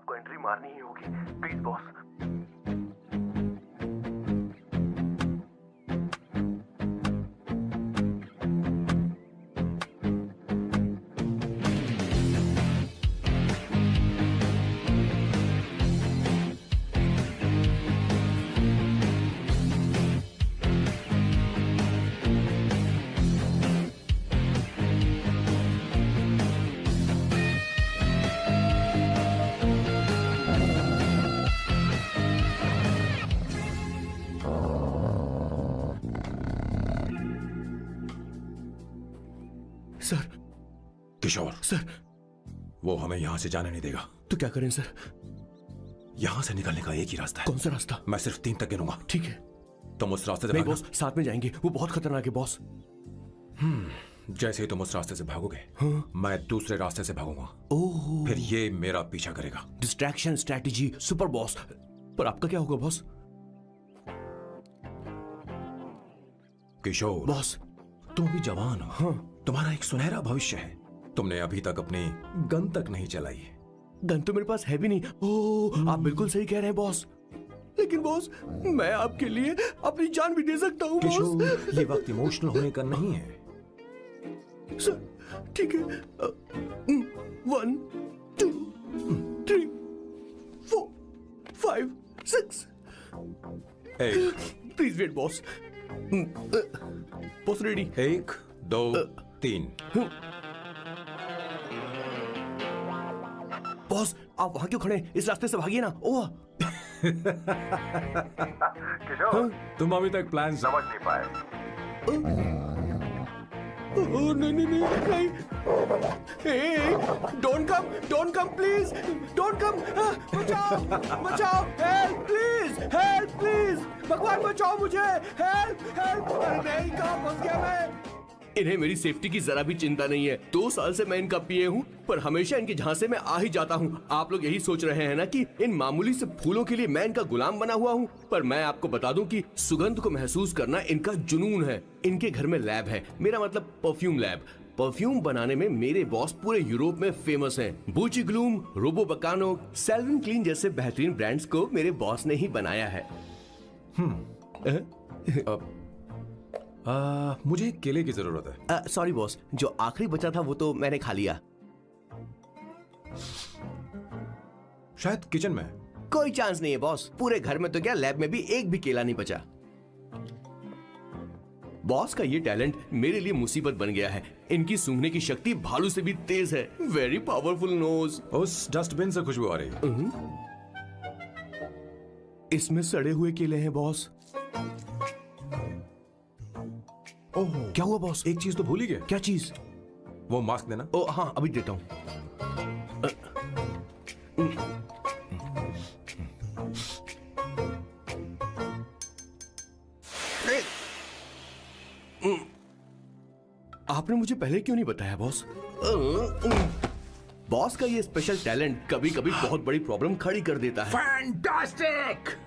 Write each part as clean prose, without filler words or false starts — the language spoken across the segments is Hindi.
आपको एंट्री मारनी ही होगी, please boss. Sir, Kishore, sir, वो हमें यहां से जाने नहीं देगा। तो क्या करें सर? यहां से निकलने का एक ही रास्ता है। कौन सा रास्ता? मैं सिर्फ 3 तक गिनूंगा। ठीक है। तुम उस रास्ते से नहीं भागना। बॉस, साथ में जाएंगे, वो बहुत खतरनाक है बॉस। जैसे ही तुम उस रास्ते से भागोगे, हाँ? मैं दूसरे रास्ते से भागूंगा। ओह, फिर ये मेरा पीछा करेगा। Distraction strategy super boss. पर आपका क्या होगा बॉस? किशोर बॉस, तुम अभी जवान हो। हाँ। तुम्हारा एक सुनहरा भविष्य है। तुमने अभी तक अपनी गन तक नहीं चलाई। गन तो मेरे पास है भी नहीं। ओह, आप बिल्कुल सही कह रहे हैं बॉस। लेकिन बॉस, मैं आपके लिए अपनी जान भी दे सकता हूँ बॉस। किशोर, ये वक्त इमोशनल होने का नहीं है। सर, ठीक है। 1 2 3 4 5 6। Please wait boss. Boss ready? 1 2 3। Boss, आप वहां क्यों खड़े हैं? इस रास्ते से भागिए ना। ओह, किशोर, तुम अभी तक प्लान समझ नहीं पाए। ओह, नहीं नहीं नहीं नहीं। Don't come please, don't come. बचाओ बचाओ, हेल्प प्लीज, भगवान बचाओ मुझे, हेल्प। अरे नहीं, कहाँ फंस गया मैं? इन्हें मेरी सेफ्टी की जरा भी चिंता नहीं है। 2 साल से मैं इनका पीए हूँ, पर हमेशा इनके झांसे में आ ही जाता हूँ। आप लोग यही सोच रहे हैं ना कि इन मामूली से फूलों के लिए मैं इनका गुलाम बना हुआ हूँ, पर मैं आपको बता दूं कि सुगंध को महसूस करना इनका जुनून है। इनके घर में लैब है, मेरा मतलब परफ्यूम लैब। परफ्यूम बनाने में मेरे बॉस पूरे यूरोप में फेमस हैं। बूची ग्लूम, रोबो बकानो, सेल्विन क्लीन जैसे बेहतरीन ब्रांड्स को मेरे बॉस ने ही बनाया है। मुझे एक केले की जरूरत है। सॉरी बॉस, जो आखिरी बचा था वो तो मैंने खा लिया। शायद किचन में। कोई चांस नहीं है बॉस, पूरे घर में तो क्या, लैब में भी एक भी केला नहीं बचा। बॉस का ये टैलेंट मेरे लिए मुसीबत बन गया है। इनकी सूंघने की शक्ति भालू से भी तेज है। Very powerful nose. उस डस्टबिन से खुशबू आ रही है। इसमें सड़े हुए केले हैं बॉस। ओह, क्या हुआ बॉस? एक चीज तो भूल ही गए। क्या चीज? वो मास्क देना। ओ हाँ, अभी देता हूँ। आपने मुझे पहले क्यों नहीं बताया बॉस? बॉस का ये स्पेशल टैलेंट कभी कभी बहुत बड़ी प्रॉब्लम खड़ी कर देता है। फैंटास्टिक!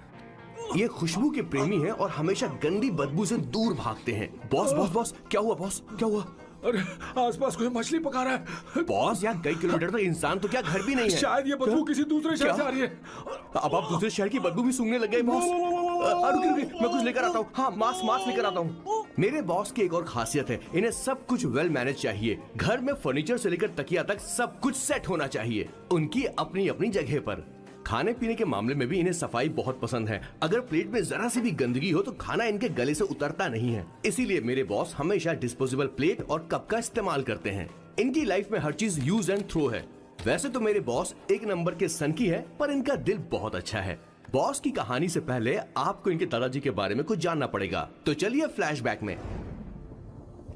ये खुशबू के प्रेमी हैं और हमेशा गंदी बदबू से दूर भागते हैं। बॉस, क्या हुआ बॉस? क्या हुआ? अरे, आसपास कोई मछली पका रहा है। बॉस, यहाँ कई किलोमीटर तक इंसान तो क्या घर भी नहीं है। शायद ये बदबू किसी दूसरे शहर से आ रही है। अब आप दूसरे शहर की बदबू भी सूंघने लग गए बॉस। रुकिए, मैं कुछ लेकर आता हूँ। हाँ, मास्क लेकर आता हूँ। मेरे बॉस की एक और खासियत है, इन्हें सब कुछ वेल मैनेज चाहिए। घर में फर्नीचर से लेकर तकिया तक सब कुछ सेट होना चाहिए, उनकी अपनी अपनी जगह पर। खाने पीने के मामले में भी इन्हें सफाई बहुत पसंद है। अगर प्लेट में जरा सी भी गंदगी हो तो खाना इनके गले से उतरता नहीं है। इसीलिए मेरे बॉस हमेशा डिस्पोजेबल प्लेट और कप का इस्तेमाल करते हैं। इनकी लाइफ में हर चीज यूज एंड थ्रो है। वैसे तो मेरे बॉस एक नंबर के सनकी है, पर इनका दिल बहुत अच्छा है। बॉस की कहानी से पहले आपको इनके दादाजी के बारे में कुछ जानना पड़ेगा, तो चलिए फ्लैशबैक में।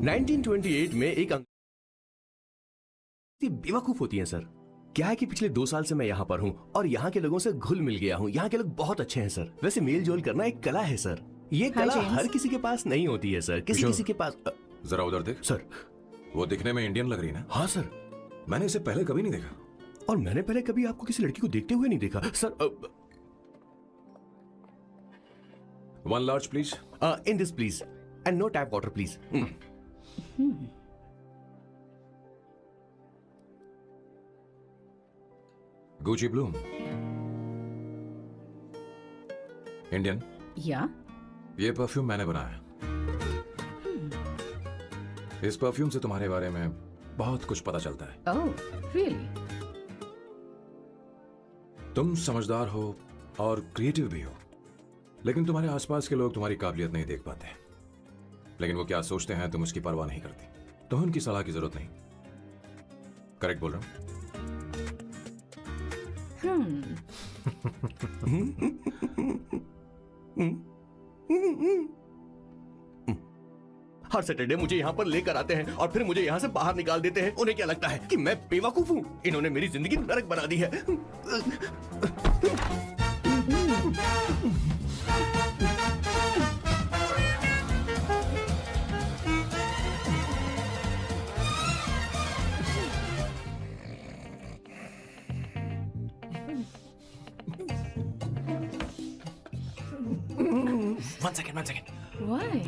1928 में एक बेवकूफ होती है सर। क्या है कि पिछले 2 साल से मैं यहाँ पर हूँ और यहाँ के लोगों से घुल मिल गया हूँ। यहाँ के लोग बहुत अच्छे हैं सर। वैसे मेल जोल करना एक कला है सर। ये कला हर किसी के पास नहीं होती है सर। किसी के पास। जरा उधर देख सर। वो दिखने में इंडियन लग रही ना? हाँ सर। मैंने इसे पहले कभी नहीं देखा। और मैंने पहले कभी आपको किसी लड़की को देखते हुए नहीं देखा sir. 1 large please. In this please, and no tap water please. Gucci Bloom. Indian. या ये परफ्यूम मैंने बनाया। इस परफ्यूम से तुम्हारे बारे में बहुत कुछ पता चलता है। Oh really? तुम समझदार हो और क्रिएटिव भी हो, लेकिन तुम्हारे आसपास के लोग तुम्हारी काबिलियत नहीं देख पाते। लेकिन वो क्या सोचते हैं तुम उसकी परवाह नहीं करती। तुम्हें उनकी सलाह की जरूरत नहीं। करेक्ट बोल रहा हूं? हर सैटरडे मुझे यहाँ पर लेकर आते हैं और फिर मुझे यहाँ से बाहर निकाल देते हैं। उन्हें क्या लगता है कि मैं बेवकूफ हूँ? इन्होंने मेरी जिंदगी नरक बना दी है। One second. व्हाई?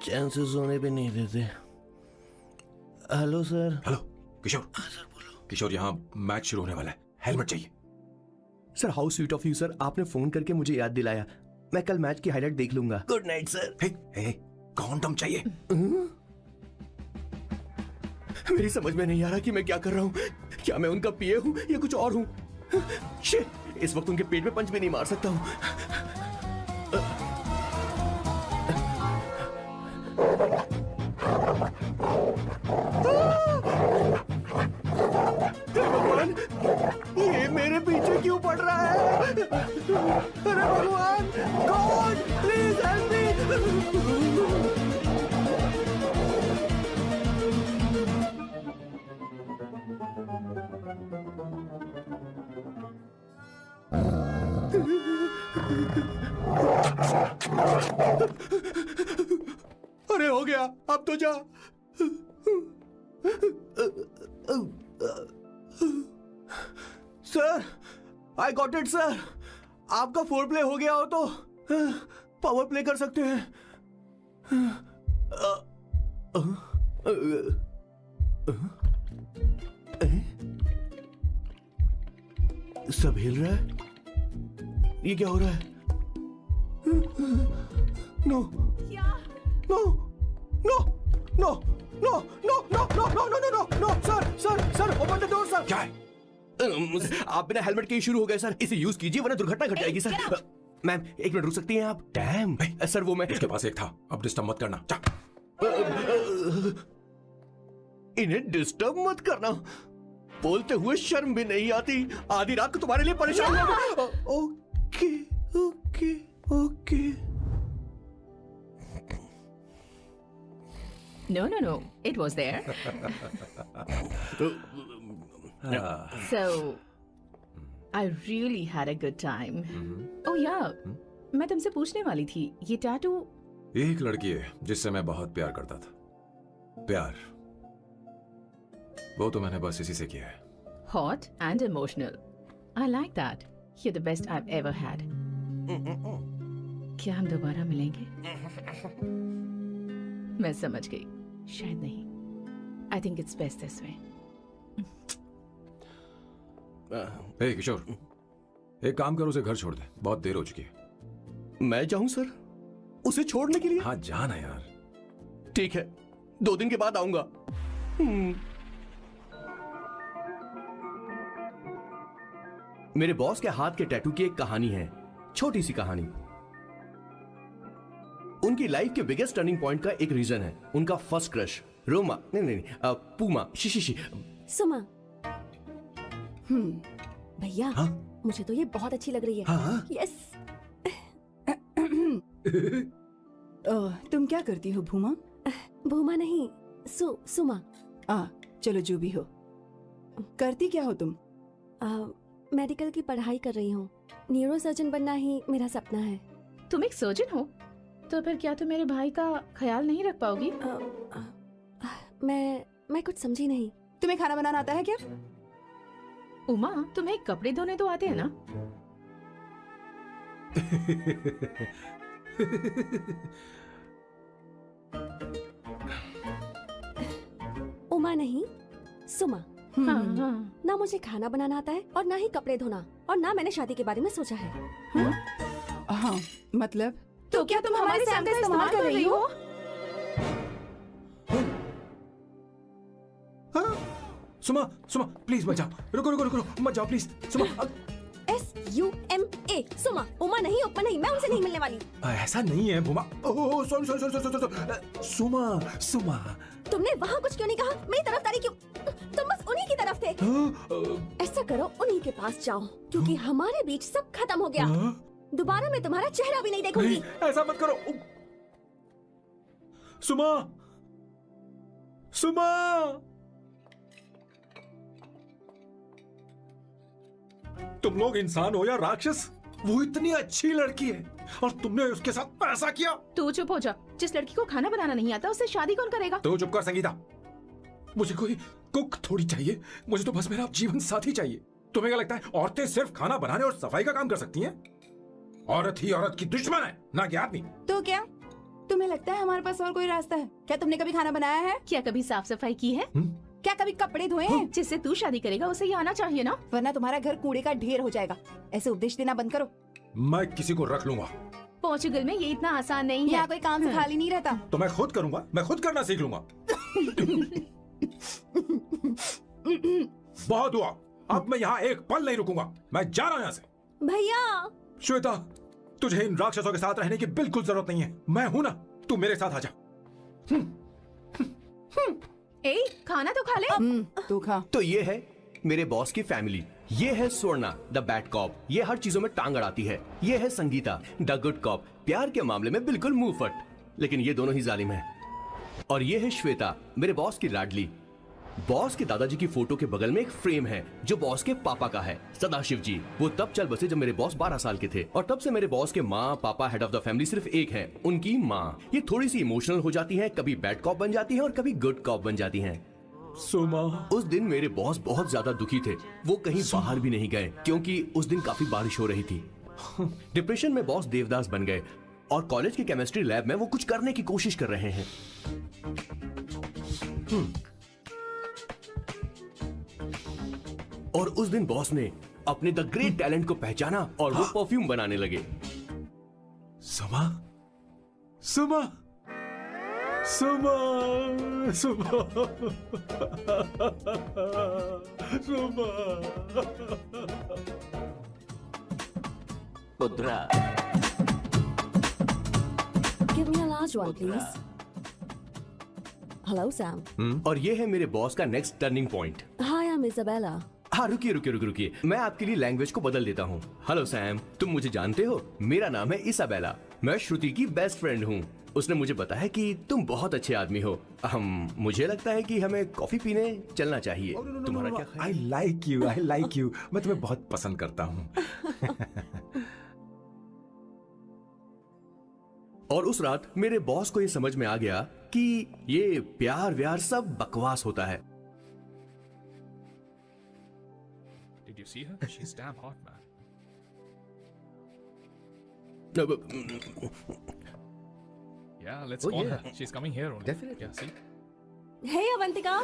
चैन से सोने भी नहीं देते। Hello sir. हेलो किशोर। किशोर, यहाँ मैच शुरू होने वाला है, हेलमेट चाहिए। Sir how sweet of you sir, आपने फोन करके मुझे याद दिलाया। मैं कल मैच की हाईलाइट देख लूंगा। Good night sir. Hey, condom चाहिए। मेरी समझ में नहीं आ रहा कि मैं क्या कर रहा हूँ। क्या मैं उनका पीए हूँ या कुछ और हूँ? शिट, इस वक्त उनके पेट में पंच भी नहीं मार सकता हूँ। भगवान, ये मेरे पीछे क्यों पड़ रहा है? अरे भगवान, गॉड प्लीज हेल्प मी। अरे हो गया, अब तो जा। Sir, I got it sir. आपका फोर प्ले हो गया हो तो पावर प्ले कर सकते हैं। सब हिल रहा है। ये क्या हो रहा है? No no no no no no no no no no no no no sir open the door sir. क्या है? आप बिना हेलमेट के ही शुरू हो गए सर। इसे यूज कीजिए वरना दुर्घटना घट जाएगी सर। मैम एक मिनट रुक सकती हैं आप? डैम सर, वो मैं उसके पास एक था, अब डिस्टर्ब मत करना। जा। इन्हें डिस्टर्ब मत करना। बोलते हुए शर्म भी नहीं आती। आधी रात को तुम्हारे लिए परेशान हो। Okay okay okay. No, it was there. So, I really had a good time. Oh yeah, मैं तुमसे पूछने वाली थी, ये टैटू? एक लड़की है जिससे मैं बहुत प्यार करता था। प्यार, वो तो मैंने बस इसी से किया है। Hot and emotional. I like that. You're the best I've ever had. क्या हम दोबारा मिलेंगे? मैं समझ गई, शायद नहीं। I think it's best this way. हे किशोर, एक काम कर, उसे घर छोड़ दे, बहुत देर हो चुकी है। मैं जाऊं सर उसे छोड़ने के लिए? हाँ जाना यार। ठीक है, 2 दिन के बाद आऊंगा। मेरे बॉस के हाथ के टैटू की एक कहानी है, छोटी सी कहानी। उनकी लाइफ के बिगेस्ट टर्निंग पॉइंट का एक रीजन है उनका फर्स्ट क्रश रोमा, नहीं पूमा, शिशिशी। सुमा। भैया, हाँ? मुझे तो ये बहुत अच्छी लग रही है। हाँ? यस। तुम क्या करती हो भूमा? भूमा नहीं, सुमा। चलो जो भी हो। करती क्या हो तुम? मेडिकल की पढ़ाई कर रही हूँ। न्यूरो सर्जन बनना ही मेरा सपना है। तुम एक सर्जन हो, तो फिर क्या तुम मेरे भाई का ख्याल नहीं रख पाओगी? मैं कुछ समझी नहीं। तुम्हें खाना बनाना आता है क्या? उमा, तुम्हें कपड़े धोने तो आते हैं ना? उमा नहीं, सुमा। हाँ, हाँ। ना मुझे खाना बनाना आता है और ना ही कपड़े धोना, और ना मैंने शादी के बारे में सोचा है। हाँ, मतलब तो क्या तुम हमारे सैम का इस्तेमाल कर रही हो? सुमा सुमा प्लीज मत जाओ, रुको रुको रुको मत जाओ प्लीज। सुमा SUMA, सुमा। उमा नहीं, उपमा नहीं, मैं उनसे नहीं मिलने वाली। ऐसा नहीं है Buma. Oh sorry sorry sorry sorry. Suma Suma. तुमने वहाँ कुछ क्यों नहीं कहा? मेरी तरफदारी क्यों? तुम बस उन्हीं की तरफ थे। ऐसा करो, उन्हीं के पास जाओ, क्योंकि हमारे बीच सब खत्म हो गया। दोबारा मैं तुम्हारा चेहरा भी नहीं देखूंगी। ऐसा मत करो सुमा। सुमा तुम लोग इंसान हो या राक्षस? वो इतनी अच्छी लड़की है और तुमने उसके साथ ऐसा किया। तू चुप हो जा। जिस लड़की को खाना बनाना नहीं आता उससे शादी कौन करेगा? तो चुप कर संगीता। मुझे कोई कुक थोड़ी चाहिए, मुझे तो बस मेरा जीवन साथी चाहिए। तुम्हें क्या लगता है औरतें सिर्फ खाना बनाने और सफाई का काम कर सकती हैं? औरत ही औरत की दुश्मन है, ना कि आदमी। तो क्या तुम्हें लगता है हमारे पास और कोई रास्ता है? क्या तुमने कभी खाना बनाया है? क्या कभी साफ सफाई की है? क्या कभी कपड़े धोए हैं? जिससे तू शादी करेगा उसे ये आना चाहिए ना। वरना तुम्हारा घर कूड़े का ढेर हो जाएगा। ऐसे उपदेश देना बंद करो। मैं किसी को रख लूंगा। पोर्चुगल में ये इतना आसान नहीं है। यहाँ कोई काम से खाली नहीं रहता। तो मैं खुद करूंगा, मैं खुद करना सीख लूंगा। बहुत हुआ, अब मैं यहाँ एक पल नहीं रुकूंगा। मैं जा रहा हूँ यहाँ से। भैया श्वेता, तुझे इन राक्षसों के साथ रहने की बिल्कुल जरूरत नहीं है। मैं हूं ना, तू मेरे साथ आ जा। ए, खाना तो खा ले। तू खा। तो ये है मेरे बॉस की फैमिली। ये है स्वर्णा द बैड कॉप, ये हर चीजों में टांग अड़ाती है। ये है संगीता द गुड कॉप, प्यार के मामले में बिल्कुल मुंह फट, लेकिन ये दोनों ही जालिम हैं। और ये है श्वेता, मेरे बॉस की लाडली। बॉस के दादाजी की फोटो के बगल में एक फ्रेम है जो बॉस के पापा का है, सदाशिव जी। वो तब चल बसे जब मेरे बॉस 12 साल के थे, और तब से मेरे बॉस के माँ पापा हेड ऑफ द फैमिली सिर्फ एक है, उनकी माँ। ये थोड़ी सी इमोशनल हो जाती हैं, कभी बैड कॉप बन जाती हैं और कभी गुड कॉप बन जाती हैं। सुमा, उस दिन मेरे बॉस बहुत ज्यादा दुखी थे। वो कहीं बाहर भी नहीं गए क्योंकि उस दिन काफी बारिश हो रही थी। डिप्रेशन में बॉस देवदास बन गए और कॉलेज के केमिस्ट्री लैब में वो कुछ करने की कोशिश कर रहे हैं। और उस दिन बॉस ने अपने द ग्रेट टैलेंट को पहचाना और वो परफ्यूम बनाने लगे। सुमा, सुमा, सुमा, सुमा, सुमा। पुत्रा, Give me a large one, please. Hello, Sam. और ये है मेरे बॉस का next turning point. Hi, I'm Isabella. हाँ, रुकिए रुकिए रुकिए रुकिए, मैं आपके लिए लैंग्वेज को बदल देता हूँ। हेलो सैम, तुम मुझे जानते हो? मेरा नाम है इसाबेला। मैं श्रुति की बेस्ट फ्रेंड हूँ। उसने मुझे बताया कि तुम बहुत अच्छे आदमी हो। मुझे लगता है कि हमें कॉफी पीने चलना चाहिए। तुम्हारा क्या ख्याल? I like you, I like you. मैं तुम्हें बहुत पसंद करता हूँ। और उस रात मेरे बॉस को ये समझ में आ गया कि ये प्यार व्यार सब बकवास होता है। Did you see her? She's damn hot, man. Yeah, let's Oh, call yeah. her. She's coming here only. Definitely. Yeah, see? Hey, Avantika.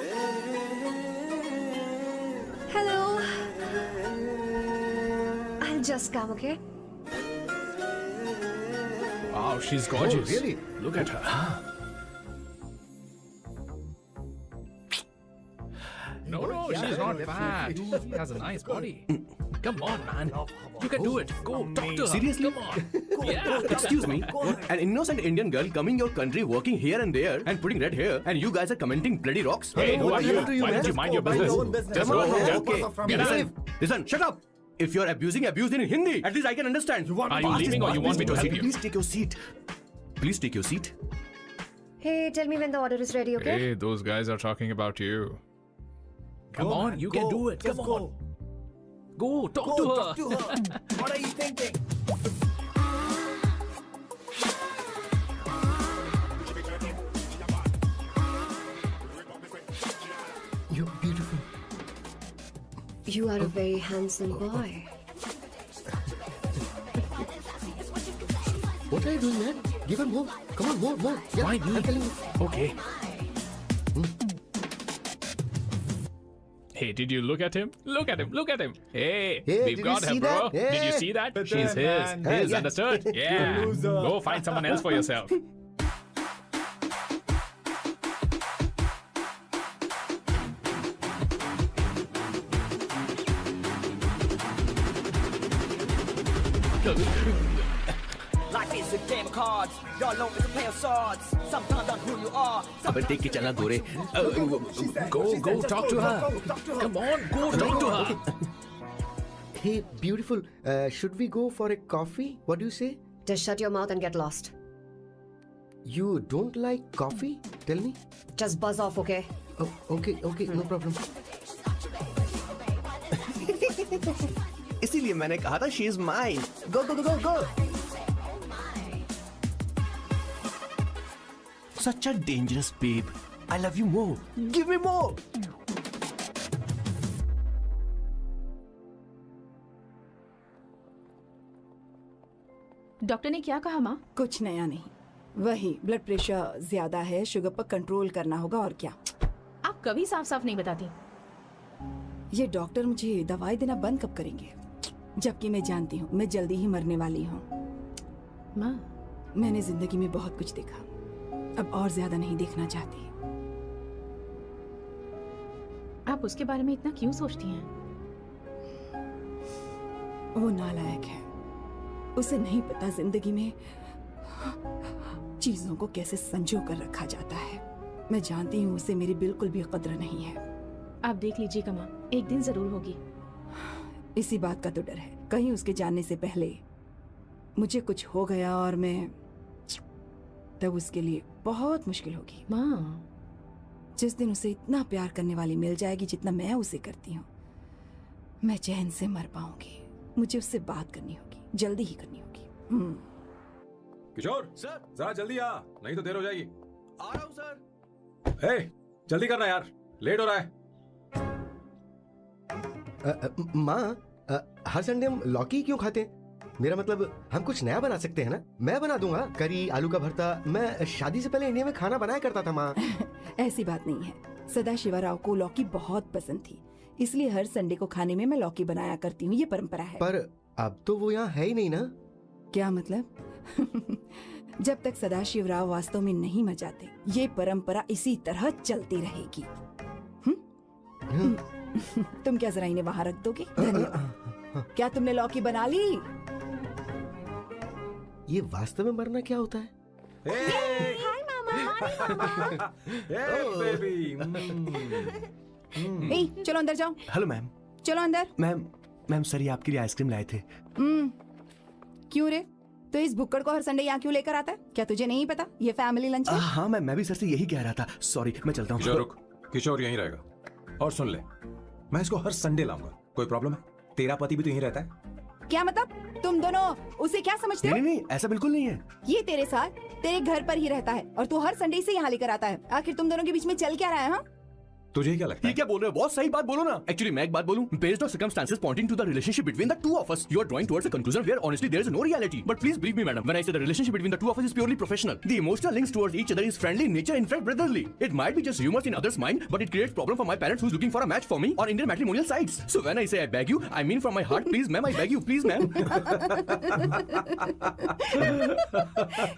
Hello. I'll just come, okay? Wow, she's gorgeous. Oh, really? Look at her. No, she's not fat. She has a nice body. Come on, man. You can do it. Go, talk to her. Seriously? Come on. Yeah. Excuse me, an innocent Indian girl coming your country, working here and there, and putting red hair, and you guys are commenting bloody rocks. Hey, who What are the you? hell do Why don't man? you mind your business? Just Come go. on, Yeah. okay. Get out. Listen, shut up. If you're abuse it in Hindi. At least I can understand. Are you leaving or you want me to help you? Please take your seat. Please take your seat. Hey, tell me when the order is ready, okay? Hey, those guys are talking about you. Come on, you can do it. Come on. Go, talk to her. What are you thinking? You're beautiful. You are a very handsome boy. What are you doing, man? Give her more. Come on, more. Yeah, Why me? I'm telling you. Okay. Hey, did you look at him? Look at him. Look at him. Hey, Hey, we've did you got her, see bro. that? Did you Hey. see that? But She's then, his. man. His, Yeah. understood? Yeah. loser. Go find someone else for yourself. Life is a game of cards. Your loan is a play of swords. Sometimes on who you are. अबे देख के चलना गोरे. Go talk to her. Come on, go talk to her. Hey, beautiful. Should we go for a coffee? What do you say? Just shut your mouth and get lost. You don't like coffee? Tell me. Just buzz off, okay? Oh, okay, no problem. इसीलिए मैंने कहा था she is mine. Go, go, go, go, go. Such a dangerous babe. I love you more. Give me more. Doctor ने क्या कहा माँ? कुछ नया नहीं, वही ब्लड प्रेशर ज्यादा है, शुगर पर कंट्रोल करना होगा और क्या। आप कभी साफ साफ नहीं बताती। ये डॉक्टर मुझे दवाई देना बंद कब करेंगे? जबकि मैं जानती हूँ मैं जल्दी ही मरने वाली हूँ। माँ, मैंने जिंदगी में बहुत कुछ देखा, अब और ज्यादा नहीं देखना चाहती। आप उसके बारे में इतना क्यों सोचती हैं? वो नालायक है, उसे नहीं पता जिंदगी में चीजों को कैसे संजो कर रखा जाता है। मैं जानती हूँ उसे मेरी बिल्कुल भी कद्र नहीं है। आप देख लीजिएगा माँ, एक दिन जरूर होगी। इसी बात का तो डर है, कहीं उसके जानने से पहले मुझे कुछ हो गया और मैं तब उसके लिए बहुत मुश्किल होगी। माँ, जिस दिन उसे इतना प्यार करने वाली मिल जाएगी जितना मैं उसे करती हूँ, मैं चैन से मर पाऊंगी। मुझे उससे बात करनी होगी, जल्दी ही करनी होगी। किशोर सर, जरा जल्दी आ, नहीं तो देर हो जाएगी। आ रहा हूँ सर. हे, जल्दी करना यार, लेट हो रहा है। माँ, हर संडे हम लौकी क्यों खाते हैं? मेरा मतलब हम कुछ नया बना सकते हैं ना? मैं बना दूंगा करी, आलू का भरता। मैं शादी से पहले इंडिया में खाना बनाया करता था माँ। ऐसी बात नहीं है, सदाशिवराव को लौकी बहुत पसंद थी, इसलिए हर संडे को खाने में मैं लौकी बनाया करती हूँ। ये परंपरा है। पर अब तो वो यहाँ है ही नहीं ना। क्या मतलब? जब तक सदाशिवराव वास्तव में नहीं मर जाते, ये परंपरा इसी तरह चलती रहेगी। तुम क्या जरा इन्हें वहां रख दोगे? धन्यवाद। क्या तुमने लौकी बना ली? ये वास्तव में मरना क्या होता है? हाय मामा। बेबी। ए, चलो अंदर जाओ। Hello ma'am. चलो अंदर। मैम सर ये आपके लिए आइसक्रीम लाए थे. क्यों रे? तो इस भुक्कड़ को हर संडे यहाँ क्यों लेकर आता है? क्या तुझे नहीं पता ये फैमिली लंच है? हाँ मैम, मैं भी सर से यही कह रहा था. सॉरी, मैं चलता हूँ. किशोर रुक, किशोर यहीं रहेगा। और सुन ले, मैं इसको हर संडे लाऊंगा। कोई प्रॉब्लम है? तेरा पति भी तो यहीं रहता है। क्या मतलब? तुम दोनों उसे क्या समझते हो? नहीं, ऐसा बिल्कुल नहीं है. ये तेरे साथ तेरे घर पर ही रहता है और तू हर संडे से यहाँ लेकर आता है। आखिर तुम दोनों के बीच में चल क्या रहा है? हाँ, तुझे क्या लगता ये है? क्या बोल रहे हो? बहुत सही बात बोलो ना. एक्चुअली मैं एक बात बोलूं, based on circumstances pointing to the relationship between the two of us, you are drawing towards a conclusion where honestly there is no reality. But please believe me, madam, when I say the relationship between the two of us is purely professional. The emotional links towards each other is friendly in nature, in fact brotherly. It might be just rumors in others' mind, but it creates problem for my parents who's looking for a match for me on Indian matrimonial sites. So when I say I beg you, I mean from my heart, please ma'am, I beg you, please ma'am.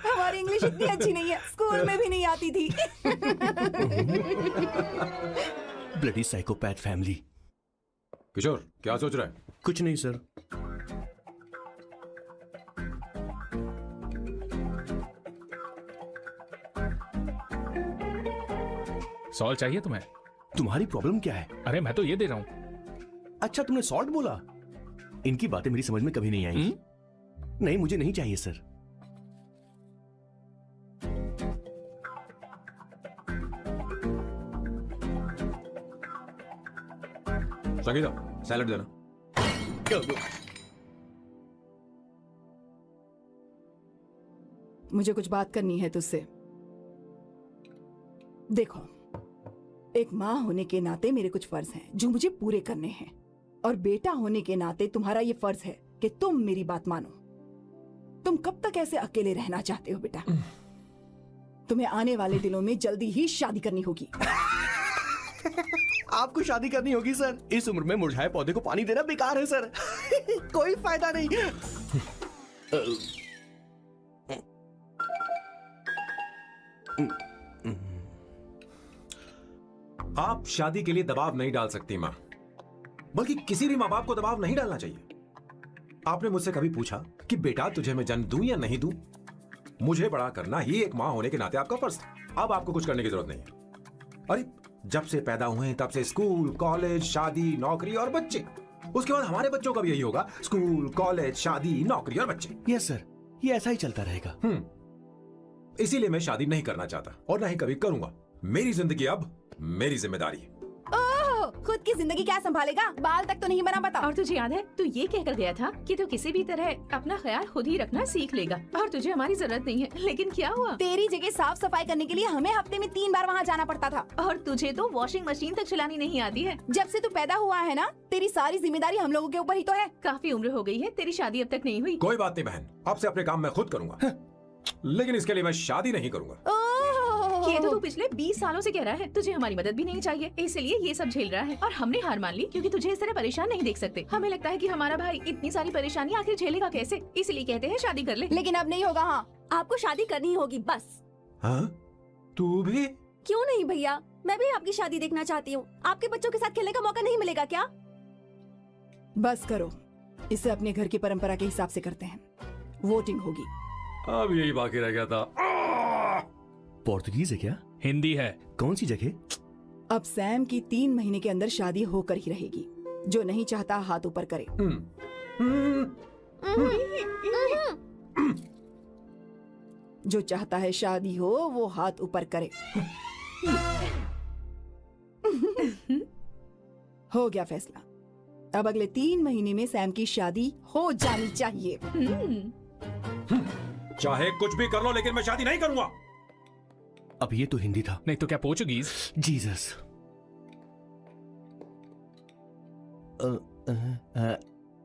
हमारी इंग्लिश इतनी अच्छी नहीं है, स्कूल में भी नहीं आती थी। Bloody psychopath family. किशोर क्या सोच रहा है? कुछ नहीं सर. सॉल्व चाहिए तुम्हें? तुम्हारी प्रॉब्लम क्या है? अरे मैं तो ये दे रहा हूँ। अच्छा तुमने सॉल्ट बोला. इनकी बातें मेरी समझ में कभी नहीं आएंगी. नहीं, मुझे नहीं चाहिए सर. संगीता, सैलड देना। मुझे कुछ बात करनी है तुझसे। देखो, एक माँ होने के नाते मेरे कुछ फर्ज हैं जो मुझे पूरे करने हैं, और बेटा होने के नाते तुम्हारा ये फर्ज है कि तुम मेरी बात मानो। तुम कब तक ऐसे अकेले रहना चाहते हो बेटा? तुम्हें आने वाले दिनों में जल्दी ही शादी करनी होगी। आपको शादी करनी होगी सर। इस उम्र में मुरझाए पौधे को पानी देना बेकार है सर। कोई फायदा नहीं। आप शादी के लिए दबाव नहीं डाल सकती मां, बल्कि किसी भी मां बाप को दबाव नहीं डालना चाहिए। आपने मुझसे कभी पूछा कि बेटा तुझे मैं जन्म दूं या नहीं दूं? मुझे बड़ा करना ही एक मां होने के नाते आपका फर्ज था। अब आपको कुछ करने की जरूरत नहीं है। अरे जब से पैदा हुए तब से स्कूल, कॉलेज, शादी, नौकरी और बच्चे। उसके बाद हमारे बच्चों का भी यही होगा, स्कूल, कॉलेज, शादी, नौकरी और बच्चे। यस सर, ये ऐसा ही चलता रहेगा। इसीलिए मैं शादी नहीं करना चाहता और ना ही कभी करूंगा। मेरी जिंदगी अब मेरी जिम्मेदारी है। खुद की जिंदगी क्या संभालेगा? बाल तक तो नहीं बना पता। और तुझे याद है तू ये कहकर गया था कि तू किसी भी तरह अपना ख्याल खुद ही रखना सीख लेगा और तुझे हमारी जरूरत नहीं है। लेकिन क्या हुआ? तेरी जगह साफ सफाई करने के लिए हमें हफ्ते में 3 बार वहाँ जाना पड़ता था। और तुझे तो वॉशिंग मशीन तक चलानी नहीं आती है। जब से तू पैदा हुआ है ना, तेरी सारी जिम्मेदारी हम लोगों के ऊपर ही तो है। काफी उम्र हो गई है, तेरी शादी अब तक नहीं हुई। कोई बात नहीं बहन, अब से अपने काम मैं खुद करूंगा। लेकिन इसके लिए मैं शादी नहीं करूंगा। ये तो तू पिछले 20 सालों से कह रहा है। तुझे हमारी मदद भी नहीं चाहिए, इसलिए ये सब झेल रहा है। और हमने हार मान ली क्योंकि तुझे इस तरह परेशान नहीं देख सकते। हमें लगता है कि हमारा भाई इतनी सारी परेशानी आखिर झेलेगा कैसे, इसलिए कहते हैं शादी कर ले। लेकिन अब नहीं होगा। हाँ, आपको शादी करनी होगी बस। हाँ? तू भी? क्यों नहीं भैया, मैं भी आपकी शादी देखना चाहती हूँ। आपके बच्चों के साथ खेलने का मौका नहीं मिलेगा क्या? बस करो, इसे अपने घर की परंपरा के हिसाब से करते हैं। वोटिंग होगी। अब यही बाकी रह गया था। पोर्तुगीज है क्या? हिंदी है। कौन सी जगह? अब सैम की 3 महीने के अंदर शादी होकर ही रहेगी। जो नहीं चाहता हाथ ऊपर करे। जो चाहता है शादी हो वो हाथ ऊपर करे। हो गया फैसला। अब अगले 3 महीने में सैम की शादी हो जानी चाहिए। चाहे कुछ भी कर लो, लेकिन मैं शादी नहीं करूंगा। अब ये तो हिंदी था। नहीं तो क्या पोर्चुगीज? जीसस।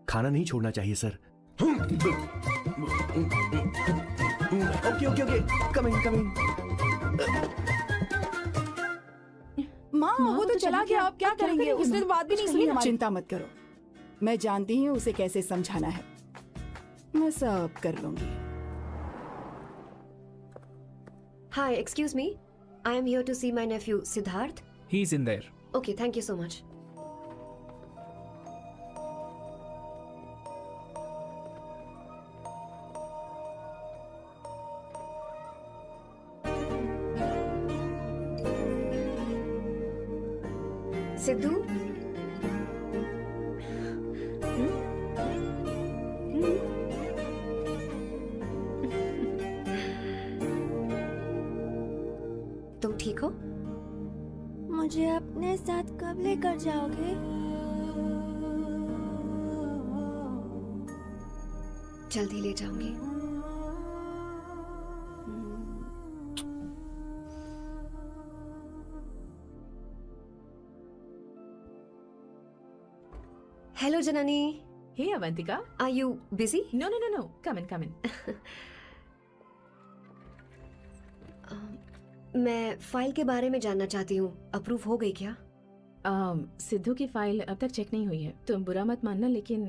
खाना नहीं छोड़ना चाहिए sir. Okay okay okay, coming coming. माँ वो तो चला गया, अब क्या करेंगे? उसने तो बात भी नहीं सुनी हमारी। चिंता मत करो, मैं जानती हूँ उसे कैसे समझाना है। मैं सब कर लूंगी। Hi, excuse me. I am here to see my nephew Siddharth. He's in there. Okay, thank you so much. Sidhu? तुम ठीक हो? मुझे अपने साथ कब लेकर जाओगे? जल्दी ले जाऊंगी। Hello Janani. Hey Avantika, are you busy? No no no no, come in come in. मैं फाइल के बारे में जानना चाहती हूँ, अप्रूव हो गई क्या? सिद्धू की फाइल अब तक चेक नहीं हुई है। तुम बुरा मत मानना, लेकिन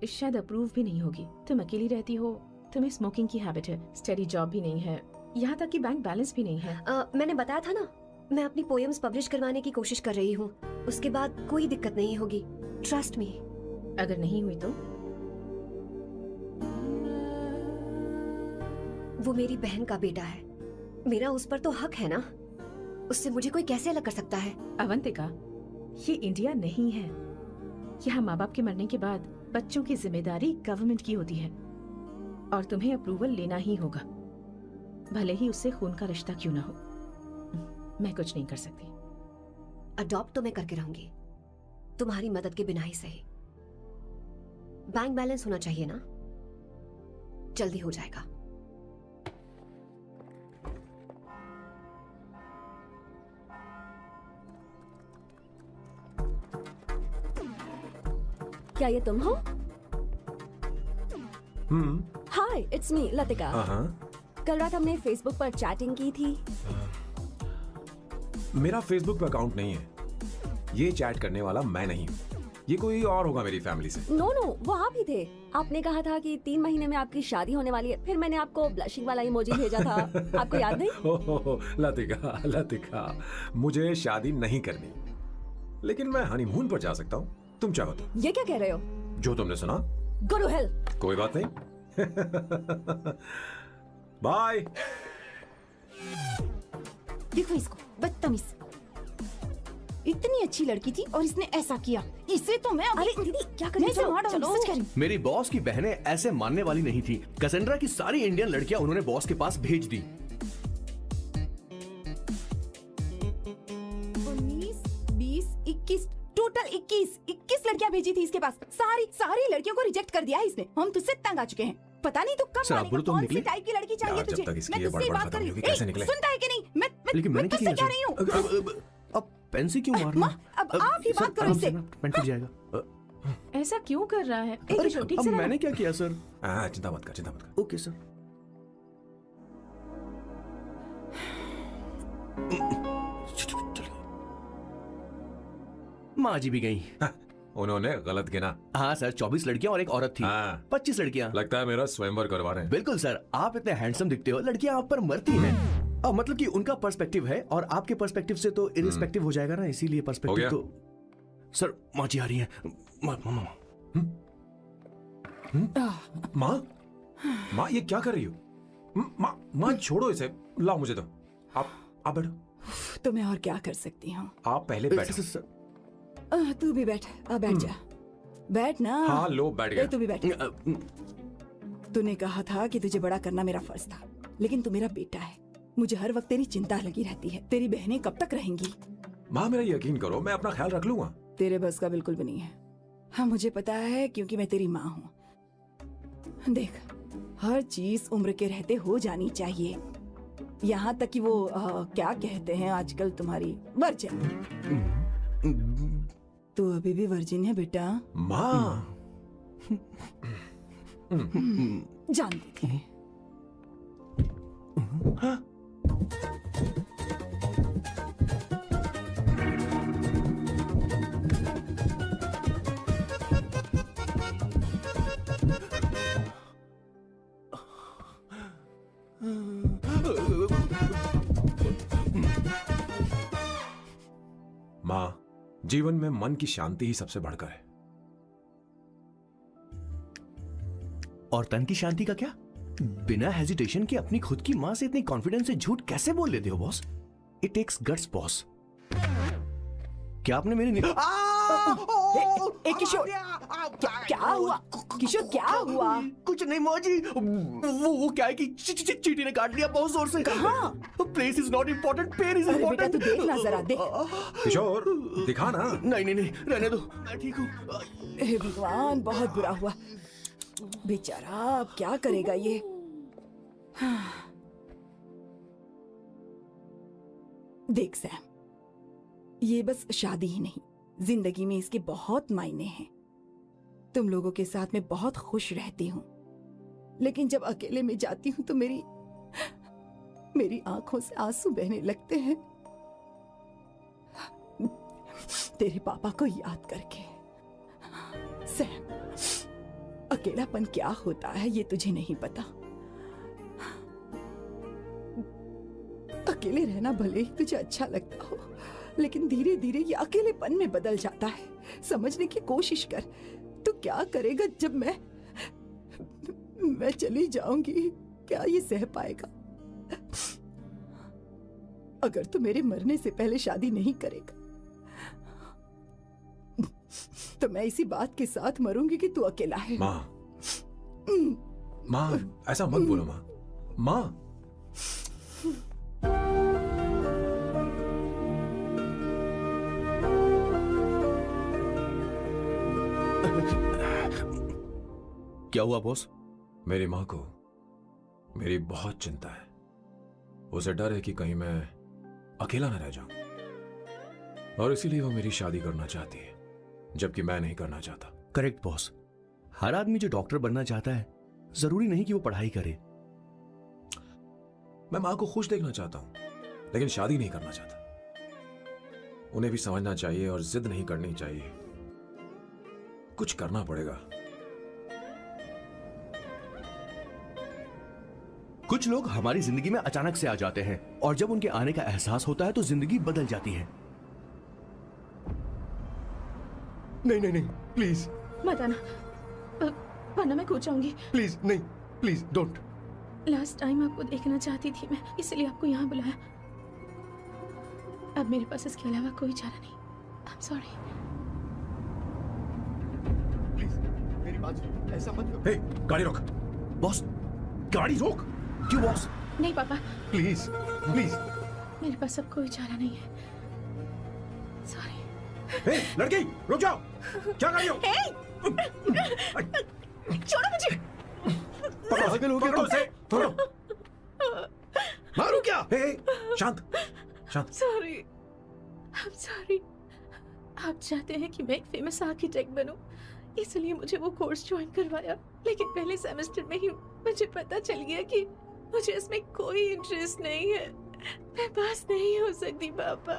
शायद अप्रूव भी नहीं होगी। तुम अकेली रहती हो, तुम्हें स्मोकिंग की हैबिट है, स्टडी जॉब भी नहीं है, यहाँ तक कि बैंक बैलेंस भी नहीं है। मैंने बताया था ना, मैं अपनी पोएम्स पब्लिश करवाने की कोशिश कर रही हूँ। उसके बाद कोई दिक्कत नहीं होगी, ट्रस्ट मी। अगर नहीं हुई तो? वो मेरी बहन का बेटा है, मेरा उस पर तो हक है ना। उससे मुझे कोई कैसे अलग कर सकता है? अवंतिका, ये इंडिया नहीं है। यहाँ माँ बाप के मरने के बाद बच्चों की जिम्मेदारी गवर्नमेंट की होती है और तुम्हें अप्रूवल लेना ही होगा, भले ही उससे खून का रिश्ता क्यों ना हो। मैं कुछ नहीं कर सकती। अडॉप्ट तो मैं करके रहूंगी, तुम्हारी मदद के बिना ही सही। बैंक बैलेंस होना चाहिए ना, जल्दी हो जाएगा। क्या ये तुम हो? हाय, इट्स मी लतिका। कल रात हमने फेसबुक पर चैटिंग की थी। मेरा फेसबुक पे अकाउंट नहीं है, ये चैट करने वाला मैं नहीं हूँ, ये कोई और होगा मेरी फैमिली से। नो नो, वो आप ही थे। आपने कहा था कि 3 महीने में आपकी शादी होने वाली है, फिर मैंने आपको ब्लशिंग वाला इमोजी भेजा था। आपको याद नहीं? ओहो, लतिका लतिका, मुझे शादी नहीं करनी, लेकिन मैं हनीमून पर जा सकता हूँ, तुम चाहो तो। ये क्या कह रहे हो? जो तुमने सुना। Go to hell. कोई बात नहीं। बाय। देखो इसको, बदतमीज। इतनी अच्छी लड़की थी और इसने ऐसा किया। इसे तो मैं अरे दीदी क्या कर रही इसे हो? मार डालूंगी, सच कह रही हूँ। मेरी बॉस की बहनें ऐसे मानने वाली नहीं थी। कैसेंड्रा की सारी इंडियन लड़कियां उन्होंने बॉस के पास भेज दी। 19, 20, 21, टोटल 21 लड़कियां भेजी थी इसके पास। सारी लड़कियों को रिजेक्ट कर दिया है इसने। हम तुझसे तंग आ चुके हैं। पता नहीं तू कब सर, आप मानेगा, बोलो तो हम कौन सी निकले? टाइप की लड़की चाहिए यार, जब तुझे? तक इसकी मैं ये तुझसे ही बड़बड़ बात कर रही खत्म हूँ। होगी, कैसे ए, निकले? सुनता है कि नहीं? लेकिन मैं मैंने क्या तुझसे किया कह रही हूँ। सर? अब पेन से क्यों मारना? अब आप ही बात करो इससे। पेन टूट जाएगा। ऐसा क्यों कर रहा है? ए, अरे, किशोर, ठीक अब से रह। मैंने क्या किया सर? चिंता मत कर। Okay sir. माँ जी भी गई। उन्होंने गलत गिना। हाँ सर, 24 लड़कियां और एक औरत थी। हाँ। 25 लड़कियां। लगता है मेरा स्वयंवर करवा रहे हैं। बिल्कुल सर, आप इतने हैंडसम दिखते हो, लड़कियां आप पर मरती हैं। मतलब कि उनका पर्सपेक्टिव है और आपके पर्सपेक्टिव से तो इरिस्पेक्टिव हो जाएगा ना, इसीलिए हो पर्सपेक्टिव गया? तो। सर माँ जी आ रही है। माँ माँ ये क्या कर रही हो? माँ छोड़ो इसे, लाओ मुझे दो। आप बैठो। तो मैं और क्या कर सकती हूँ? आप पहले बैठो। तू भी बैठ। अब बैठ जा। बैठ ना। हाँ लो, बैठ गया। तू भी बैठ। तूने कहा था कि तुझे बड़ा करना मेरा फर्ज था, लेकिन तू मेरा बेटा है। मुझे हर वक्त तेरी चिंता लगी रहती है। तेरी बहनें कब तक रहेंगी? माँ मेरा यकीन करो, मैं अपना ख्याल रख लूंगा। तेरे बस का बिल्कुल भी नहीं है। हाँ मुझे पता है, क्योंकि मैं तेरी माँ हूँ। देख, हर चीज उम्र के रहते हो जानी चाहिए, यहाँ तक कि वो क्या कहते हैं आजकल तुम्हारी वर्जिन। तू अभी भी वर्जिन है बेटा। माँ जानती थी। माँ, जीवन में मन की शांति ही सबसे बढ़कर है। और तन की शांति का क्या? बिना हेजिटेशन के अपनी खुद की माँ से इतनी कॉन्फिडेंस से झूठ कैसे बोल लेते हो boss? It takes guts boss. क्या आपने मेरी किशोर, क्या हुआ? किशोर क्या हुआ? कुछ नहीं माँ जी, वो क्या है कि चींटी ने काट लिया बहुत जोर से। कहाँ? Place is not important, pain is अरे बेटा इम्पोर्टेंट। तू देखना जरा, देख। किशोर दिखा ना। नहीं रहने दो, मैं ठीक हूँ। हे भगवान, बहुत बुरा हुआ बेचारा। अब क्या करेगा ये? देख सैम, ये बस शादी ही नहीं, जिंदगी में इसके बहुत मायने हैं। तुम लोगों के साथ मैं बहुत खुश रहती हूँ, लेकिन जब अकेले में जाती हूँ तो मेरी आंखों से आंसू बहने लगते हैं, तेरे पापा को याद करके। सैम, अकेलापन क्या होता है ये तुझे नहीं पता। अकेले रहना भले ही तुझे अच्छा लगता हो, लेकिन धीरे धीरे ये अकेलेपन में बदल जाता है। समझने की कोशिश कर। तो क्या करेगा जब मैं चली जाऊंगी? क्या ये सह पाएगा? अगर तू मेरे मरने से पहले शादी नहीं करेगा तो मैं इसी बात के साथ मरूंगी कि तू अकेला है। माँ ऐसा मत बोलो माँ। क्या हुआ बॉस? मेरी माँ को मेरी बहुत चिंता है। उसे डर है कि कहीं मैं अकेला न रह जाऊं, और इसीलिए वो मेरी शादी करना चाहती है, जबकि मैं नहीं करना चाहता। Correct boss. हर आदमी जो डॉक्टर बनना चाहता है, जरूरी नहीं कि वो पढ़ाई करे। मैं माँ को खुश देखना चाहता हूं, लेकिन शादी नहीं करना चाहता। उन्हें भी समझना चाहिए और जिद नहीं करनी चाहिए। कुछ करना पड़ेगा। कुछ लोग हमारी जिंदगी में अचानक से आ जाते हैं और जब उनके आने का एहसास होता है तो जिंदगी बदल जाती है। नहीं नहीं नहीं, प्लीज मत आना, वरना मैं कूद जाऊंगी। प्लीज नहीं, प्लीज डोंट। लास्ट टाइम आपको देखना चाहती थी मैं, इसलिए आपको यहाँ बुलाया। अब मेरे पास इसके अलावा कोई चारा नहीं। I'm sorry। प्लीज मेरी बात सुनो, ऐसा मत करो। हे, गाड़ी रोक। बॉस, गाड़ी रोक। क्यों बॉस? नहीं पापा, प्लीज प्लीज। मेरे पास अब कोई चारा नहीं है। सॉरी। हे, लड़की रुक जाओ। क्या कर रही हो? छोड़ो मुझे। पागल हो गया पकड़ो उसे, पकड़ो। मारू क्या? हे, शांत शांत। Sorry, I'm sorry। आप चाहते हैं कि मैं एक फेमस आर्किटेक्ट बनूं, इसलिए मुझे वो कोर्स ज्वाइन करवाया, लेकिन पहले सेमेस्टर में ही मुझे पता चल गया कि मुझे इसमें कोई इंटरेस्ट नहीं है। मैं पास नहीं हो सकती पापा।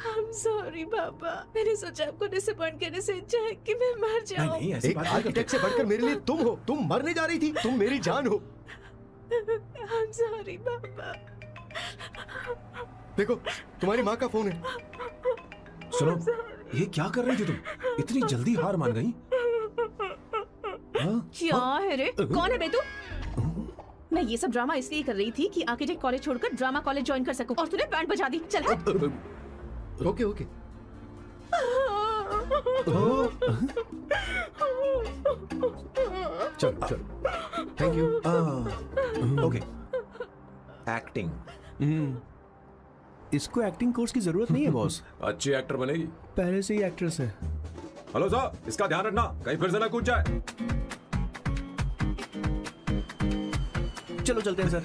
I'm sorry पापा। मैंने सोचा आपको डिसअपॉइंट करने से अच्छा है कि मैं मर जाऊं। नहीं, ऐसी एक बात नहीं करते। आर्किटेक्ट से बढ़कर मेरे लिए तुम हो। तुम मरने जा रही थी, तुम मेरी जान हो। I'm sorry पापा। देखो, तुम्हारी माँ का फोन है। सुनो, ये क्या कर रही थी तुम? इतनी जल्दी हार मान गई? हाँ? क्या है रे? कौन है बे तू? मैं ये सब ड्रामा इसलिए कर रही थी कि आर्किटेक्ट कॉलेज छोड़कर ड्रामा कॉलेज ज्वाइन कर सकूं, और तूने बैंड बजा दी। चल हट। Okay okay. चलो चलो, थैंक यू। ओके। एक्टिंग। इसको एक्टिंग कोर्स की जरूरत नहीं है बॉस। अच्छी एक्टर बनेगी। पहले से ही एक्ट्रेस है। हेलो सर, इसका ध्यान रखना, कहीं फिर से ना कूद जाए। चलो चलते हैं सर।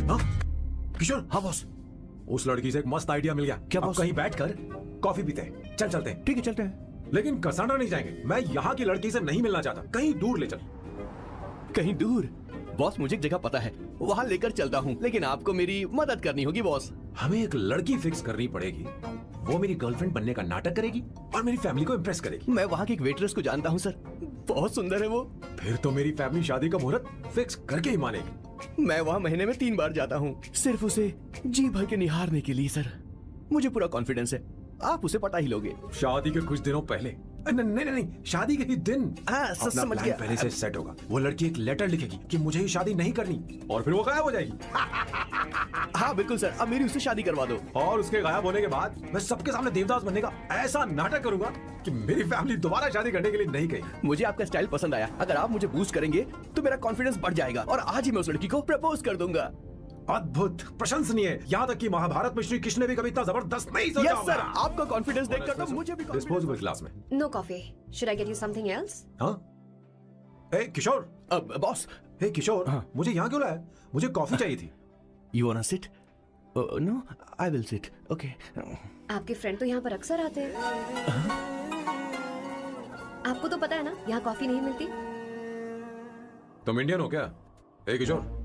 हाँ? किशोर। हाँ बॉस। उस लड़की से एक मस्त आइडिया मिल गया। क्या अब बॉस? कहीं बैठकर कॉफी पीते हैं। चल चलते हैं। ठीक है चलते हैं। लेकिन कसाना नहीं जाएंगे। मैं यहाँ की लड़की से नहीं मिलना चाहता। कहीं दूर ले चल। कहीं दूर? बॉस मुझे एक जगह पता है, वहाँ लेकर चलता हूँ, लेकिन आपको मेरी मदद करनी होगी बॉस। हमें एक लड़की फिक्स करनी पड़ेगी। वो मेरी गर्लफ्रेंड बनने का नाटक करेगी और मेरी फैमिली को इम्प्रेस करेगी। मैं वहाँ की एक वेट्रेस को जानता हूँ सर, बहुत सुंदर है वो। फिर तो मेरी फैमिली शादी का मुहूर्त फिक्स करके ही मानेगी। मैं वहाँ महीने में 3 बार जाता हूँ, सिर्फ उसे जी भर के निहारने के लिए सर। मुझे पूरा कॉन्फिडेंस है आप उसे पटा ही लोगे। शादी के कुछ दिनों पहले। नहीं, शादी के ही दिन। हाँ, अपना समझ प्लान गया। पहले से सेट होगा। वो लड़की एक लेटर लिखेगी कि मुझे ही शादी नहीं करनी, और फिर वो गायब हो जाएगी। हाँ बिल्कुल सर, अब मेरी उससे शादी करवा दो। और उसके गायब होने के बाद मैं सबके सामने देवदास बनने का ऐसा नाटक करूंगा कि मेरी फैमिली दोबारा शादी करने के लिए नहीं गई। मुझे आपका स्टाइल पसंद आया। अगर आप मुझे बूस्ट करेंगे तो मेरा कॉन्फिडेंस बढ़ जाएगा और आज ही मैं उस लड़की को प्रपोज कर दूंगा। अद्भुत, प्रशंसनीय। यहाँ तक कि महाभारत में श्री कृष्ण ने भी कभी इतना जबरदस्त नहीं सोचा यस सर, आपका कॉन्फिडेंस देखकर तो मुझे भी डिस्पोजेबल ग्लास में। No coffee. Should I get you something else? हाँ? ए किशोर। बॉस। हे किशोर, हाँ? मुझे यहाँ क्यों लाया? मुझे कॉफी चाहिए थी। You want to sit? No, I will sit. Okay. आपके फ्रेंड तो यहाँ पर अक्सर आते हैं। आपको तो पता है ना, यहाँ कॉफी नहीं मिलती। तुम इंडियन हो क्या? हे किशोर,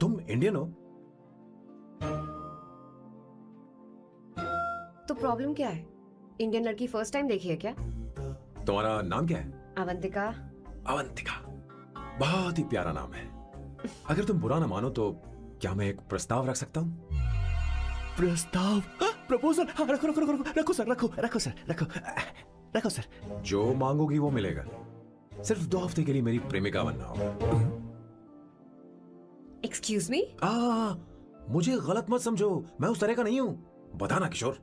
तुम इंडियन हो? तो प्रॉब्लम क्या है? इंडियन लड़की फर्स्ट टाइम देखी है क्या? तुम्हारा नाम क्या है? अवंतिका। अवंतिका, बहुत ही प्यारा नाम है। अगर तुम बुरा ना मानो तो क्या मैं एक प्रस्ताव रख सकता हूँ? प्रस्ताव? प्रपोजल? हाँ, रखो रखो रखो रखो सर, रखो रखो सर, रखो रखो सर। जो मांगोगी वो मिलेगा। सिर्फ 2 हफ्ते के लिए मेरी प्रेमिका बनना होगा। Excuse me? मुझे गलत मत समझो, मैं उस तरह का नहीं हूं। बताना किशोर।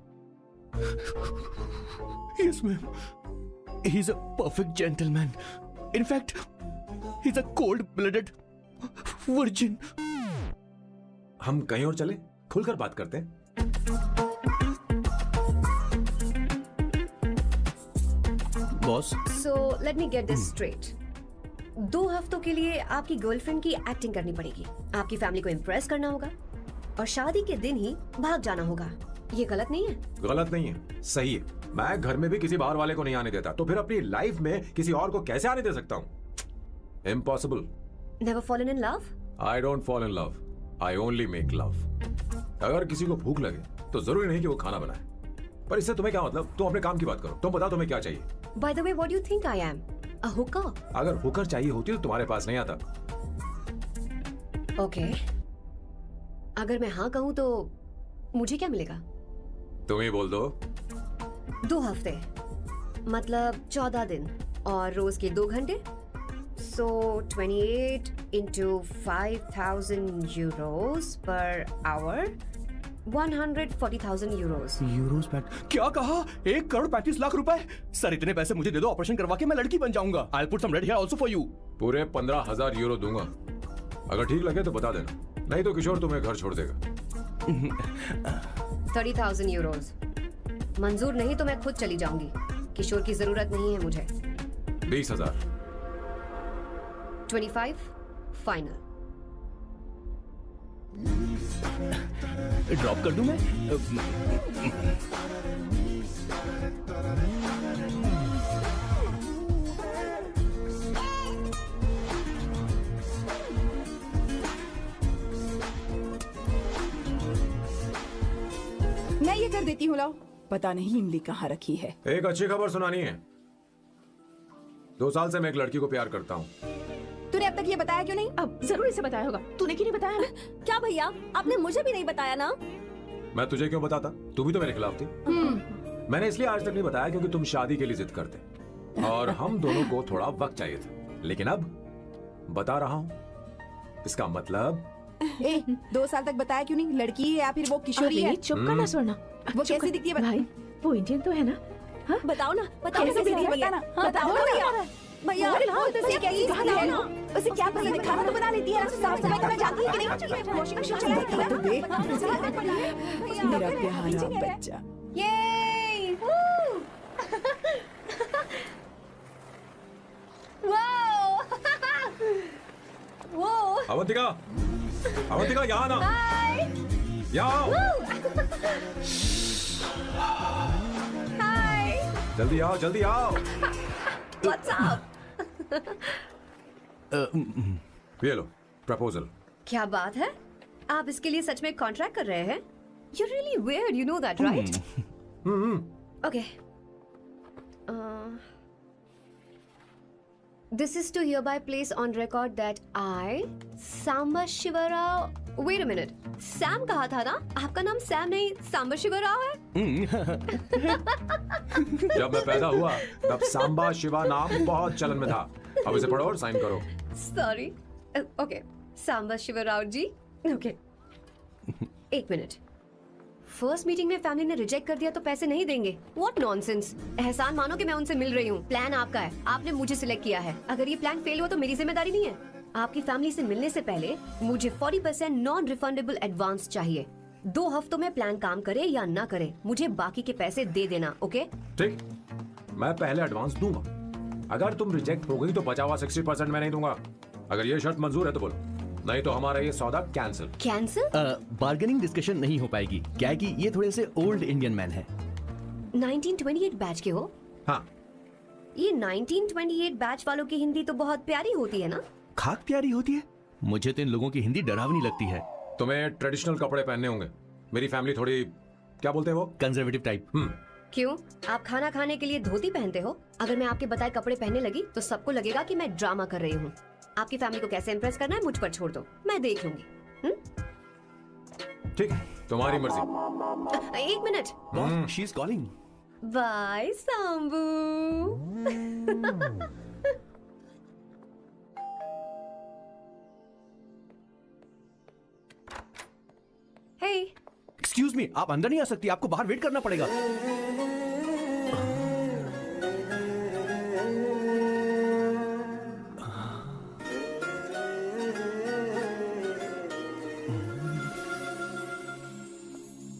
Yes, ma'am. He's a perfect gentleman. In fact, he's a cold-blooded virgin. हम कहीं और चले, खुलकर बात करते हैं। Boss. So let me get this straight. 2 हफ्तों के लिए आपकी गर्लफ्रेंड की एक्टिंग करनी पड़ेगी, आपकी फैमिली को इम्प्रेस करना होगा और शादी के दिन ही भाग जाना होगा। ये गलत नहीं है? गलत नहीं है, सही है। मैं घर में भी किसी बाहर वाले को नहीं आने देता, तो फिर अपनी लाइफ में किसी और को कैसे आने दे सकता हूँ? Impossible. Never fallen in love? I don't fall in love. I only make love. अगर किसी को भूख लगे तो जरूरी नहीं कि वो खाना बनाए। पर इससे तुम्हें क्या मतलब? तुम अपने काम की बात करो। तुम बताओ तुम्हें क्या चाहिए? By the way, what do you think I am? A hooker? अगर हुकर चाहिए होती तो तुम्हारे पास नहीं आता। Okay. अगर मैं हाँ कहूँ तो मुझे क्या मिलेगा? तुम ही बोल दो। 2 हफ्ते, मतलब 14 दिन, और रोज के 2 घंटे। So 28 into 5,000 euros per hour, 140,000 euros. Euros PAT क्या कहा? 1,35,00,000 रुपए? सर इतने पैसे मुझे दे दो, ऑपरेशन करवा के मैं लड़की बन जाऊंगा। I'll put some red hair also for you. पूरे 15,000 यूरो दूंगा। अगर ठीक लगे तो बता देना, नहीं तो किशोर तुम्हें घर छोड़ देगा। 30,000 euros. मंजूर नहीं तो मैं खुद चली जाऊंगी। किशोर की जरूरत नहीं है मुझे। 20,000। 25 फाइनल। ड्रॉप कर दूं मैं? मैं ये कर देती हूँ, लाओ। पता नहीं इमली कहाँ रखी है। एक अच्छी खबर सुनानी है। 2 साल से मैं एक लड़की को प्यार करता हूँ। तूने अब तक ये बताया क्यों नहीं? अब जरूर इसे बताया होगा। तूने क्यों नहीं बताया ना? क्या भैया, आपने मुझे भी नहीं बताया ना? मैं तुझे क्यों बताता? तू भी तो मेरे खिलाफ थी। मैंने इसलिए आज तक नहीं बताया क्योंकि तुम शादी के लिए जिद करते और हम दोनों को थोड़ा वक्त चाहिए था। लेकिन अब बता रहा हूँ। इसका मतलब 2 साल तक बताया क्यों नहीं? लड़की है या फिर वो किशोरी है? चुप करना स्वर्णा। वो कैसी दिखती है? भाई वो इंडियन तो है ना? हाँ? बताओ ना, बताओ कैसे दिखती है? बताना। बताओ ना भैया। भैया, उसे क्या चीज़ पसंद है ना? उसे क्या पसंद है? खाना तो बना लेती है, साफ सफाई करना जानती है कि नहीं? वॉशिंग मशीन चलाती है? तो देख, मेरा प्यारा बच्चा। ये वाओ वो अवंतिका, अवंतिका यहाँ ना। यहाँ हाय, जल्दी आओ, जल्दी आओ। What's up? ये लो प्रपोजल। क्या बात है? आप इसके लिए सच में कॉन्ट्रैक्ट कर रहे हैं? You're really weird, you know that, right? Okay. This is to hereby place on record that I, Samba Shiva Rao. Wait a minute. Sam कहा था ना? आपका नाम सैम नहीं सांबा शिवा राव है? जब मैं पैदा हुआ तब सांबा शिवा नाम बहुत चलन में था। अब इसे पढ़ो और साइन करो। Sorry. Okay. Samba Shiva Rao ji. Okay. 1 minute. First meeting में फैमिली ने रिजेक्ट कर दिया तो पैसे नहीं देंगे? What nonsense. एहसान मानो कि मैं उनसे मिल रही हूँ। प्लान आपका है, आपने मुझे सिलेक्ट किया है। अगर ये प्लान फेल हुआ तो मेरी जिम्मेदारी नहीं है। आपकी फैमिली से मिलने से पहले मुझे 40% नॉन रिफंडेबल एडवांस चाहिए। 2 हफ्तों में प्लान काम करे या ना करे, मुझे बाकी के पैसे दे देना। ओके? ठीक, मैं पहले एडवांस दूंगा। अगर तुम रिजेक्ट हो गई तो बचा हुआ 60% मैं नहीं दूंगा। अगर ये शर्त मंजूर है तो बोलो, नहीं तो हमारा ये सौदा कैंसिल। कैंसिल? बार्गेनिंग डिस्कशन नहीं हो पाएगी। क्या है कि ये थोड़े से ओल्ड इंडियन मैन है। 1928 बैच के हो? हाँ। ये 1928 बैच वालों की हिंदी तो बहुत प्यारी होती है ना? खाक प्यारी होती है? मुझे तो इन लोगों की हिंदी डरावनी लगती है। तुम्हें ट्रेडिशनल कपड़े पहनने होंगे। मेरी फैमिली थोड़ी, क्या बोलते हैं वो, कंजर्वेटिव टाइप। क्यों? आप खाना खाने के लिए धोती पहनते हो? अगर मैं आपके बताए कपड़े पहनने लगी तो सबको लगेगा कि मैं ड्रामा कर रही हूँ। आपकी फैमिली को कैसे इम्प्रेस करना है मुझ पर छोड़ दो, मैं देख लूंगी। ठीक है, तुम्हारी मर्जी। 1 minute. She is calling. Bye Sambu. Hey, excuse me, आप अंदर नहीं आ सकती, आपको बाहर वेट करना पड़ेगा।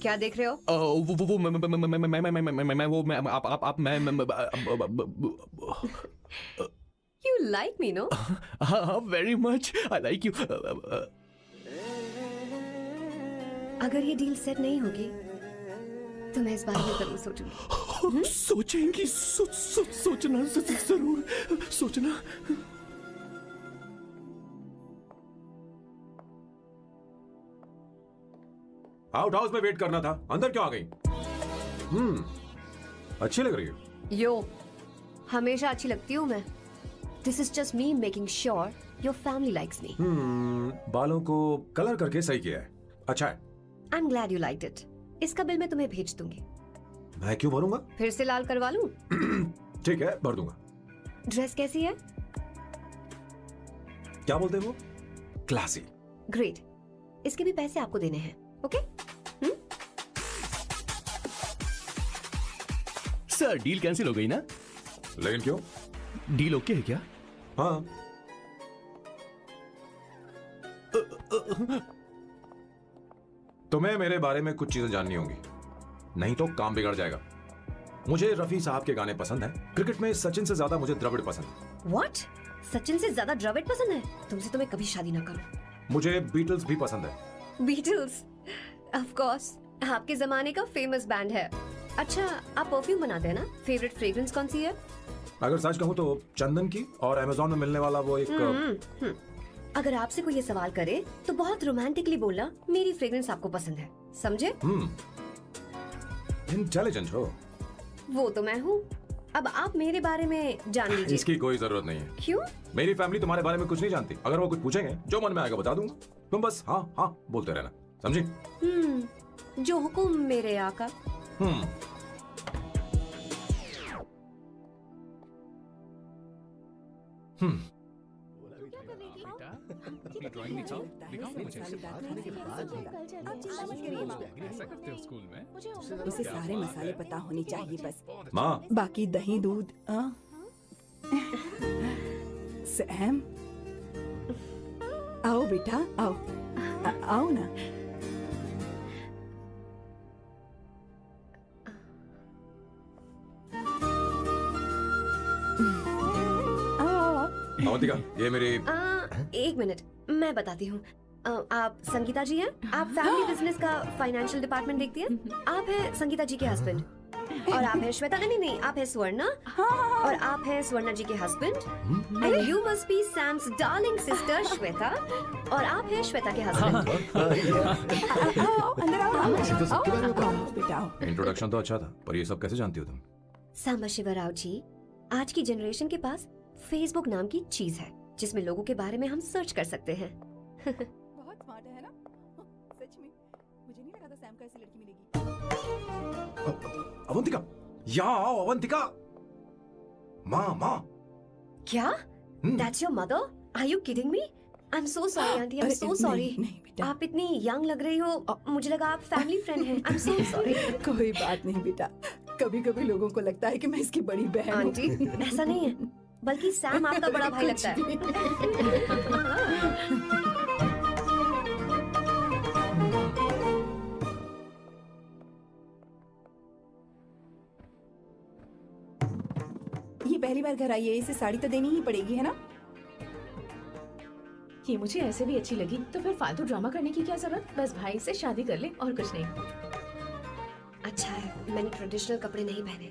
क्या देख रहे हो? वो मैं वो मैं आप मैं You like me, no? very much. I like you. अगर ये डील सेट नहीं होगी तो मैं इस बारे में जरूर सोचूंगी। सोचेंगी, सोचना जरूर सोचना। आउट हाउस में वेट करना था, अंदर क्यों आ गई? अच्छी लग रही हो। यो, हमेशा अच्छी लगती हूँ मैं। This is just me making sure your family likes me. बालों को कलर करके सही किया है, अच्छा है। I am glad you liked it. इसका बिल मैं तुम्हें भेज दूंगी। मैं क्यों भरूंगा? फिर से लाल करवा लूं? ठीक है, भर दूंगा। ड्रेस कैसी है? क्या बोलते हो? क्लासी। ग्रेट। इसके भी पैसे आपको देने हैं, ओके? सर, डील कैंसिल हो गई ना? लेकिन क्यों? डील ओके है क्या? हाँ। तुम्हें मेरे बारे में कुछ चीजें जाननी होंगी, नहीं तो काम बिगड़ जाएगा। मुझे रफी साहब के गाने पसंद हैं। क्रिकेट में सचिन से ज्यादा मुझे द्रविड़ पसंद है। व्हाट? सचिन से ज्यादा द्रविड़ पसंद है? तुमसे तो मैं कभी शादी ना करूं। मुझे बीटल्स भी पसंद है। बीटल्स? ऑफ कोर्स, आपके जमाने का फेमस बैंड है। अच्छा, आप परफ्यूम बनाते हैं ना? फेवरेट फ्रेग्रेंस कौन सी है? अगर सच कहूं तो चंदन की, और अमेज़न में मिलने वाला वो एक अगर आपसे कोई ये सवाल करे तो बहुत रोमांटिकली बोलना, मेरी फ्रेग्रेंस आपको पसंद है, समझे? इंटेलिजेंट हो। वो तो मैं हूँ। अब आप मेरे बारे में जान लीजिए। इसकी कोई जरूरत नहीं है। क्यों? मेरी फैमिली तुम्हारे बारे में कुछ नहीं जानती। अगर वो कुछ पूछेंगे, जो मन में आएगा बता दूंगा। तुम बस हाँ हाँ बोलते रहना, समझी? जो हुकुम मेरे आका। ड्राइंग दिखाओ, दिखाओ मुझे। ऐसा करते हो स्कूल में? उसे सारे मसाले पता होने चाहिए बस। माँ, बाकी दही दूध। सैम, आओ बेटा, आओ। आओ ना। अवंतिका, ये मेरी। एक मिनट, मैं बताती हूँ। आप संगीता जी हैं? आप फैमिली बिजनेस का फाइनेंशियल डिपार्टमेंट देखती हैं? आप हैं संगीता जी के हस्बैंड। और आप हैं श्वेता। नहीं, आप हैं स्वर्णा। और आप हैं स्वर्णा जी के husband. And you must be Sam's darling sister Shweta. और आप हैं श्वेता के हस्बैंड। अंदर आओ बेटा। इंट्रोडक्शन तो अच्छा था, पर ये सब कैसे जानती हो तुम? सांबा शिवराव जी, आज की जनरेशन के पास फेसबुक नाम की चीज है जिसमें लोगों के बारे में हम सर्च कर सकते हैं। बहुत स्मार्ट है ना? सच में मुझे नहीं लगा था सैम को ऐसी लड़की मिलेगी। अवंतिका, यहाँ आओ अवंतिका। माँ। क्या? That's your mother? Are you kidding me? I'm so sorry, auntie. I'm so sorry. नहीं, आप इतनी यंग लग रही हो, मुझे लगा आप फैमिली फ्रेंड हैं। I'm so sorry. कोई बात नहीं बेटा, कभी-कभी लोगों को लगता है कि मैं इसकी बड़ी बहन हूँ। आंटी, ऐसा नहीं है, बल्कि सैम आपका बड़ा भाई लगता है। ये पहली बार घर आई है, इसे साड़ी तो देनी ही पड़ेगी, है ना? ये मुझे ऐसे भी अच्छी लगी, तो फिर फालतू ड्रामा करने की क्या जरूरत? बस भाई से शादी कर ले और कुछ नहीं। अच्छा है, मैंने ट्रेडिशनल कपड़े नहीं पहने।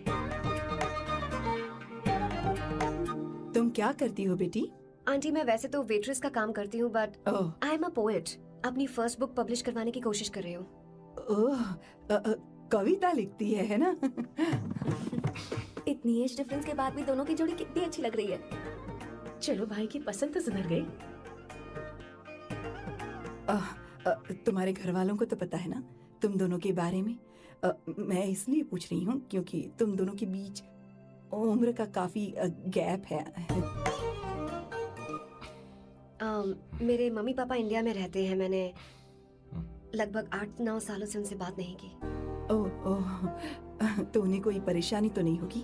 तुम क्या करती हो बेटी? आंटी, मैं वैसे तो वेट्रेस का काम करती हूँ, but I am a poet. अपनी फर्स्ट बुक पब्लिश करवाने की कोशिश कर रही हूँ। कविता लिखती है ना? इतनी एज डिफरेंस के बाद भी दोनों की जोड़ी कितनी अच्छी लग रही है। चलो, भाई की पसंद तो सुधर गई। तुम्हारे घर वालों को तो पता है ना तुम दोनों के बारे में? मैं इसलिए पूछ रही हूँ क्योंकि तुम दोनों के बीच उम्र का काफी गैप है। मेरे मम्मी पापा इंडिया में रहते हैं। मैंने लगभग 8-9 सालों से उनसे बात नहीं की। ओह, तो उन्हें कोई परेशानी तो नहीं होगी?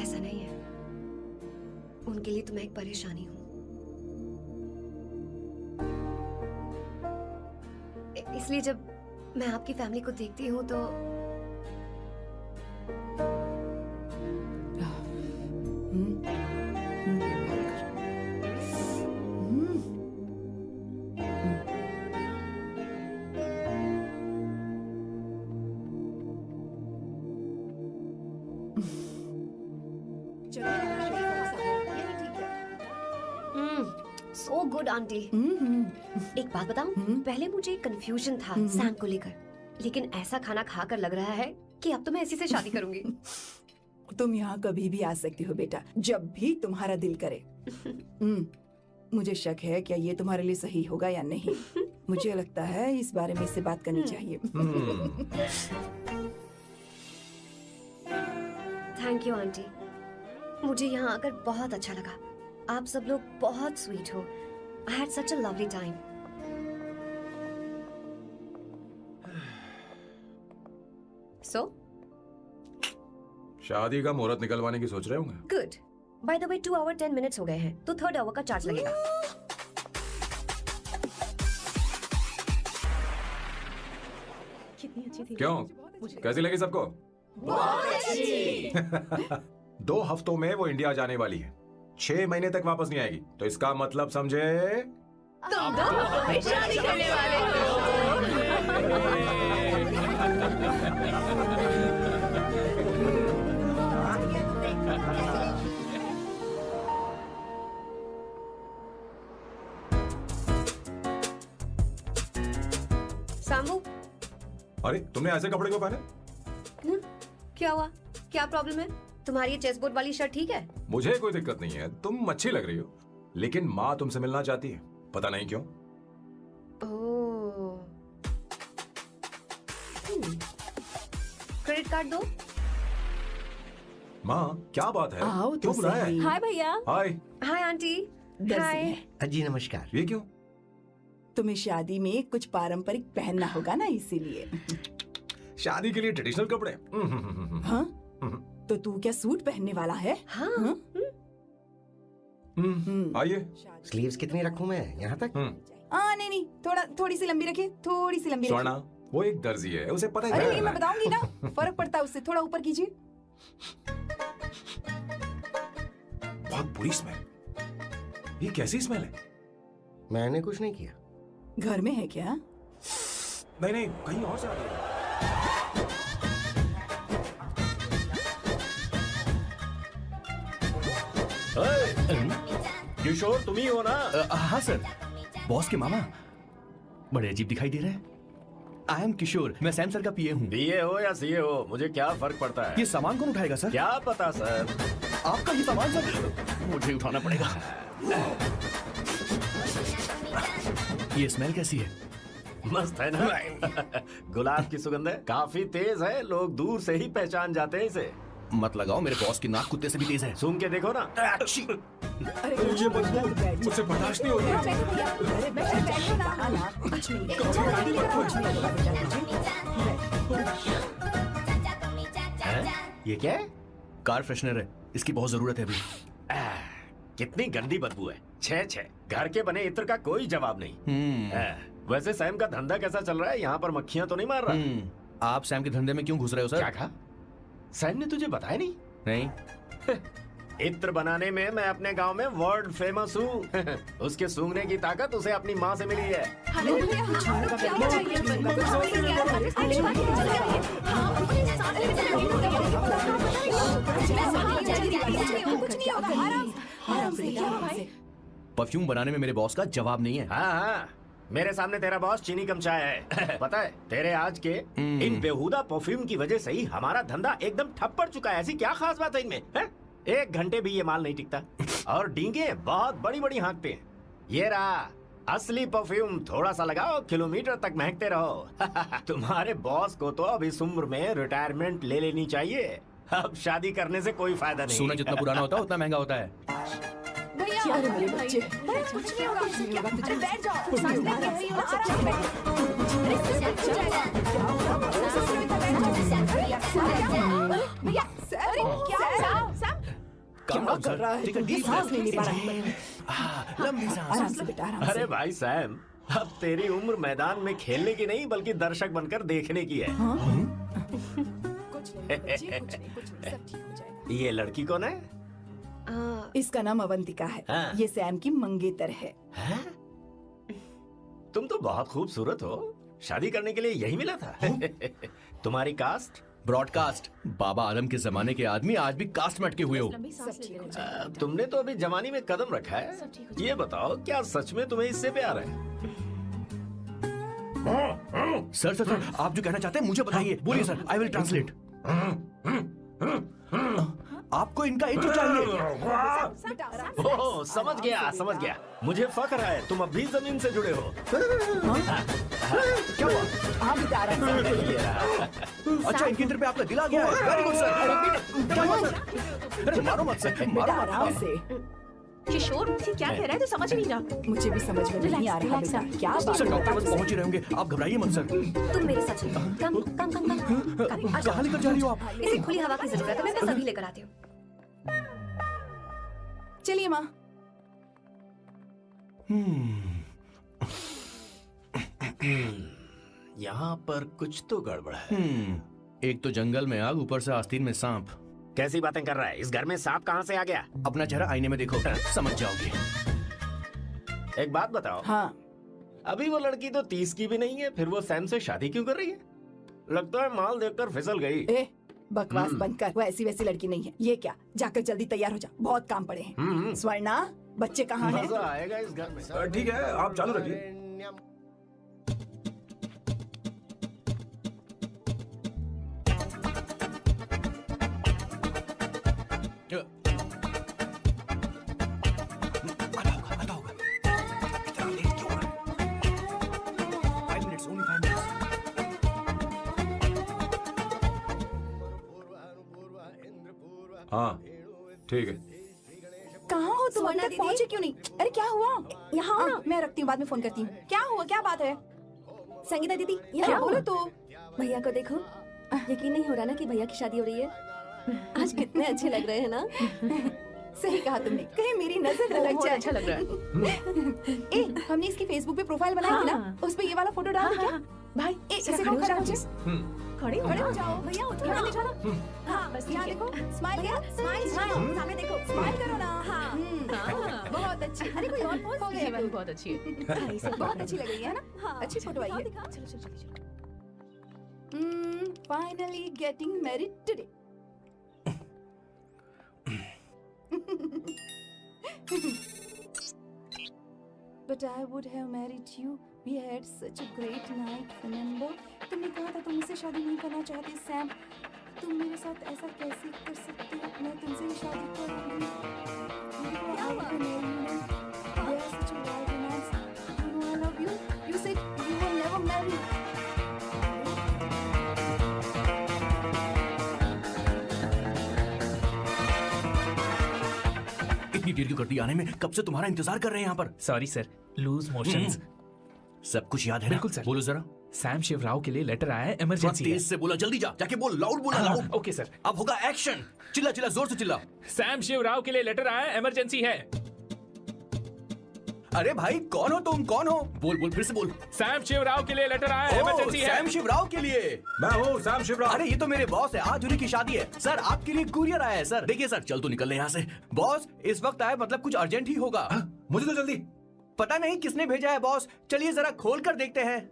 ऐसा नहीं है, उनके लिए तो मैं एक परेशानी हूँ। इसलिए जब मैं आपकी फैमिली को देखती हूँ तो सो गुड आंटी। एक बात बताऊं, पहले मुझे कंफ्यूजन था सैम को लेकर, लेकिन ऐसा खाना खाकर लग रहा है कि अब तो मैं इसी से शादी करूंगी। तुम यहाँ कभी भी आ सकती हो बेटा, जब भी तुम्हारा दिल करे। मुझे शक है क्या ये तुम्हारे लिए सही होगा या नहीं। मुझे लगता है इस बारे में इससे बात करनी चाहिए। थैंक यू आंटी, मुझे यहाँ आकर बहुत अच्छा लगा। आप सब लोग बहुत स्वीट हो। I had such a lovely time. So शादी का मुहूर्त निकलवाने की सोच रहे होंगे। Good. By the way 2 hour 10 minutes हो गए हैं, तो 3rd आवर का चार्ज लगेगा। कितनी अच्छी थी। क्यों, कैसी लगी सबको? बहुत अच्छी। 2 हफ्तों में वो इंडिया जाने वाली है, 6 महीने तक वापस नहीं आएगी। तो इसका मतलब समझे, तुम दोनों शादी करने वाले हो। सामू, अरे तुमने ऐसे कपड़े क्यों पहने? क्या हुआ? क्या प्रॉब्लम है? तुम्हारी ये चेस्ट बोर्ड वाली शर्ट ठीक है? मुझे कोई दिक्कत नहीं है, तुम अच्छी लग रही हो, लेकिन माँ तुमसे मिलना चाहती है, पता नहीं क्यों। ओह। क्रेडिट कार्ड दो। माँ क्या बात है, आओ तो क्यों बुलाया है? सही। हाय भैया। हाय। Hi aunty. दर्जी हाय। है। जी नमस्कार। ये क्यों? तुम्हें शादी में कुछ पारंपरिक पहनना होगा ना, इसीलिए। शादी के लिए ट्रेडिशनल कपड़े? हाँ? तो तू क्या सूट पहनने वाला है? हाँ। आइए। स्लीव्स कितनी रखूं मैं, यहाँ तक? नहीं नहीं, थोड़ी सी लंबी रखिए, थोड़ी सी लंबी स्वर्णा, रखिए। वो एक दर्जी है, उसे पता अरे है। नहीं, मैं बताऊंगी ना, फर्क पड़ता है उससे। थोड़ा ऊपर कीजिए। बहुत बुरी स्मेल। ये कैसी स्मेल है? मैंने कुछ नहीं किया। घर में है क्या? नहीं नहीं, कहीं और से आ रही है। किशोर तुम ही हो ना? हाँ सर, बॉस के मामा। बड़े अजीब दिखाई दे रहे हैं। आई एम किशोर, मैं सैम सर का पीए हूँ। पीए हो या सीए हो, मुझे क्या फर्क पड़ता है? ये सामान कौन उठाएगा सर? क्या पता सर। आपका ही सामान सर, मुझे उठाना पड़ेगा। ये स्मेल कैसी है? मस्त है ना? गुलाब की सुगंध है, काफी तेज है, लोग दूर से ही पहचान जाते हैं इसे। मत लगाओ, मेरे बॉस की नाक कुत्ते से भी तेज है। सूंघ के देखो ना। अरे ये मुझसे बर्दाश्त नहीं हो रही। अरे बैठो ना, कुछ नहीं। ये क्या है? कार फ्रेशनर है, इसकी बहुत जरूरत है अभी। कितनी गंदी बदबू है। छे घर के बने इत्र का कोई जवाब नहीं। वैसे सैम का धंधा कैसा चल रहा है? यहाँ पर मक्खियाँ तो नहीं मार रहा? आप सैम के धंधे में क्यों घुस रहे हो सर? क्या कहा? सैम ने तुझे बताया नहीं? नहीं। इत्र बनाने में मैं अपने गांव में वर्ल्ड फेमस हूँ। उसके सूंघने की ताकत उसे अपनी माँ से मिली है। परफ्यूम बनाने में मेरे बॉस का जवाब नहीं है। हाँ, मेरे सामने तेरा बॉस चीनी कम चाय है। पता है, तेरे आज के इन बेहुदा परफ्यूम की वजह से ही हमारा धंधा एकदम ठप पड़ चुका है। ऐसी क्या खास बात है इनमें? 1 घंटे भी ये माल नहीं टिकता और डींगे बहुत बड़ी बड़ी हाँकते हैं। ये रहा असली परफ्यूम, थोड़ा सा लगाओ, किलोमीटर तक महकते रहो। तुम्हारे बॉस को तो अब इस उम्र में रिटायरमेंट ले लेनी चाहिए। अब शादी करने से कोई फायदा नहीं। सोना जितना पुराना होता है उतना महंगा होता है। भैया, अरे मेरे बच्चे, कुछ नहीं होगा, कुछ नहीं होगा, तुझे बैठ जाओ। कुछ नहीं क्या कर रहा है? सांस नहीं ले पा रहा। लंबी सांस। आराम से बेटा, आराम से। अरे भाई सैम, अब तेरी उम्र मैदान में खेलने की नहीं बल्कि दर्शक बनकर देखने की है। कुछ नहीं बच्चे, कुछ नहीं, सब ठीक हो जाएगा। ये लड़की कौन है? इसका नाम अवंतिका है। हाँ। ये सैम की मंगेतर है। तुम तो बहुत खूबसूरत हो, शादी करने के लिए यही मिला था। तुम्हारी कास्ट? ब्रॉडकास्ट। बाबा आदम के जमाने के आदमी आज भी कास्ट में अटके हुए हो। लंबी सांस लेते रहो। तुमने तो अभी जवानी में कदम रखा है। सब ठीक हो ये बताओ, क्या सच में तुम्हें इससे प्यार है? सर सर सर, आप जो कहना चाहते हैं मुझे बताइए, बोलिए सर, आई विल ट्रांसलेट। आपको इनका इंट्रो चाहिए। ओह, समझ गया। मुझे फख्र है तुम अब भी जमीन से जुड़े हो। क्या हुआ? हाँ बेटा, आराम से। अच्छा, इनके इंद्र पे आपका दिल आ गया है। Very good sir. क्या हुआ सर? अरे मारो मत सर, बेटा मारो आराम मत। से। किशोर, ये क्या कह रहा है? तो समझ नहीं रहा। मुझे भी समझ में नहीं आ रहा बेटा, क्या बात सर है? डॉक्टर बस पहुंच ही रहे होंगे, आप घबराइए मत सर। तुम मेरे साथ चलो। कम कम कम कम। कहाँ लेकर जा रही हो आप? इसे खुली हवा की जरूरत है, मैं बस अभी लेकर आती हूँ। चलिए माँ। यहाँ पर कुछ तो गड़बड़ है। एक तो जंगल में आग, ऊपर से आस्तीन में सांप। कैसी बातें कर रहा है? इस घर में सांप कहाँ से आ गया? अपना चेहरा आईने में देखो, समझ जाओगे। एक बात बताओ। हाँ, अभी वो लड़की तो 30 की भी नहीं है, फिर वो सैम से शादी क्यों कर रही है? लगता है माल देखकर फिसल गई। ए बकवास बंद कर, वो ऐसी वैसी लड़की नहीं है। ये क्या, जाकर जल्दी तैयार हो जा, बहुत काम पड़े हैं। स्वर्णा, बच्चे कहाँ हैं? मजा आएगा इस घर में। ठीक है, आप चालू रखिए। हाँ ठीक है। कहाँ हो तुम? स्वर्णा अब तक दीदी। पहुँचे क्यों नहीं? अरे क्या हुआ? यहाँ आओ ना। मैं रखती हूँ, बाद में फोन करती हूँ। क्या हुआ, क्या बात है? संगीता दीदी, क्या यहाँ बोलो आओ। तो? भैया को देखो, यकीन नहीं हो रहा ना कि भैया की शादी हो रही है। आज कितने अच्छे लग रहे हैं ना। सही कहा तुमने, कहीं मेरी नजर न लग बहुत जाए। अच्छा लग रहा है। ए, हमने इसकी फेसबुक पे प्रोफाइल बनाई थी ना, हाँ। उस पे ये वाला फोटो डाल दे क्या? भाई, ए, जरा इसे खड़े कौन हो खड़ा जाओ, मुझे? खड़े खड़े हो हो जाओ। जाओ भैया, उठो ना, ले जाओ। हाँ, बस यहाँ ठीक है। देखो, स्माइल किया, स्माइल सामने देखो, स्माइल करो ना। हाँ, बहुत अच्छी। अरे कोई और पोज हो ये गया। वाली बहुत अच्छी है। बहुत अच्छी लग रही है ना? हाँ, अच्छी फोटो आई है। चलो चलो चलो। Finally getting married today. But I would have married you. We had such a great night. Remember? तुमने कहा था तुम मुझसे शादी नहीं करना चाहते, सैम। तुम मेरे साथ ऐसा कैसे कर सकते हो? मैं तुमसे ही शादी करूंगी। I will marry you. We are such a wild romance. You know I love you. You said you will never marry. इतनी देर क्यों कर दी आने में? कब से तुम्हारा इंतजार कर रहे हैं यहाँ पर। Sorry sir, loose motions. सब कुछ याद है ना? बिल्कुल सर। बोलो जरा। सैम शिवराव के लिए लेटर आया है, थोड़ा इमरजेंसी है। तेज से बोला, जल्दी जा, जाके बोल, लाउड बोला, लाउड। Okay sir. अब होगा एक्शन। चिल्ला चिल्ला, जोर से चिल्ला। सैम शिवराव के लिए लेटर आया है, इमरजेंसी है। अरे भाई, कौन हो तुम? कौन हो? बोल बोल, फिर से बोल। सैम शिवराव के लिए लेटर आया है, इमरजेंसी है। सैम शिवराव के लिए। मैं हूँ सैम शिवराव। अरे ये तो मेरे बॉस है, आज उन्हीं की शादी है। सर आपके लिए कुरियर आया है सर। देखिए सर, चल तो निकल ले यहाँ से। बॉस इस वक्त आए, मतलब कुछ अर्जेंट ही होगा। मुझे तो जल्दी। पता नहीं किसने भेजा है बॉस, चलिए जरा खोल कर देखते हैं।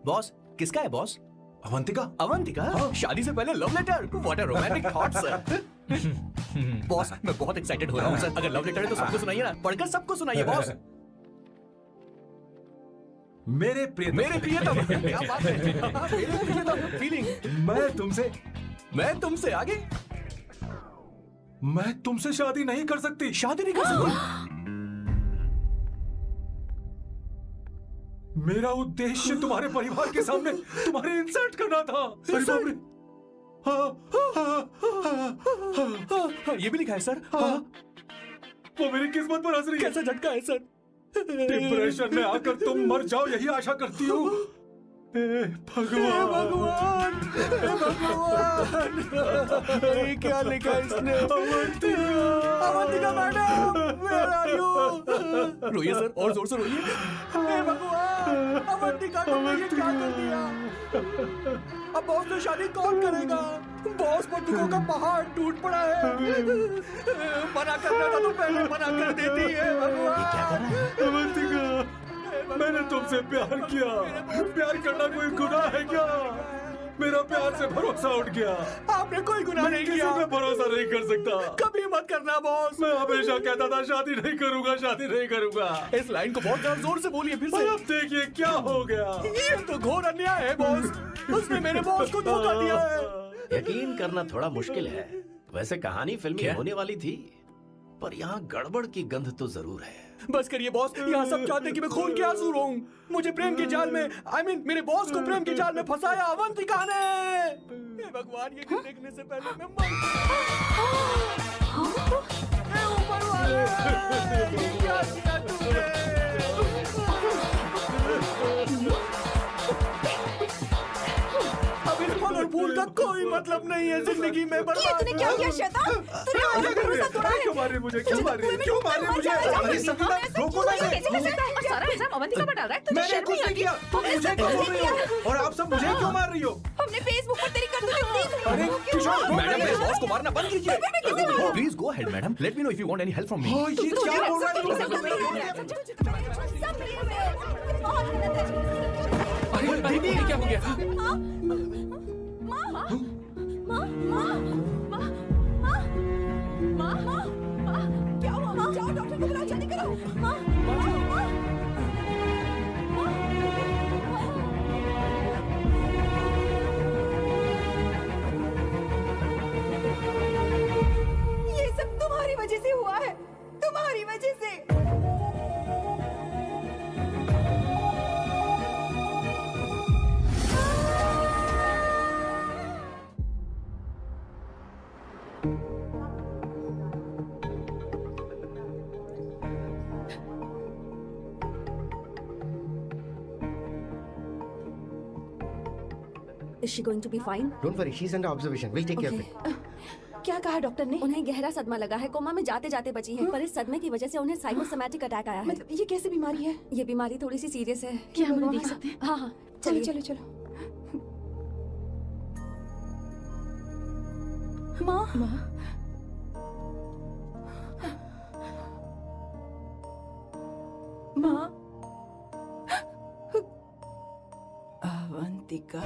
बॉस किसका है बॉस? अवंतिका। अवंतिका? शादी से पहले love letter? What a romantic thought sir. Boss मैं बहुत एक्साइटेड हो रहा हूँ सर। अगर लव लेटर है तो सबको सुनाइए ना, पढ़कर सबको सुनाइए बॉस। मेरे प्रियतम। मेरे प्रियतम, क्या बात है। मेरे प्रियतम, फीलिंग। मैं तुमसे आगे। मैं तुमसे शादी नहीं कर सकती। शादी नहीं कर सकती? मेरा उद्देश्य तुम्हारे परिवार के सामने तुम्हारे इंसल्ट करना था। अरे बाप रे। ये भी लिखा है सर। वो मेरी किस्मत पर हंस रही है। कैसा झटका है सर। डिप्रेशन में आकर तुम मर जाओ, यही आशा करती हूँ। भगवान, ये क्या लिखा इसने? Avantika madam, where are you? रोइए सर, और जोर से रोइए। हे भगवान, अवंतिका को मैंने क्या कर दिया? अब बॉस से शादी कौन करेगा? बॉस पर दुखों का पहाड़ टूट पड़ा है। मना करना था तो पहले मना कर देती है। भगवान, अवंतिका, मैंने तुमसे प्यार किया। प्यार करना कोई गुनाह है क्या? मेरा प्यार से भरोसा उठ गया। आपने कोई गुनाह नहीं किसी किया। पे भरोसा नहीं कर सकता। कभी मत करना बॉस। मैं हमेशा कहता था शादी नहीं करूंगा, शादी नहीं करूंगा। इस लाइन को बहुत ज्यादा जोर से बोलिए फिर से। अब देखिए क्या हो गया। ये तो घोर अन्याय है बॉस। उसने मेरे बॉस को धोखा दिया है। यकीन करना थोड़ा मुश्किल है। वैसे कहानी फिल्मी होने वाली थी, पर यहाँ गड़बड़ की गंध तो जरूर है। बस करिए बॉस, यहाँ सब चाहते हैं कि मैं खून के आंसू रोऊं। मुझे प्रेम के जाल में, मेरे बॉस को प्रेम के जाल में फंसाया अवंतिका ने। हे भगवान, ये दिन देखने से पहले मैं मर। हे ऊपर वाले, ये क्या किया तुमने? अब इस फल और फूल का कोई मतलब नहीं है जिंदगी में। ये तूने क्या किया शैतान? तूने आज भरोसा तोड़ा है। क्यों मार रही मुझे? क्यों मार रही? क्यों मार रही मुझे? अरे सकीना, रोको ना इसे। सारा इल्जाम अवंतिका पर डाल रहा है। तुझे मैंने शर्म कुछ नहीं नहीं आती? किया। तुम मुझे क्यों मार रही हो? और आप सब मुझे क्यों मार रही हो? हमने फेसबुक पर तेरी करतूतें देख ली। अरे किशोर, मैडम, मेरे बॉस को मारना बंद कीजिए। Please go ahead madam, let me know if you want any help from me. ये क्या हो रहा है? सब मिले हुए हैं। बहुत गलत है। अरे दीदी, क्या हो गया? माँ, माँ, माँ, माँ, माँ, माँ, माँ, माँ, माँ, क्या हुआ? माँ, जाओ डॉक्टर को बुलाओ, जल्दी करो। माँ, माँ, माँ, ये सब तुम्हारी वजह से हुआ है, तुम्हारी वजह से। Is she going to be fine? Don't worry, she's under observation. We'll take care of it. क्या कहा डॉक्टर ने? उन्हें गहरा सदमा लगा है, कोमा में जाते जाते बची है, पर इस सदमे की वजह से उन्हें साइकोसोमैटिक अटैक आया है। मतलब ये कैसी बीमारी है? ये बीमारी थोड़ी सी सीरियस है। क्या हम उन्हें देख सकते हैं? हाँ हाँ, चलो चलो चलो। माँ, माँ, माँ, अवंतिका,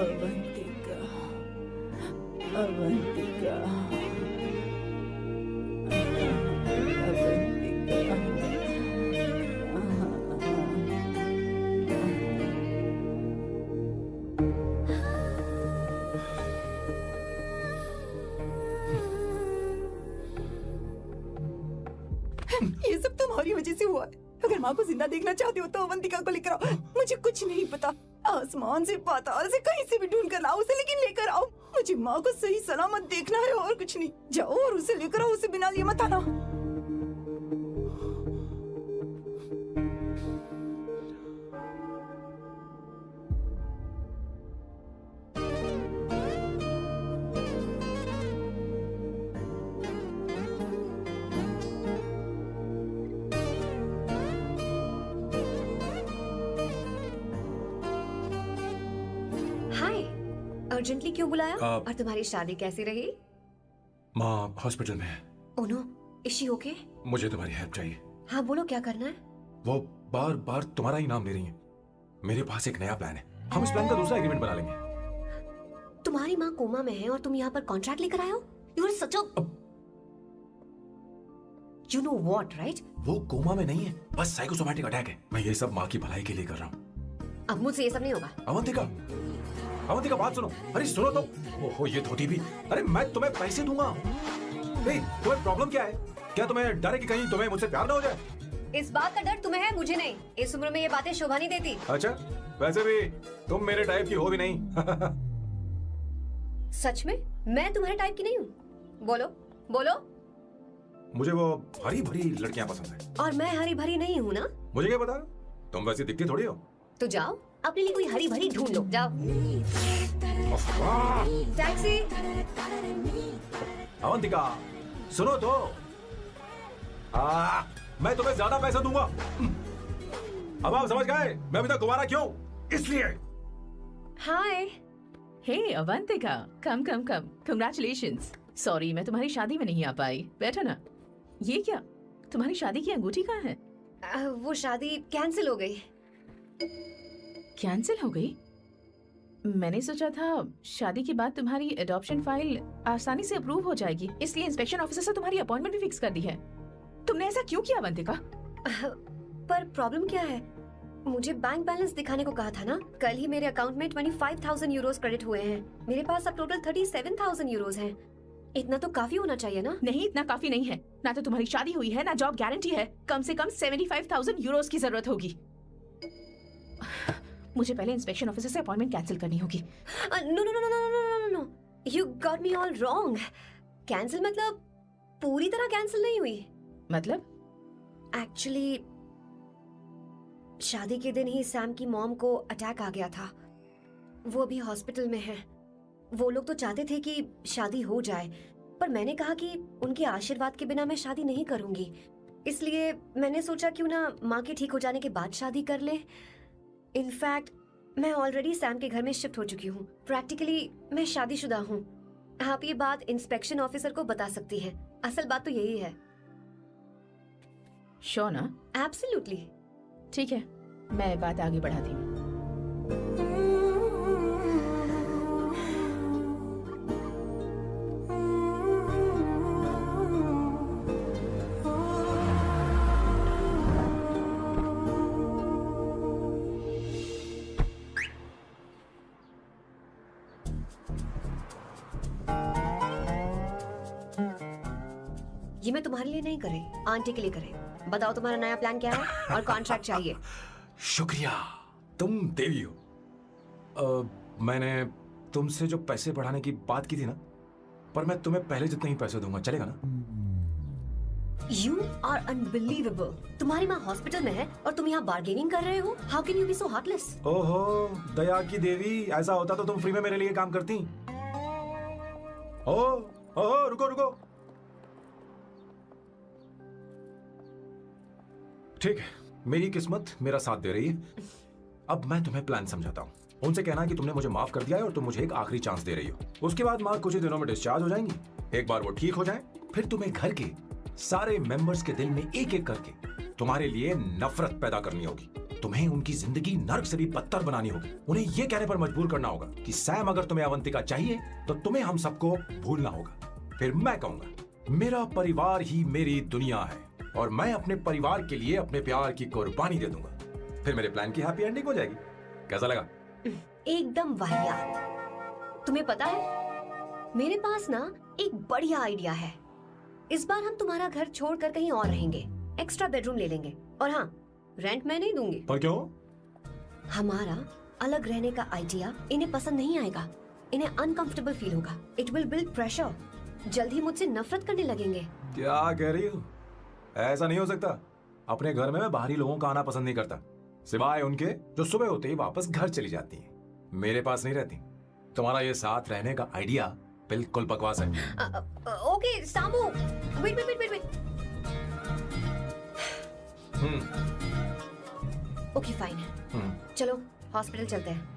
अवंतिका, अवंतिका, ये सब तुम्हारी वजह से हुआ है। अगर माँ को जिंदा देखना चाहते हो तो अवंतिका को लेकर आओ। मुझे कुछ नहीं पता, आसमान से पाताल से कहीं से भी ढूंढ कर लाओ उसे, लेकिन लेकर आओ। मुझे माँ को सही सलामत देखना है और कुछ नहीं। जाओ और उसे लेकर आओ, उसे बिना लिए मत आना। हाय, अर्जेंटली क्यों बुलाया? आप- और तुम्हारी शादी कैसी रही? माँ हॉस्पिटल में है। Oh no, is she okay? मुझे तुम्हारी हेल्प चाहिए। हाँ बोलो, क्या करना है? वो बार बार तुम्हारा ही नाम ले रही है। मेरे पास एक नया प्लान है, हम इस प्लान का दूसरा एग्रीमेंट बना लेंगे। तुम्हारी माँ कोमा में है और तुम यहाँ पर कॉन्ट्रैक्ट लेकर आए हो? You are such a you know what, right? वो कोमा में नहीं है, बस साइकोसोमैटिक अटैक है। मैं ये सब माँ की भलाई के लिए कर रहा हूँ। अब मुझसे ये सब नहीं होगा। अवंतिका, अवंतिका बात सुनो। अरे सुनो तो। ओहो ये धोती भी। अरे मैं तुम्हें पैसे दूंगा। नहीं, तुम्हें प्रॉब्लम क्या है? क्या तुम्हें डर है कि कहीं तुम्हें मुझसे प्यार ना हो जाए? इस बात का डर तुम्हें है, मुझे नहीं। इस उम्र में ये बातें शोभा नहीं देती। अच्छा, वैसे भी तुम मेरे टाइप की हो भी नहीं। सच में मैं तुम्हारे टाइप की नहीं हूँ। बोलो बोलो। मुझे वो हरी भरी लड़कियां पसंद है। और मैं हरी भरी नहीं हूँ ना? मुझे क्या पता, तुम वैसी दिखती थोड़ी हो। तो जाओ अपने लिए कोई हरी भरी ढूंढ लो, जाओ। टैक्सी। अवंतिका सुनो तो। मैं तुम्हें ज्यादा पैसा दूंगा। अब आप समझ गए मैं अभी तक कुंवारा क्यों? इसलिए। हाय। हे अवंतिका, कम कम कम, कंग्रेचुलेशंस। सॉरी मैं तुम्हारी शादी में नहीं आ पाई। बैठो ना। ये क्या, तुम्हारी शादी की अंगूठी कहाँ है? वो शादी कैंसिल हो गई। कैंसिल हो गई? मैंने सोचा था शादी के बाद तुम्हारी एडॉप्शन फाइल आसानी से अप्रूव हो जाएगी, इसलिए इंस्पेक्शन ऑफिसर से तुम्हारी अपॉइंटमेंट भी फिक्स कर दी है। तुमने ऐसा क्यों किया अवंतिका? पर प्रॉब्लम क्या है? मुझे बैंक बैलेंस दिखाने को कहा था ना। कल ही मेरे अकाउंट में 25,000 यूरोस क्रेडिट हुए हैं। मेरे पास अब टोटल 37,000 यूरोस हैं। इतना तो काफी होना चाहिए ना? नहीं, इतना काफी नहीं है। ना तो तुम्हारी शादी हुई है, ना जॉब गारंटी है। कम से कम 75,000 यूरोस की जरूरत होगी। मुझे पहले इंस्पेक्शन ऑफिसर से अपॉइंटमेंट कैंसिल करनी होगी। No no no no no no no, you got me all wrong. Cancel मतलब पूरी तरह कैंसिल नहीं हुई। मतलब? एक्चुअली शादी के दिन ही सैम की मॉम को अटैक आ गया था। वो अभी हॉस्पिटल में है। वो लोग तो चाहते थे कि शादी हो जाए, पर मैंने कहा कि उनके आशीर्वाद के बिना मैं शादी नहीं करूंगी। इसलिए मैंने सोचा क्यों ना माँ के ठीक हो जाने के बाद शादी कर ले। इनफैक्ट मैं ऑलरेडी सैम के घर में शिफ्ट हो चुकी हूँ। प्रैक्टिकली मैं शादीशुदा हूँ। आप ये बात इंस्पेक्शन ऑफिसर को बता सकती हैं। असल बात तो यही है। श्योर ना? एब्सोल्युटली। ठीक है, मैं बात आगे बढ़ाती हूँ। ये मैं तुम्हारे लिए नहीं करे, आंटी के लिए करे। बताओ तुम्हारा नया प्लान क्या है और कॉन्ट्रैक्ट चाहिए। शुक्रिया, तुम देवी हो। मैंने तुमसे जो पैसे बढ़ाने की बात की थी ना, पर मैं तुम्हें पहले जितने ही पैसे दूंगा, चलेगा ना? You are unbelievable। तुम्हारी माँ हॉस्पिटल में है और तुम यहाँ बार्गेनिंग कर रहे हो। How can you be so heartless? ओहो, दया की देवी, ऐसा होता तो तुम फ्री में मेरे लिए काम करती। ओहो, रुको रुको। ठीक है, मेरी किस्मत मेरा साथ दे रही है। अब मैं तुम्हें प्लान समझाता हूँ। उनसे कहना कि तुमने मुझे माफ कर दिया है और तुम मुझे एक आखिरी चांस दे रही हो। उसके बाद माँ कुछ ही दिनों में डिस्चार्ज हो जाएंगी। एक बार वो ठीक हो जाए, फिर तुम्हें घर के सारे मेंबर्स के दिल में एक एक करके तुम्हारे लिए नफरत पैदा करनी होगी। तुम्हें उनकी जिंदगी नर्क से भी बदतर बनानी होगी। उन्हें यह कहने पर मजबूर करना होगा कि सैम अगर तुम्हें अवंतिका चाहिए तो तुम्हें हम सबको भूलना होगा। फिर मैं कहूंगा मेरा परिवार ही मेरी दुनिया है और मैं अपने परिवार के लिए अपने प्यार की कुर्बानी दे दूंगा। फिर मेरे प्लान की हैप्पी एंडिंग हो जाएगी। कैसा लगा? एकदम वाहियात। तुम्हें पता है मेरे पास ना एक बढ़िया आइडिया है। इस बार हम तुम्हारा घर छोड़कर कहीं और रहेंगे। एक्स्ट्रा बेडरूम ले लेंगे। और हाँ, रेंट मैं नहीं दूंगी। पर क्यों? हमारा अलग रहने का आइडिया इन्हें पसंद नहीं आएगा। इन्हें अनकंफर्टेबल फील होगा। It will build pressure. जल्द ही मुझसे नफरत करने लगेंगे। क्या कह रही हो? ऐसा नहीं हो सकता। अपने घर में मैं बाहरी लोगों का आना पसंद नहीं करता, सिवाय उनके जो सुबह होते ही वापस घर चली जाती हैं। मेरे पास नहीं रहती। तुम्हारा ये साथ रहने का आइडिया बिल्कुल बकवास है। Okay Samu, wait wait wait wait. Okay fine. चलो हॉस्पिटल चलते हैं।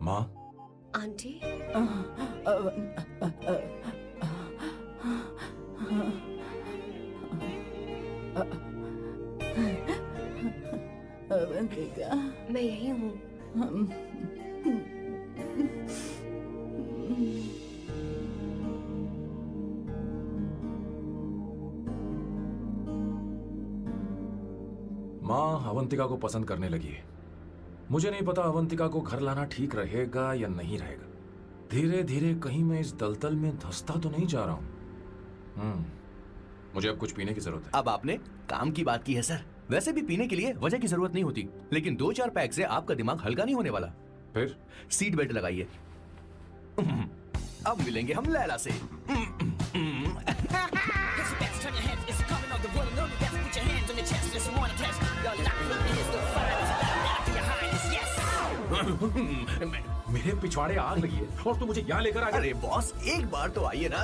माँ, आंटी, अवंतिका, मैं यही हूँ। माँ अवंतिका को पसंद करने लगी है। मुझे नहीं पता अवंतिका को घर लाना ठीक रहेगा या नहीं रहेगा। धीरे धीरे कहीं मैं इस दलदल में धंसता तो नहीं जा रहा हूँ। मुझे अब कुछ पीने की जरूरत है। अब आपने काम की बात की है सर। वैसे भी पीने के लिए वजह की जरूरत नहीं होती, लेकिन 2-4 पैक से आपका दिमाग हल्का नहीं होने वाला। फिर सीट बेल्ट लगाइए। अब मिलेंगे हम लैला से। मेरे पिछवाड़े आग लगी है और तुम मुझे यहाँ लेकर आ गए। अरे बॉस, एक बार तो आइए ना,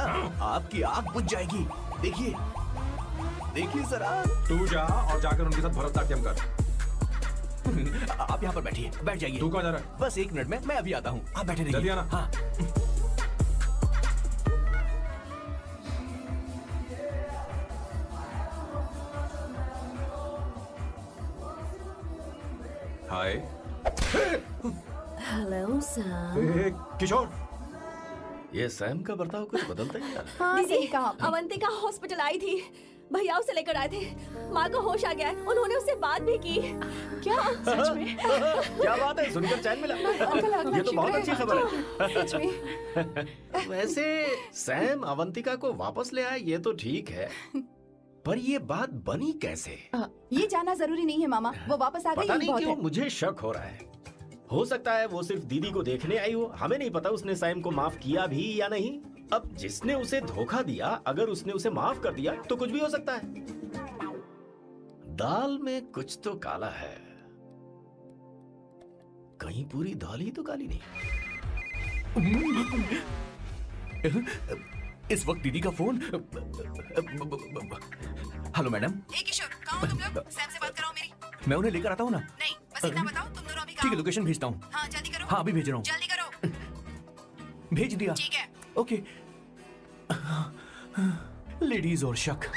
आपकी आग बुझ जाएगी। देखिए देखिए जरा। तू जा और जाकर उनके साथ भरतनाट्यम कर। आप यहाँ पर बैठिए, बैठ जाइए। तू कहाँ जा रहा है? बस 1 मिनट में मैं अभी आता हूँ। आप बैठे रहिए। जल्दी आना। हाँ। हाय। Hello Sam. किशोर, ये सैम का बर्ताव कुछ बदलता ही जा रहा है। हाँ दीदी, सही कहा आपने। अवंतिका हॉस्पिटल आई थी, भैया उसे लेकर आए थे। माँ को होश आ गया है, उन्होंने उससे बात भी की। क्या सच में? क्या बात है, सुनकर चैन मिला। ये तो बहुत अच्छी खबर है। सच में। वैसे सैम अवंतिका को वापस ले आए ये तो ठीक है, पर ये बात बनी कैसे? ये जानना जरूरी नहीं है मामा, वो वापस आ गई पता यही नहीं बहुत क्यों है। मुझे शक हो रहा है। हो सकता है वो सिर्फ दीदी को देखने आई हो, हमें नहीं पता उसने सैम को माफ किया भी या नहीं। अब जिसने उसे धोखा दिया, अगर उसने उसे माफ कर दिया तो कुछ भी हो सकता है। दाल में कुछ तो काला है, कहीं पूरी दाल ही तो काली नहीं। इस वक्त दीदी का फोन। Hello madam. किशोर, कहाँ हो तुम लोग? सैम से बात कराओ मेरी। मैं उन्हें लेकर आता हूँ ना। नहीं, बस इतना बताओ तुम दोनों अभी ठीक है, लोकेशन भेजता हूँ। हाँ जल्दी करो। हाँ अभी भेज रहा हूँ। जल्दी करो। भेज दिया। ठीक है। ओके। लेडीज और शक।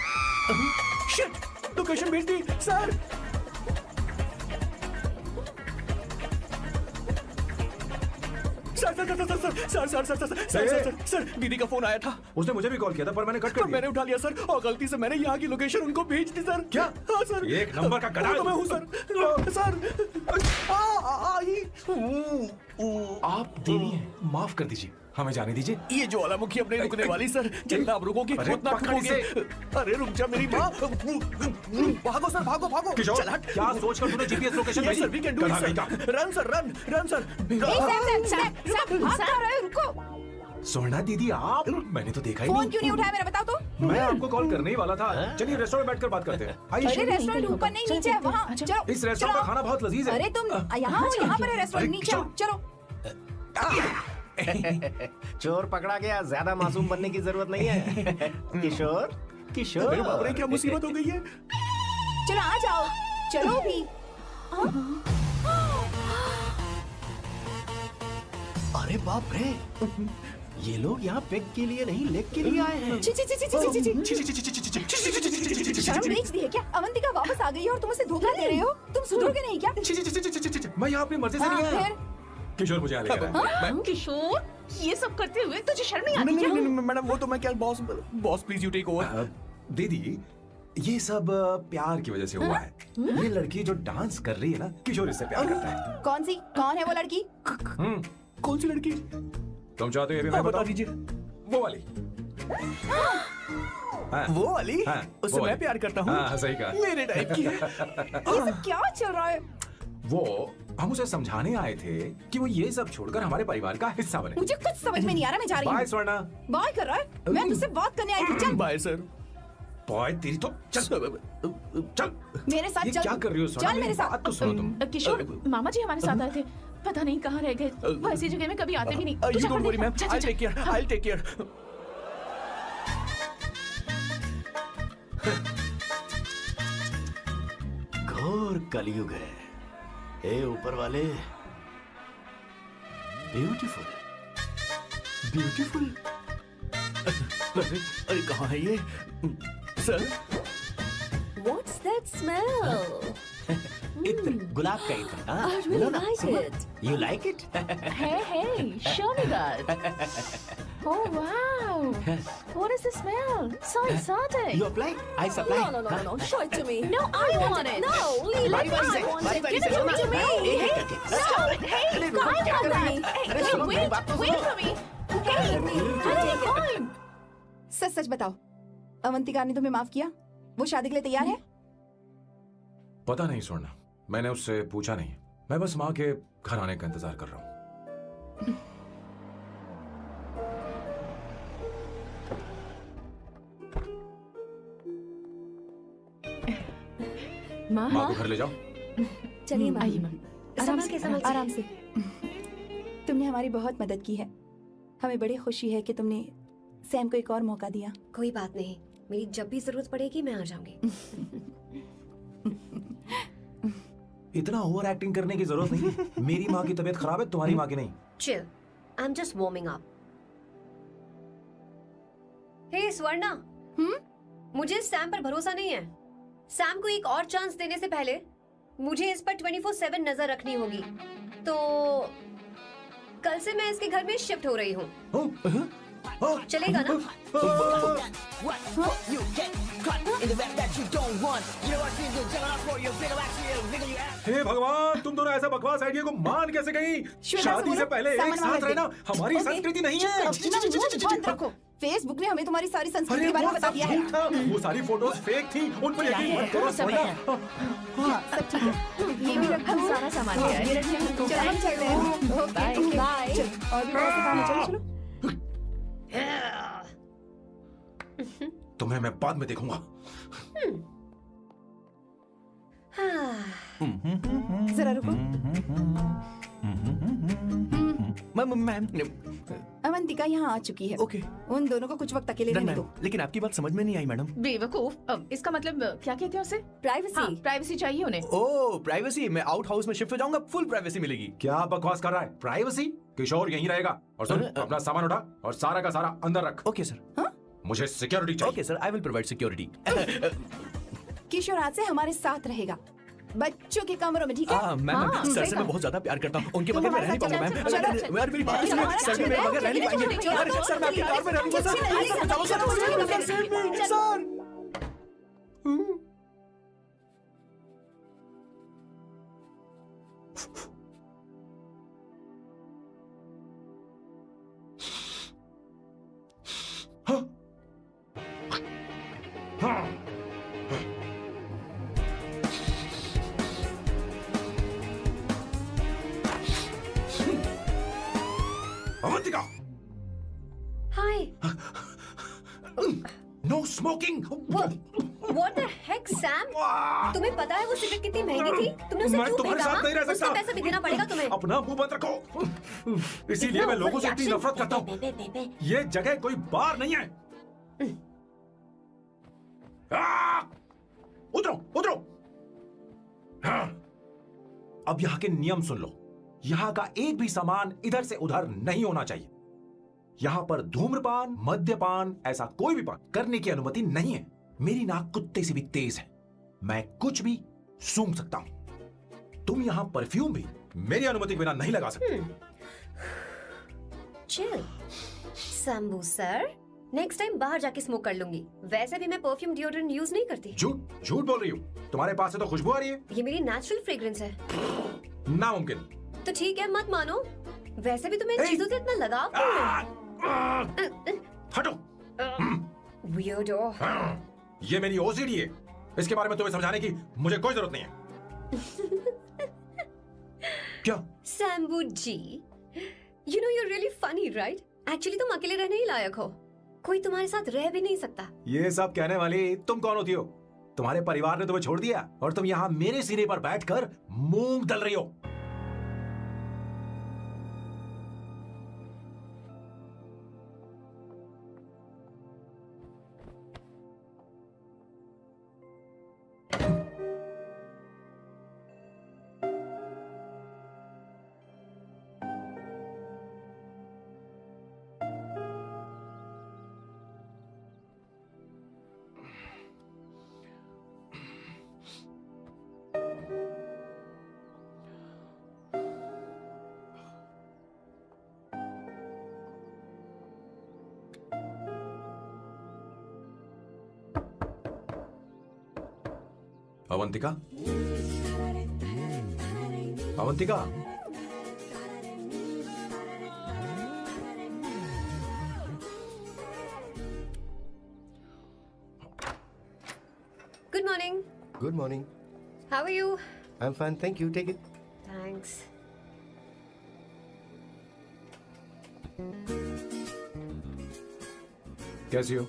शिट, लोकेशन भेज दी सर। सर दीदी का फोन आया था। उसने मुझे भी कॉल किया था पर मैंने कट कर दिया। मैंने उठा लिया सर, और गलती से मैंने यहाँ की लोकेशन उनको भेज दी सर। क्या? हाँ सर। एक नंबर का गधा। तो मैं हूँ सर। आप दीदी हैं, माफ कर दीजिए, हमें जाने दीजिए। ये ज्वालामुखी अपने रुकने वाली सर, जितना आप रुकोगे अरे उतना पकड़ ठुकोगे। इसे। अरे रुक जा मेरी माँ। भागो सर, भागो भागो। किशोर, चल हट। क्या सोचकर तूने जीपीएस लोकेशन Yes, भेजी? sir, we can do it, गधा sir. कहीं का। Run, sir, run, run, sir. Sam भाग कहाँ रहे हो? रुको। स्वर्णा दीदी, आप, मैंने तो देखा ही फोन नहीं। क्यों नहीं उठाया मेरा, बताओ तो। मैं आपको कॉल करने ही वाला था। चलिए रेस्टोरेंट बैठकर बात करते हैं। अरे आइए। रेस्टोरेंट ऊपर नहीं, नीचे है, वहाँ। चलो इस रेस्टोरेंट का चलो। खाना बहुत लजीज है। अरे तुम यहाँ हो, यहाँ पर है रेस्टोरेंट, अरे, नीचे आओ, चलो। चोर पकड़ा गया, ज्यादा मासूम बनने की जरूरत नहीं है। किशोर, किशोर। अरे बाप रे, क्या मुसीबत हो गई है। चलो आ जाओ, चलो भी। अरे बाप रे, ये लोग यहाँ पेग के लिए नहीं लेग के लिए आए हैं। ची ची ची ची ची ची। शर्म बेच दी है क्या? अवंतिका वापस आ गई है और तुम उसे धोखा दे रहे हो? तुम सुधरोगे नहीं क्या? मैं यहाँ अपनी मर्जी से नहीं आया। फिर किशोर मुझे यहाँ लेकर आया। किशोर, ये सब करते हुए तुझे शर्म नहीं आती नहीं क्या? नहीं नहीं मैडम, वो तो मैं क्या, boss please you take over. दीदी, ये सब प्यार की वजह से हुआ है। ये लड़की जो डांस कर रही है ना, किशोर इससे प्यार करता है। कौन सी? कौन है वो लड़की? कौन सी लड़की? तुम चाहते हो ये भी मैं हाँ, बता बताऊं? दीजिए। वो वाली। हाँ, वो वाली? हाँ, उससे वो मैं वाली। प्यार करता हूँ। हाँ, सही कहा। मेरे टाइप की है। ये सब क्या चल रहा है? वो, हम उसे समझाने आए थे कि वो ये सब छोड़कर हमारे परिवार का हिस्सा बने। मुझे कुछ समझ में नहीं आ रहा, मैं जा रही बाय हूँ। स्वर्णा। बाय कर रहा है? मैं तुझसे बात करने आई थी, चल। Bye sir. बॉय तेरी तो चल चल। मेरे साथ ये चल। क्या कर रही हो स्वर्णा? चल मेरे साथ। बात तो सुनो तुम। किशोर, मामा जी हमारे साथ आए थे, पता नहीं कहाँ रह गए। वो ऐसी जगह में कभी आते भी नहीं। तू यू जा डोंट कर वरी देख। मैम, जा, जा, आई जा। Take care, I take care. घोर कलयुग है। हे ऊपर वाले, ब्यूटीफुल, ब्यूटीफुल। अरे कहाँ है ये सर? What's that smell? इत्र, गुलाब का इत्र। हाँ, I really लो ना, like सुनो। it. You like it? Hey, show me that. Oh wow, what is the smell? So exotic. You apply, I supply। No, show it to me. No, I want it. No, leave बारी it. बारी से, I want बारी it. बारी Give से it सुनो to me. ना। एक एक करके। Stop it. Hey, अरे रुको, I क्या want कर that. रही है? Hey, अरे सुनो, मेरी wait, बात तो wait सुनो। for me. Okay, I'll take it. Fine. सच सच बताओ, अवंतिका ने तुम्हें माफ किया? वो शादी के लिए तैयार है? पता नहीं स्वर्णा, मैंने उससे पूछा नहीं। मैं बस माँ के घर आने का इंतजार कर रहा हूँ। माँ, माँ को घर ले जाओ। चलिए माँ। आइए माँ। संभाल के, संभाल के। आराम से। तुमने हमारी बहुत मदद की है। हमें बड़ी खुशी है कि तुमने सैम को एक और मौका दिया। कोई बात नहीं, मेरी जब भी जरूरत पड़ेगी मैं आ जाऊंगी। इतना ओवर एक्टिंग करने की जरूरत नहीं है। मेरी माँ की तबीयत खराब है, तुम्हारी माँ की नहीं। Chill, I am just warming up. Hey Swarna, मुझे सैम पर भरोसा नहीं है। सैम को एक और चांस देने से पहले मुझे इस पर 24/7 नजर रखनी होगी। तो कल से मैं इसके घर में शिफ्ट हो रही हूँ। चलेगा ना? हे भगवान, तुम दोनों ऐसा बकवास आइडिया को मान कैसे गई? शादी से पहले एक साथ रहना हमारी संस्कृति नहीं है। रखो, फेसबुक ने हमें तुम्हारी सारी संस्कृति के बारे में बता दिया है। वो सारी फोटोज फेक थी, उन पर यकीन मत करो। सब ठीक है, ये भी रखो, सारा सामान लिया है। चलो हम चलते हैं। Bye bye. और भी बहुत से काम है, चलो चलो। तुम्हें मैं बाद में देखूंगा। जरा रुको। मैम अवंतिका यहाँ आ चुकी है। ओके। उन दोनों को कुछ वक्त अकेले रहने दो। लेकिन आपकी बात समझ में नहीं आई मैडम। बेवकूफ, इसका मतलब क्या कहते हैं उसे? प्राइवेसी। हाँ, प्राइवेसी चाहिए उन्हें। ओह प्राइवेसी, मैं आउट हाउस में शिफ्ट हो जाऊंगा, फुल प्राइवेसी मिलेगी। क्या बकवास कर रहा है? प्राइवेसी? किशोर यहीं रहेगा। और सुन, अपना सामान उठा और सारा का सारा अंदर रख। Okay sir. मुझे सिक्योरिटी चाहिए। Okay sir, I will provide security. Kishore आज से हमारे साथ रहेगा, बच्चों के कमरों में, ठीक है? मैम सर से मैं बहुत ज्यादा प्यार करता हूँ, उनके बगैर मैं रह नहीं पाऊंगा मैम। यार मेरी बात सुनिए, सर मेरे बगैर रह नहीं पाएंगे। अरे सर मैं आपकी कार में रहूंगा sir. Sir Avantika, hi. No smoking. What the heck, Sam? तुम्हें पता है वो सिगरेट कितनी महंगी थी? तुमने उसे मैं क्यों तुम्हारे खरीदा? साथ नहीं रह सकता। उसका पैसा भी देना पड़ेगा तुम्हें। अपना मुंह बंद रखो। इसीलिए मैं लोगों से इतनी नफरत करता हूँ। ये जगह कोई बार नहीं है। उतरो उतरो। अब यहाँ के नियम सुन लो। यहाँ का एक भी सामान इधर से उधर नहीं होना चाहिए। यहाँ पर धूम्रपान, मद्यपान, ऐसा कोई भी पान करने की अनुमति नहीं है। मेरी नाक कुत्ते से भी तेज है, मैं कुछ भी सूंघ सकता हूं। तुम यहाँ परफ्यूम भी मेरी अनुमति के बिना नहीं लगा सकते। Chill Shambhu sir, next time बाहर जाके स्मोक कर लूंगी। वैसे भी मैं परफ्यूम डिओड्रेंट यूज नहीं करती। झूठ बोल रही हो। तुम्हारे पास से तो खुशबू आ रही है। ये मेरी नेचुरल फ्रेग्रेंस है। नामुमकिन। तो ठीक है, मत मानो। वैसे भी तुम्हें इन चीजों से इतना लगाव क्यों है? हटो। Weirdo। ये मेरी ओसीडी है। इसके बारे में तुम्हें समझाने की मुझे कोई जरूरत नहीं है। क्या? शंभू जी, you know you're really funny, right? Actually तुम अकेले रहने ही लायक हो। कोई तुम्हारे साथ रह भी नहीं सकता। ये सब कहने वाली तुम कौन होती हो? तुम्हारे परिवार ने तुम्हें छोड़ दिया और तुम यहाँ मेरे सिरे पर बैठकर मूंग दल रही हो। Avantika, Avantika, Good morning. Good morning. How are you? I'm fine, thank you. Take it. Thanks. कैसी हो?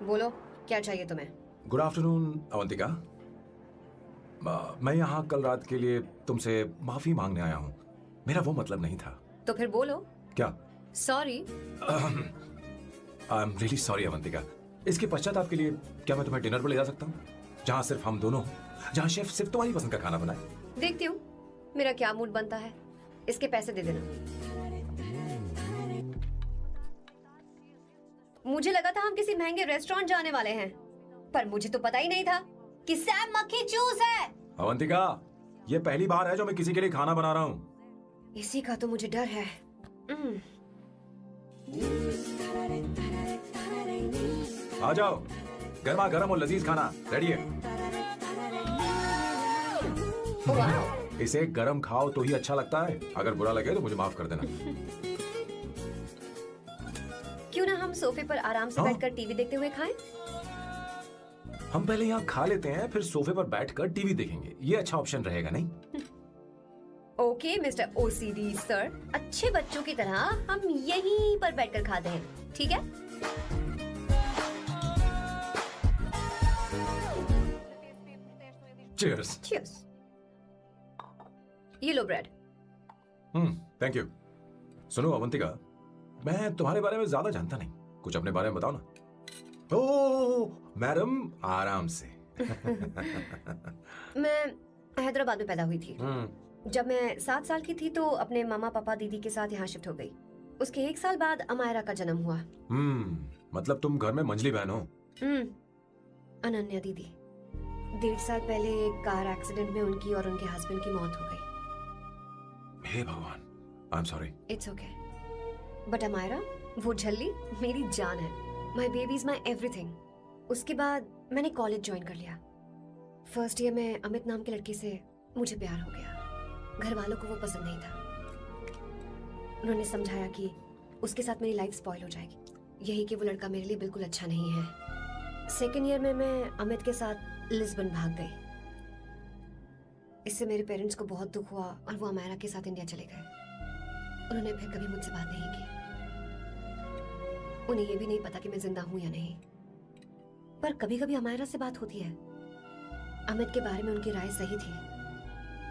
बोलो, क्या चाहिए तुम्हें? Good afternoon Avantika. मैं यहाँ कल रात के लिए तुमसे माफी मांगने आया हूँ। मेरा वो मतलब नहीं था। तो फिर बोलो। क्या? Sorry. I am really sorry Avantika. इसके पश्चात आपके लिए क्या मैं तुम्हें डिनर पर ले जा सकता हूँ, जहाँ सिर्फ हम दोनों, जहाँ शेफ सिर्फ तुम्हारी पसंद का खाना बनाए? देखती हूँ मेरा क्या मूड बनता है। इसके पैसे दे देना। मुझे लगा था हम किसी महंगे रेस्टोरेंट जाने वाले हैं, पर मुझे तो पता ही नहीं था कि सैम मक्खी चूस है। अवंतिका, ये पहली बार है जो मैं किसी के लिए खाना बना रहा हूँ। इसी का तो मुझे डर है। आ जाओ, गर्मा गर्म और लजीज खाना रेडी है। इसे गरम खाओ तो ही अच्छा लगता है, अगर बुरा लगे तो मुझे माफ कर देना। क्यों ना हम सोफे पर आराम से बैठकर टीवी देखते हुए खाएं? हम पहले यहाँ खा लेते हैं, फिर सोफे पर बैठकर टीवी देखेंगे। ये अच्छा ऑप्शन रहेगा नहीं? ओके मिस्टर ओसीडी सर, अच्छे बच्चों की तरह हम यहीं पर बैठकर खाते हैं, ठीक है? चीयर्स। चीयर्स। ये लो ब्रेड। Thank you. सुनो अवंतिका, मैं तुम्हारे बारे में ज्यादा जानता नहीं, कुछ अपने बारे में बताओ ना। ओह मैडम, आराम से। मैं हैदराबाद में पैदा हुई थी। जब मैं 7 साल की थी तो अपने मामा पापा दीदी के साथ यहाँ शिफ्ट हो गई। उसके 1 साल बाद अमायरा का जन्म हुआ। मतलब तुम घर में मंझली बहन हो? अनन्या दीदी। 1.5 साल पहले एक कार एक्सीडेंट में उनकी और उनके हस्बैंड की मौत हो गई। हे भगवान, I am sorry. It's okay. But Amaira, वो झल्ली मेरी जान है। My baby is my everything. उसके बाद मैंने कॉलेज ज्वाइन कर लिया। फर्स्ट ईयर में अमित नाम के लड़के से मुझे प्यार हो गया। घर वालों को वो पसंद नहीं था। उन्होंने समझाया कि उसके साथ मेरी लाइफ स्पॉइल हो जाएगी, यही कि वो लड़का मेरे लिए बिल्कुल अच्छा नहीं है। सेकेंड ईयर में मैं अमित के साथ लिस्बन भाग गई। इससे मेरे पेरेंट्स को बहुत दुख हुआ और वो अमायरा के साथ इंडिया चले गए। उन्होंने फिर कभी मुझसे बात नहीं की। उन्हें ये भी नहीं पता कि मैं जिंदा हूं या नहीं। पर कभी कभी अमायरा से बात होती है। अमित के बारे में उनकी राय सही थी।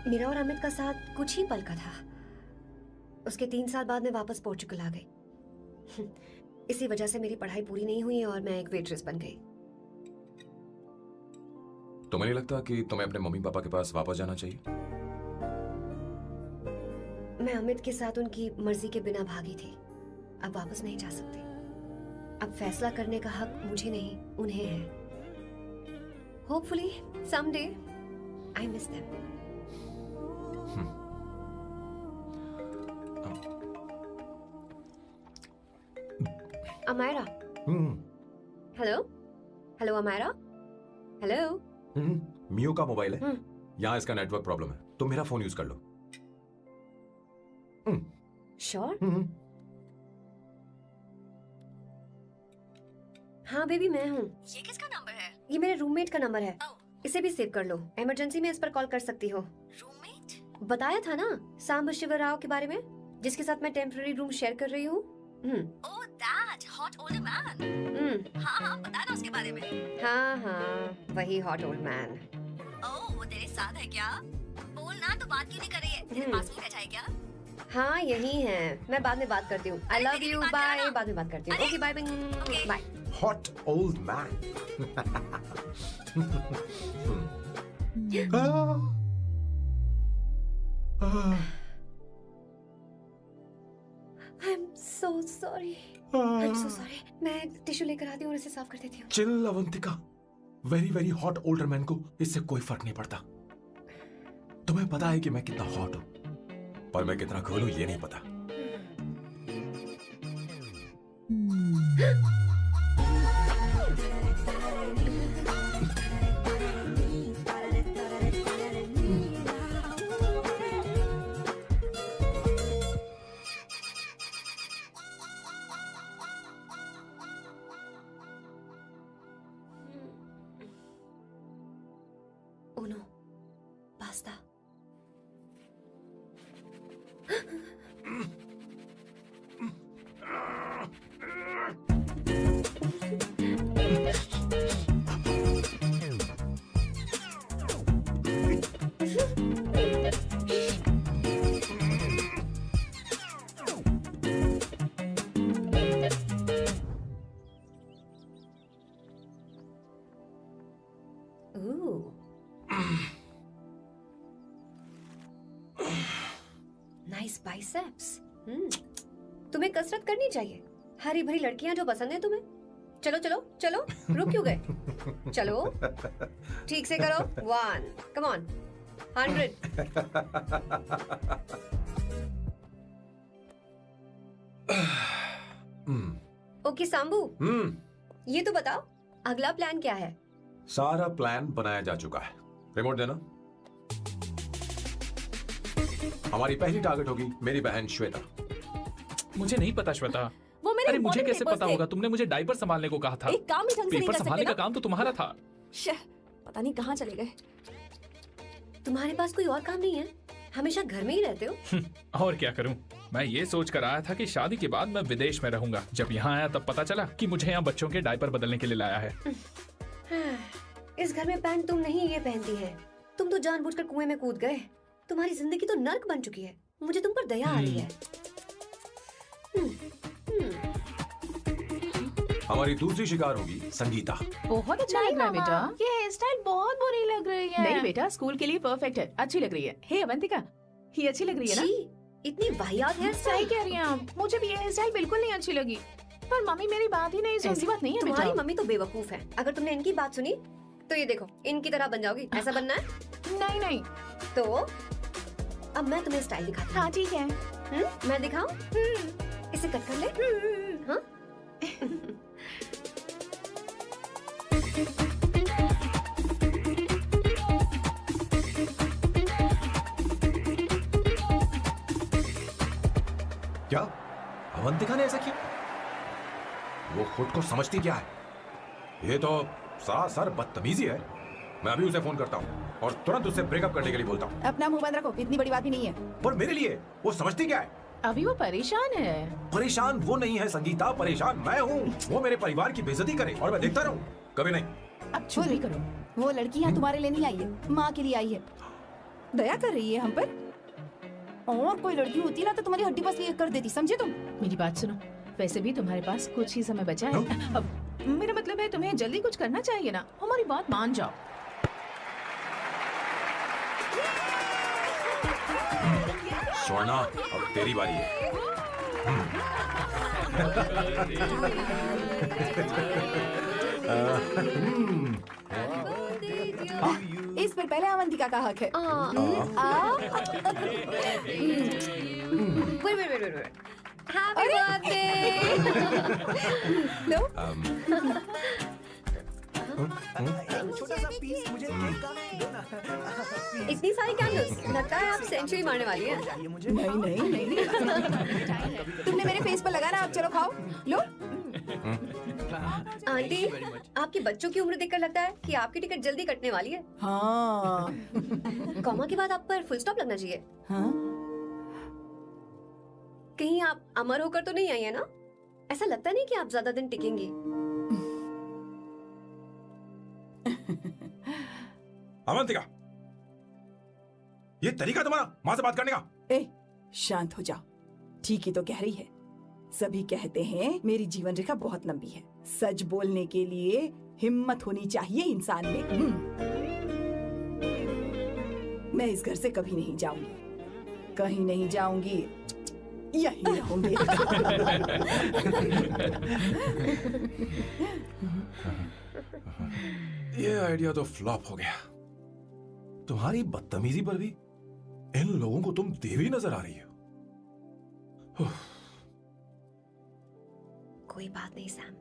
मेरा और अमित का साथ कुछ ही पल का था। उसके 3 साल बाद मैं वापस पोर्चुगल आ गई। इसी वजह से मेरी पढ़ाई पूरी नहीं हुई और मैं एक वेट्रेस बन गई। तुम्हें नहीं लगता कि तुम्हें अपने मम्मी पापा के पास वापस जाना चाहिए? मैं अमित के साथ उनकी मर्जी के बिना भागी थी। अब वापस नहीं जा सकती। अब फैसला करने का हक मुझे नहीं, उन्हें है। Hopefully someday I miss them. Amayra. Hello hello Amayra. Hello. मियो का मोबाइल है। यहाँ इसका नेटवर्क प्रॉब्लम है, तुम मेरा फोन यूज कर लो। श्योर? हाँ बेबी, मैं हूँ। ये किसका नंबर है? ये मेरे रूममेट का नंबर है। इसे भी सेव कर लो। इमरजेंसी में इस पर कॉल कर सकती हो। रूममेट? बताया था ना सांब शिव राव के बारे में, जिसके साथ मैं टेम्पररी रूम शेयर कर रही हूँ। Oh that hot old man. हाँ, बता ना उसके बारे में। हाँ, वही हॉट ओल्ड मैन। ओह, वो तेरे साथ है क्या? बोल ना, तो बात क्यों नहीं कर रही है? तेरे पास में बैठा है क्या? हाँ, यही है। मैं बाद में बात करती हूँ। I love you, bye. बाद में बात करती हूँ। Okay, bye bye. Hot old man. I'm so sorry. I'm so sorry. मैं टिश्यू लेकर आती हूँ और इसे साफ कर देती हूँ। Chill Avantika, very very hot older man को इससे कोई फर्क नहीं पड़ता। तुम्हें पता है कि मैं कितना हॉट हूँ, पर मैं कितना कूल हूँ ये नहीं पता। Uno, pasta. Ooh. Nice biceps. तुम्हें कसरत करनी चाहिए। हरी भरी लड़कियां जो पसंद है तुम्हें। चलो चलो चलो, रुक क्यों गए? चलो ठीक से करो। 1 कम ऑन 100। ओके सांबू, ये तो बताओ अगला प्लान क्या है? सारा प्लान बनाया जा चुका है। रिमोट देना। हमारी पहली टारगेट होगी मेरी बहन श्वेता। मुझे नहीं पता श्वेता। वो मेरे अरे मुझे important कैसे papers पता थे। होगा? तुमने मुझे डायपर संभालने को कहा था। एक काम भी ढंग से नहीं पेपर कर संभालने सकते का काम तो तुम्हारा था। शह, पता नहीं कहाँ चले गए। तुम्हारे पास कोई और काम नहीं है? हमेशा घर में ही रहते हो? और क्या करूं? मैं ये सोच कर आया था कि शादी के बाद मैं विदेश में रहूंगा। जब यहाँ आया तब पता चला कि मुझे यहाँ बच्चों के डायपर बदलने के लिए लाया है। इस घर में पैंट तुम नहीं ये पहनती है। तुम तो जानबूझकर कुएं में कूद गए। तुम्हारी जिंदगी तो नर्क बन चुकी है। मुझे तुम पर दया आ रही है। हमारी दूसरी शिकार होगी संगीता। बहुत अच्छा लग रहा है बेटा। ये हेयर स्टाइल बहुत बुरी लग रही है। नहीं बेटा, स्कूल के लिए परफेक्ट है, अच्छी लग रही है। हे अवंतिका, ये अच्छी लग रही है ना? छी, इतनी वाहियात हेयर सही स्टाइल। कह रही हैं आप। मुझे भी ये हेयर स्टाइल बिल्कुल नहीं अच्छी लगी। पर मम्मी मेरी बात ही नहीं सुनती। ऐसी बात नहीं है तुम्हारी बेटा। मम्मी तो बेवकूफ है। अगर तुमने इनकी बात सुनी तो ये देखो इनकी तरह बन जाओगी। ऐसा बनना है? नहीं नहीं। तो अब मैं तुम्हें स्टाइल दिखाती हूँ। हाँ ठीक है। मैं दिखाऊं? इसे कट कर ले। हाँ? क्या अवंतिका ने ऐसा किया? वो खुद को समझती क्या है? ये तो सरासर बदतमीजी है। मैं अभी उसे फोन करता हूँ और तुरंत उससे ब्रेकअप करने के लिए बोलता हूँ। अपना मुंह बंद रखो, इतनी बड़ी बात ही नहीं है। पर मेरे लिए वो समझती क्या है? अभी वो परेशान है। परेशान वो नहीं है संगीता, परेशान मैं हूँ। वो मेरे परिवार की बेइज्जती करे और मैं देखता रहूँ? कभी नहीं। अब चुप भी करो। वो लड़की यहाँ तुम्हारे लिए नहीं आई है, माँ के लिए आई है। दया कर रही है हम पर। और कोई लड़की होती ना तो तुम्हारी हड्डी बस ये कर देती, समझे तुम? मेरी बात सुनो, वैसे भी तुम्हारे पास कुछ ही समय बचा है। अब मेरा मतलब है तुम्हें जल्दी कुछ करना चाहिए ना। हमारी बात मान जाओ। स्वर्णा, अब तेरी बारी है। इस पर पहले अवंतिका का हक है। Wait. Happy birthday! लो, छोटा सा पीस मुझे केक का दो ना। इतनी सारी कैंडल्स, लगता है आप सेंचुरी मारने वाली है। चाहिए मुझे। नहीं। तुमने मेरे फेस पर लगाना, अब चलो खाओ। लो, आंटी, आपके बच्चों की उम्र देखकर लगता है कि आपकी टिकट जल्दी कटने वाली है। हाँ कॉमा के बाद आप पर फुल स्टॉप लगना चाहिए। हाँ। कहीं आप अमर होकर तो नहीं आई है ना? ऐसा लगता नहीं कि आप ज्यादा दिन टिकेंगी। अवंतिका, ये तरीका तुम्हारा माँ से बात करने का? ए, शांत हो जाओ। ठीक ही तो कह रही है। सभी कहते हैं मेरी जीवन रेखा बहुत लंबी है। सच बोलने के लिए हिम्मत होनी चाहिए इंसान में। मैं इस घर से कभी नहीं जाऊंगी, कहीं नहीं जाऊंगी, यहीं रहूंगी। ये आइडिया तो फ्लॉप हो गया। तुम्हारी बदतमीजी पर भी इन लोगों को तुम देवी नजर आ रही हो। कोई बात नहीं सैम,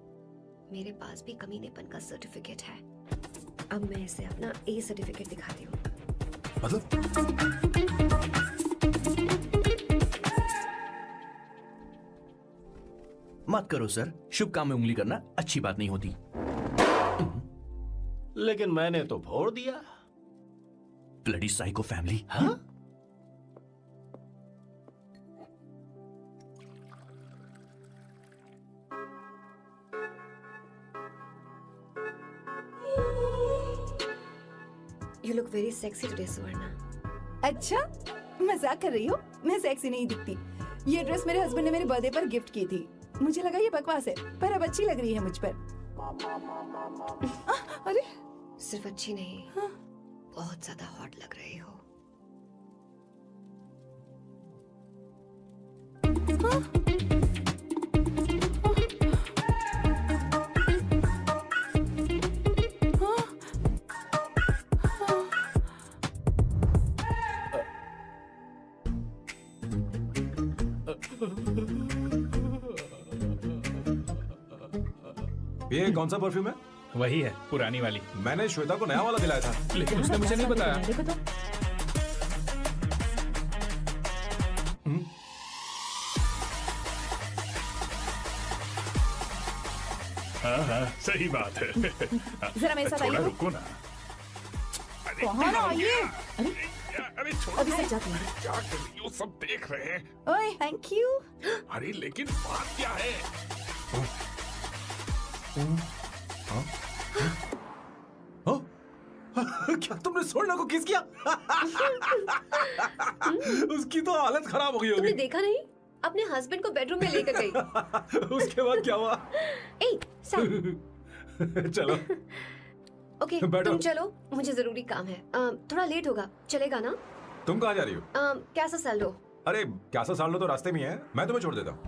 मेरे पास भी कमीनेपन का सर्टिफिकेट है। अब मैं इसे अपना ए सर्टिफिकेट दिखाती हूँ। मतलब मत करो सर, शुभ काम में उंगली करना अच्छी बात नहीं होती। लेकिन मैंने तो भोर दिया। Bloody psycho family. हाँ? You look very sexy today, सुवर्णा। अच्छा, मजाक कर रही हो? मैं सेक्सी नहीं दिखती। ये ड्रेस मेरे हस्बैंड ने मेरे बर्थडे पर गिफ्ट की थी। मुझे लगा ये बकवास है, पर अब अच्छी लग रही है मुझ पर। अरे, सिर्फ अच्छी नहीं, हाँ। बहुत ज्यादा हॉट लग रही हो। ये कौन सा परफ्यूम है? वही है, पुरानी वाली। मैंने श्वेता को नया वाला दिलाया था। लेकिन उसने मुझे नहीं बताया। देखो तो। हाँ, सही बात है। जरा मेरे साथ थोड़ा आइए। रुको ना। अरे कहाँ आइए? अरे छोड़ो। अभी से जाती हूँ। क्या कर रही हो? सब देख रहे हैं। ओए, थैंक यू। अरे लेकिन बात क्या है? क्या तुमने सोना को किस किया? उसकी तो हालत खराब हो गई तुमने होगी। देखा नहीं? अपने हस्बैंड को बेडरूम में लेकर गई। उसके बाद क्या हुआ? ए, सर। चलो ओके, बैठो। तुम चलो, मुझे जरूरी काम है। थोड़ा लेट होगा, चलेगा ना? तुम कहाँ जा रही हो? कैसा सैल्डो? अरे कैसा साल लो तो रास्ते में ही है, मैं तुम्हें छोड़ देता हूँ।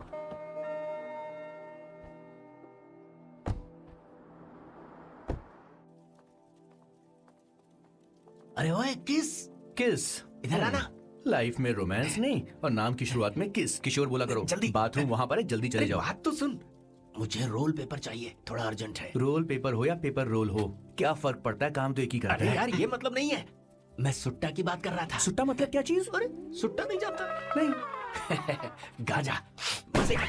अरे ओए किस किस इधर आना। लाइफ में रोमांस नहीं और नाम की शुरुआत में किस। किशोर बोला करो। जल्दी। बाथरूम वहाँ पर है, जल्दी चले अरे जाओ। बात तो सुन, मुझे रोल पेपर चाहिए, थोड़ा अर्जेंट है। रोल पेपर हो या पेपर रोल हो, क्या फर्क पड़ता है, काम तो एक ही करता अरे है। यार ये मतलब नहीं है, मैं सुट्टा की बात कर रहा था। सुट्टा मतलब क्या चीज? अरे सुट्टा नहीं जानता? नहीं। गाजा मजे का।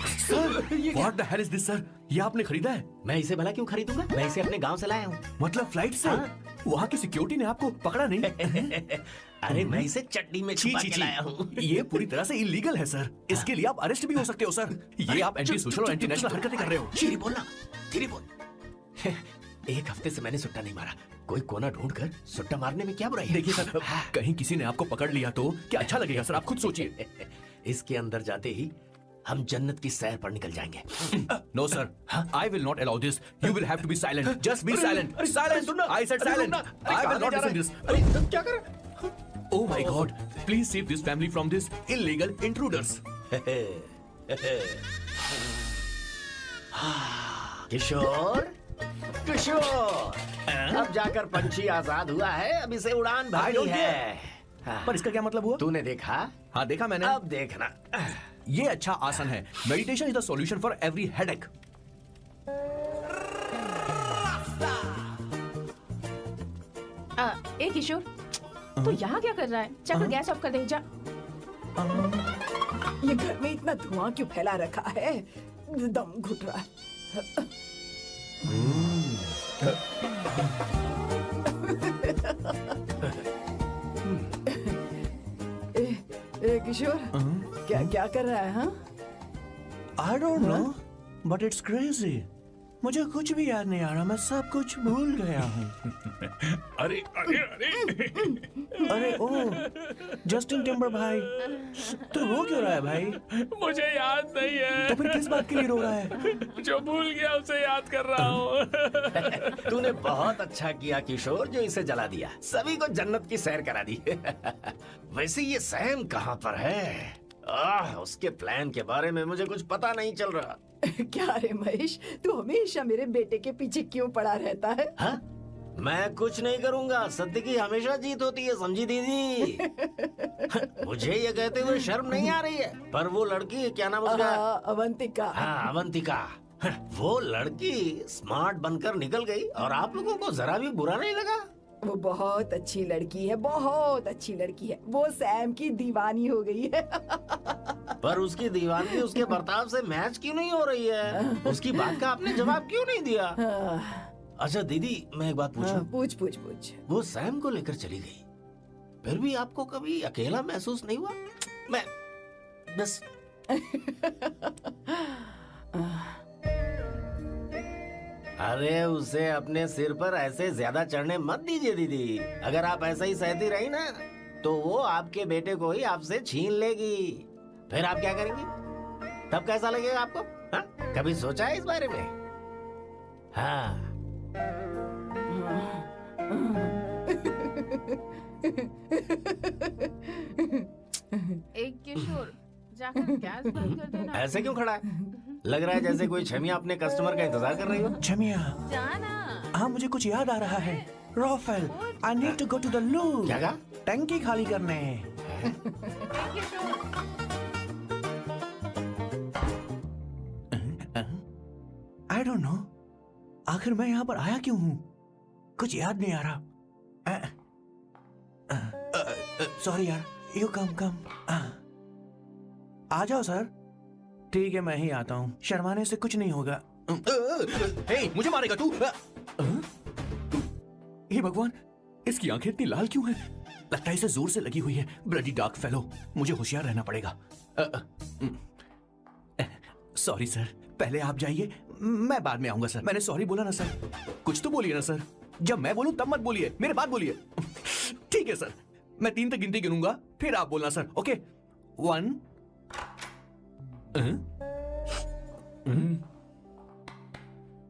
What the hell is this, sir? ये आपने खरीदा है? मैं इसे भला क्यों खरीदूंगा? मैं इसे अपने गांव से लाया हूँ। मतलब फ्लाइट से? हाँ। वहाँ की सिक्योरिटी ने आपको पकड़ा नहीं? अरे मैं इसे चटनी में छुपा के लाया हूँ। ये पूरी तरह से इलीगल है सर। इसके लिए आप अरेस्ट भी हो सकते हो सर। ये आप एंटी सोशल और एंटी नेशनल हरकतें कर रहे हो। धीरे बोलना, धीरे बोल। एक हफ्ते से मैंने सुट्टा नहीं मारा, कोई कोना ढूंढ कर सुट्टा मारने में क्या बुराई है? देखिए सर, कहीं किसी ने आपको पकड़ लिया तो क्या अच्छा लगेगा सर? आप खुद सोचिए। इसके अंदर जाते ही हम जन्नत की सैर पर निकल जाएंगे। No sir, I will not allow this. You will have to be silent. Just be silent. Silent. I said silent. I will not listen this. अरे क्या कर रहा है? Oh my God! Please save this family from this illegal intruders. किशोर, किशोर, अब जाकर पंछी आजाद हुआ है, अब इसे उड़ान I भरनी don't है। पर इसका क्या मतलब हुआ? तूने देखा? हाँ देखा मैंने। अब देखना। ये अच्छा आसन है। Meditation is the solution for every headache. ए किशोर, तू यहाँ क्या कर रहा है? जाकर गैस ऑफ कर दे जा। ये घर में इतना धुआं क्यों फैला रखा है? दम घुट रहा है। ए किशोर, क्या क्या कर रहा है? हाँ, I don't know, but it's crazy. मुझे कुछ भी याद नहीं आ रहा, मैं सब कुछ भूल गया हूँ। अरे अरे अरे अरे ओ, जस्टिन टिम्बर भाई, तू रो क्यों रहा है भाई? मुझे याद नहीं है। तो फिर किस बात के लिए रो रहा है? जो भूल गया उसे याद कर रहा हूँ। तूने बहुत अच्छा किया किशोर जो इसे जला दिया, सभी को जन्नत की सैर करा दी। वैसे ये सैम कहाँ पर है? उसके प्लान के बारे में मुझे कुछ पता नहीं चल रहा। क्या रे महेश, तू हमेशा मेरे बेटे के पीछे क्यों पड़ा रहता है? हाँ? मैं कुछ नहीं करूंगा, सत्य की हमेशा जीत होती है, समझी दीदी? मुझे ये कहते हुए शर्म नहीं आ रही है, पर वो लड़की, क्या नाम उसका? अवंतिका। हाँ अवंतिका, वो लड़की स्मार्ट बनकर निकल गई और आप लोगों को जरा भी बुरा नहीं लगा? वो बहुत अच्छी लड़की है, बहुत अच्छी लड़की है। वो सैम की दीवानी हो गई है। पर उसकी दीवानगी उसके बर्ताव से मैच क्यों नहीं हो रही है? उसकी बात का आपने जवाब क्यों नहीं दिया? अच्छा दीदी, मैं एक बात पूछूं? पूछ पूछ पूछ। वो सैम को लेकर चली गई, फिर भी आपको कभी अकेला महसूस नहीं हुआ? मैं बस अरे उसे अपने सिर पर ऐसे ज्यादा चढ़ने मत दीजिए दीदी। अगर आप ऐसा ही सहती रही ना तो वो आपके बेटे को ही आपसे छीन लेगी, फिर आप क्या करेंगी? तब कैसा लगेगा आपको? हाँ? कभी सोचा है इस बारे में? हाँ। एक किशोर, जाकर गैस बंद कर देना। ऐसे क्यों खड़ा है? लग रहा है जैसे कोई छमिया अपने कस्टमर का इंतजार कर रही हो। छमिया, जाना। हाँ मुझे कुछ याद आ रहा है। Rafael, I need to go to the loo. क्या कहा? टंकी खाली करने। डोंट नो, आखिर मैं यहाँ पर आया क्यों हूँ? कुछ याद नहीं आ रहा। सॉरी यार, यू कम। आ जाओ सर। ठीक है, मैं ही आता हूँ, शर्माने से कुछ नहीं होगा। हे, मुझे मारेगा तू? हे भगवान, इसकी आंखें इतनी लाल क्यों हैं? लगता है इसे जोर से लगी हुई है। ब्लडी डार्क फेलो, मुझे होशियार रहना पड़ेगा। सॉरी सर, पहले आप जाइए, मैं बाद में आऊंगा सर। मैंने सॉरी बोला ना सर, कुछ तो बोलिए ना सर। जब मैं बोलूं तब मत बोलिए, मेरे बाद बोलिए। ठीक है सर, मैं 3 तक गिनती गिनूंगा, फिर आप बोलना सर। ओके, 1।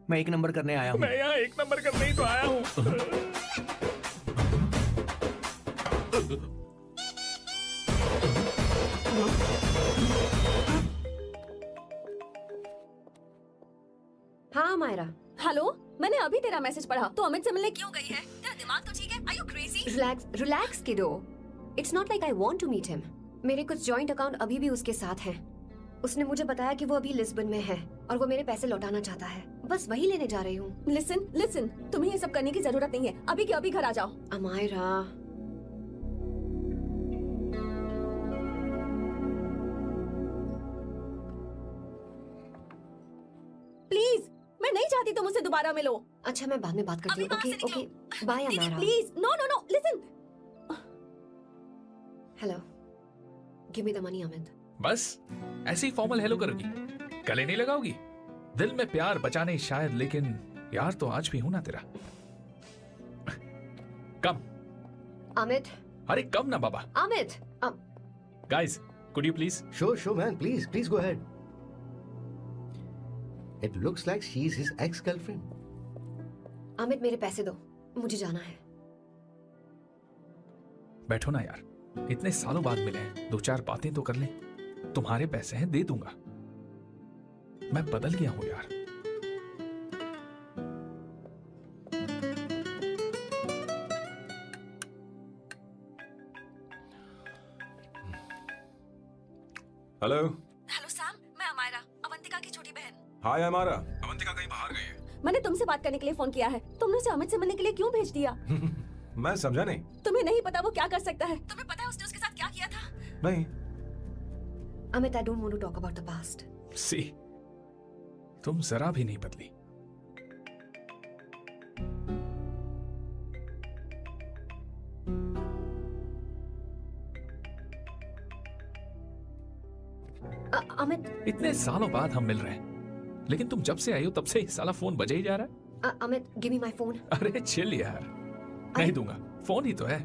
मैं 1 नंबर करने आया हूँ। मैं यहाँ 1 नंबर करने ही तो आया हूँ। हाँ मायरा। हेलो, मैंने अभी तेरा मैसेज पढ़ा। तो अमित से मिलने क्यों गई है? तेरा दिमाग तो ठीक है? Are you crazy? Relax kiddo. It's not like I want to meet him. मेरे कुछ जॉइंट अकाउंट अभी भी उसके साथ हैं। उसने मुझे बताया कि वो अभी लिस्बन में है और वो मेरे पैसे लौटाना चाहता है। बस वही लेने जा रही हूँ। लिसन, तुम्हें ये सब करने की जरूरत नहीं है। अभी के अभी घर आ जाओ। अमायरा, प्लीज, मैं नहीं चाहती तुम मुझसे दोबारा मिलो। अच्छा, मैं बाद में बात करती हूँ। Okay, bye Amaira. Please, no, listen. Hello, give me the money Amit. बस ऐसी फॉर्मल हेलो करोगी, गले नहीं लगाओगी? दिल में प्यार बचा नहीं शायद, लेकिन यार तो आज भी हूं ना तेरा। कम अमित। अरे कम ना बाबा। Amit. Guys, could you please? Sure, man. Please go ahead. It looks like she's his ex-girlfriend. Amit, मेरे पैसे दो, मुझे जाना है। बैठो ना यार, इतने सालों बाद मिले हैं, 2-4 बातें तो कर लें। तुम्हारे पैसे हैं, दे दूंगा। मैं बदल गया हूं यार। हेलो सैम, मैं अमायरा, अवंतिका की छोटी बहन। हाय अमारा। अवंतिका कहीं बाहर गई है। मैंने तुमसे बात करने के लिए फोन किया है। तुमने उसे अमित से मिलने के लिए क्यों भेज दिया? मैं समझा नहीं। तुम्हें नहीं पता वो क्या कर सकता है? तुम्हें पता है उसने उसके साथ क्या किया था? नहीं। Amit, I don't want to talk about the past. See, तुम जरा भी नहीं बदली। अमित, इतने सालों बाद हम मिल रहे हैं, लेकिन तुम जब से आई हो तब से साला फोन बजे ही जा रहा है। Amit, give me my phone. अरे चिल यार, नहीं दूंगा, फोन ही तो है।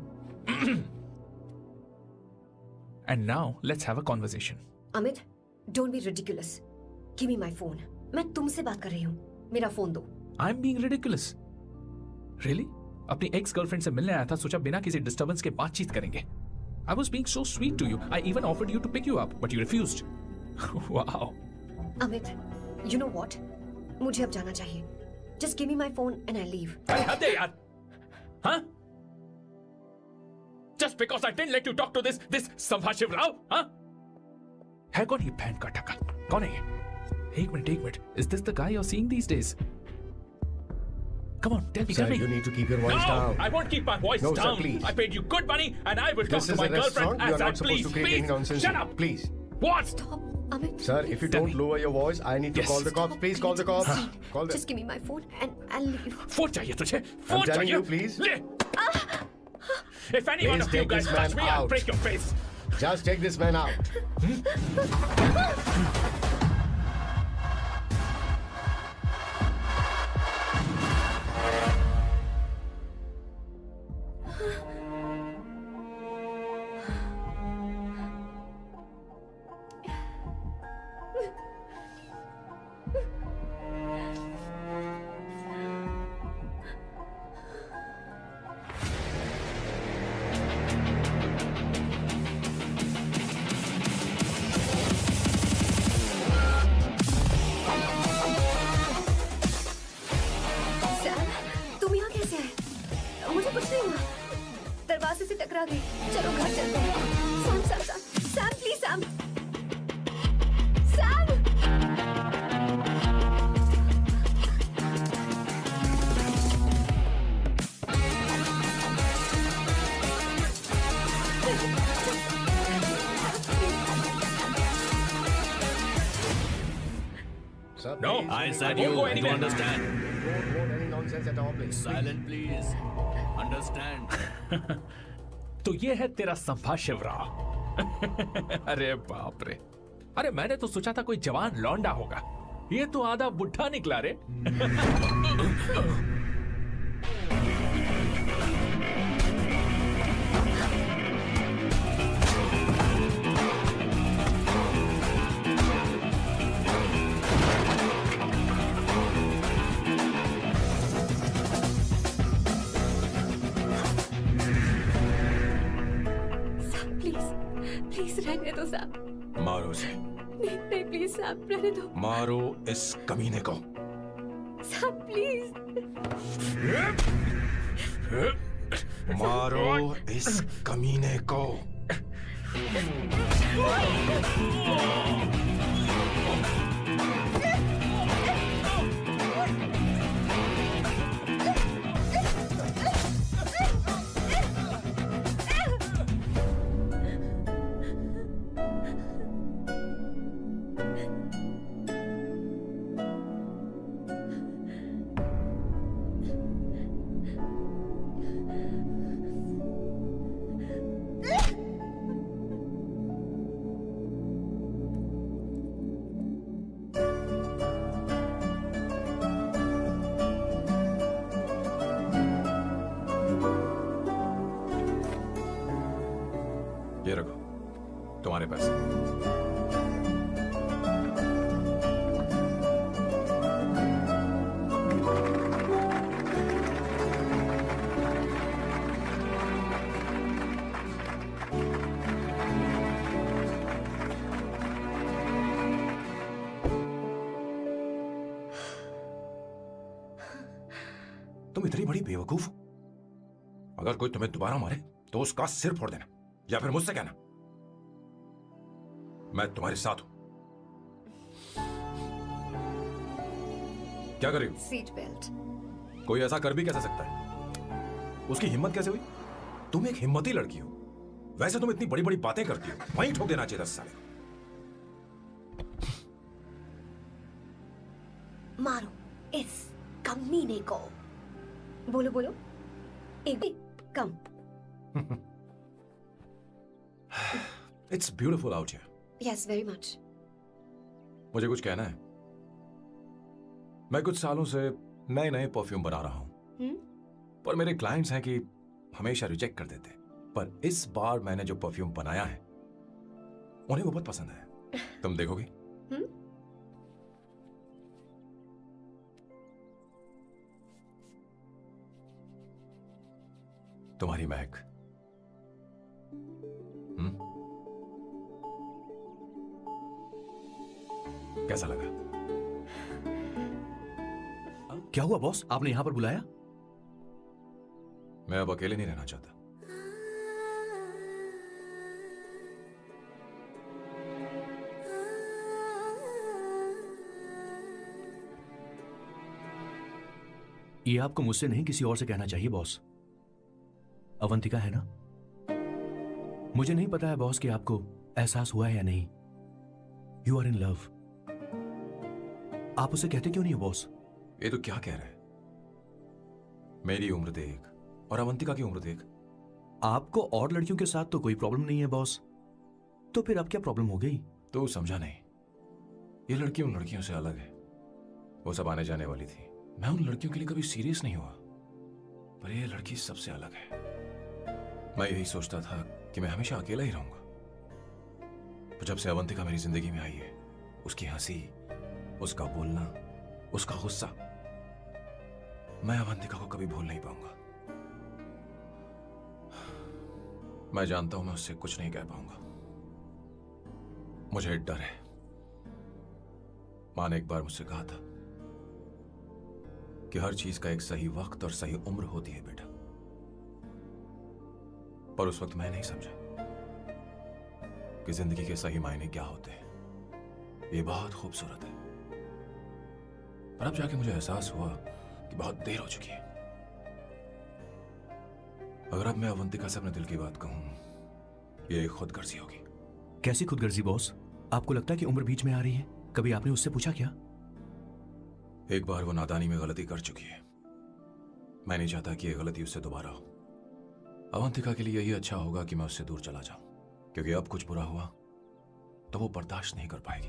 And now let's have a conversation. Amit, don't be ridiculous. Give me my phone. मैं तुमसे बात कर रही हूँ, मेरा फोन दो। I am being ridiculous? Really? अपनी एक्स गर्लफ्रेंड से मिलने आया था, सोचा बिना किसी डिस्टर्बेंस के बातचीत करेंगे। I was being so sweet to you. I even offered you to pick you up, but you refused. Wow. Amit, you know what? मुझे अब जाना चाहिए. Just give me my phone and I'll leave. अरे हद है यार, हाँ? Just because I didn't let you talk to this संभाशिव Rao, हाँ? है कौन ये बैंड का टका? कौन है ये? एक minute. Is this the guy you're seeing these days? Come on, tell me. Sir, you need to keep your voice down. I won't keep my voice No, down. sir, please. I paid you good money, and I will talk This to is my a restaurant. girlfriend You are as I not supposed please. to create any nonsense. Shut up. Please. What? Stop, Amit. Sir, if you Tell don't me. lower your voice, I need to Yes. call the cops. Please call the cops. Call them. Just give me my phone and I'll leave. Phone चाहिए तुझे? I'm फोन telling चाहिए? you, please. ले. If any one Please of you take guys this man touch me, I'll out. break your face. Just take this man out. Sam, तुम यहाँ कैसे आए? मुझे कुछ नहीं हुआ, दरवाजे से टकरा गई। चलो घर चलते हैं। Sam please Sam. No, I I said won't you. go You anywhere. understand? Don't want any nonsense at all, please. Silent, please. Understand? तो ये है तेरा संभाशिवराव। अरे बाप रे, अरे मैंने तो सोचा था कोई जवान लौंडा होगा, ये तो आधा बुढ़ा निकला रे। प्लीज रहने दो साहब। मारो उसे, नहीं नहीं प्लीज साहब रहने दो मारो इस कमीने को। साहब प्लीज। मारो इस कमीने को। ये रखो तुम्हारे पैसे। तुम इतनी बड़ी बेवकूफ हो? अगर कोई तुम्हें दोबारा मारे तो उसका सिर फोड़ देना, या फिर मुझसे कहना मैं तुम्हारे साथ हूं। क्या कर रही हो? Seat belt. कोई ऐसा कर भी कैसे सकता है? उसकी हिम्मत कैसे हुई? तुम एक हिम्मती लड़की हो, वैसे तुम इतनी बड़ी बड़ी बातें करती हो, वहीं ठोक देना चाहिए 10 साल। मारो इस कमीने को। बोलो बोलो, एक भी कम। It's beautiful out here. Yes very much. मुझे कुछ कहना है। मैं कुछ सालों से नए नए परफ्यूम बना रहा हूं, पर मेरे क्लाइंट्स हैं कि हमेशा रिजेक्ट कर देते, पर इस बार मैंने जो परफ्यूम बनाया है उन्हें वो बहुत पसंद है। तुम देखोगी? तुम्हारी महक। कैसा लगा? क्या हुआ बॉस, आपने यहां पर बुलाया? मैं अब अकेले नहीं रहना चाहता। ये आपको मुझसे नहीं किसी और से कहना चाहिए बॉस। अवंतिका है ना? मुझे नहीं पता है बॉस कि आपको एहसास हुआ है या नहीं। You are in love. आप उसे कहते क्यों नहीं हो बॉस? ये तो क्या कह रहे हैं? मेरी उम्र देख और अवंतिका की उम्र देख। आपको और लड़कियों के साथ तो कोई प्रॉब्लम नहीं है बॉस, तो फिर अब क्या प्रॉब्लम हो गई? तो समझा नहीं। ये लड़की उन लड़कियों से अलग है। वो सब आने जाने वाली थी। मैं उन लड़कियों के लिए कभी सीरियस नहीं हुआ, पर ये लड़की सबसे अलग है। मैं यही सोचता था कि मैं हमेशा अकेला ही रहूंगा, पर जब से अवंतिका मेरी जिंदगी में आई है, उसकी हंसी, उसका बोलना, उसका गुस्सा, मैं अवंतिका को कभी भूल नहीं पाऊंगा। मैं जानता हूं मैं उससे कुछ नहीं कह पाऊंगा। मुझे डर है। मां ने एक बार मुझसे कहा था कि हर चीज का एक सही वक्त और सही उम्र होती है बेटा, पर उस वक्त मैं नहीं समझा कि जिंदगी के सही मायने क्या होते हैं। ये बहुत खूबसूरत है, पर अब जाके मुझे एहसास हुआ कि बहुत देर हो चुकी है। अगर अब मैं अवंतिका से अपने दिल की बात कहूं, ये खुदगर्जी होगी। कैसी खुदगर्जी बॉस? आपको लगता है कि उम्र बीच में आ रही है? कभी आपने उससे पूछा क्या? एक बार वो नादानी में गलती कर चुकी है। मैं नहीं चाहता कि ये गलती उससे दोबारा हो। अवंतिका के लिए यही अच्छा होगा कि मैं उससे दूर चला जाऊं, क्योंकि अब कुछ बुरा हुआ तो वो बर्दाश्त नहीं कर पाएगी।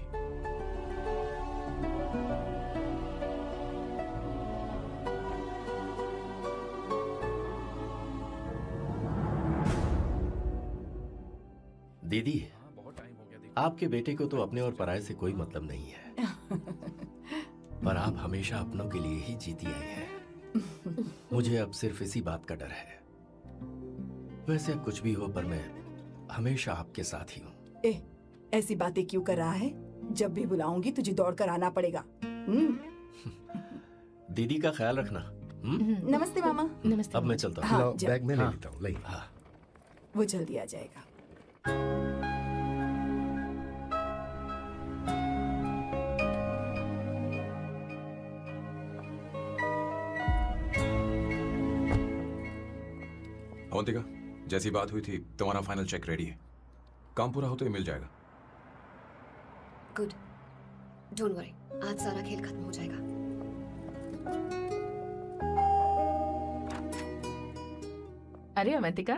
दीदी, आपके बेटे को तो अपने और पराये से कोई मतलब नहीं है, पर आप हमेशा अपनों के लिए ही जीती आई हैं। मुझे अब सिर्फ इसी बात का डर है। वैसे अब कुछ भी हो, पर मैं हमेशा आपके साथ ही हूँ। ऐसी बातें क्यों कर रहा है? जब भी बुलाऊंगी तुझे दौड़ कर आना पड़ेगा। दीदी का ख्याल रखना। नमस्ते मामा। नमस्ते। अब मैं चलता हूँ। हाँ, लो, बैग में ले लेता हूँ। ले। हाँ। वो जल्दी आ जाएगा। अवंतिका, जैसी बात हुई थी तुम्हारा फाइनल चेक रेडी है। काम पूरा हो तो ये मिल जाएगा। गुड, डोंट वरी, आज सारा खेल खत्म हो जाएगा। अरे अवंतिका,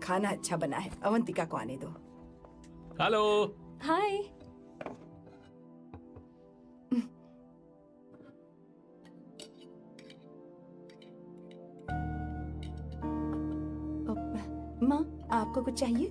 खाना अच्छा बना है, अवंतिका को आने दो। हेलो। हाय। माँ, आपको कुछ चाहिए?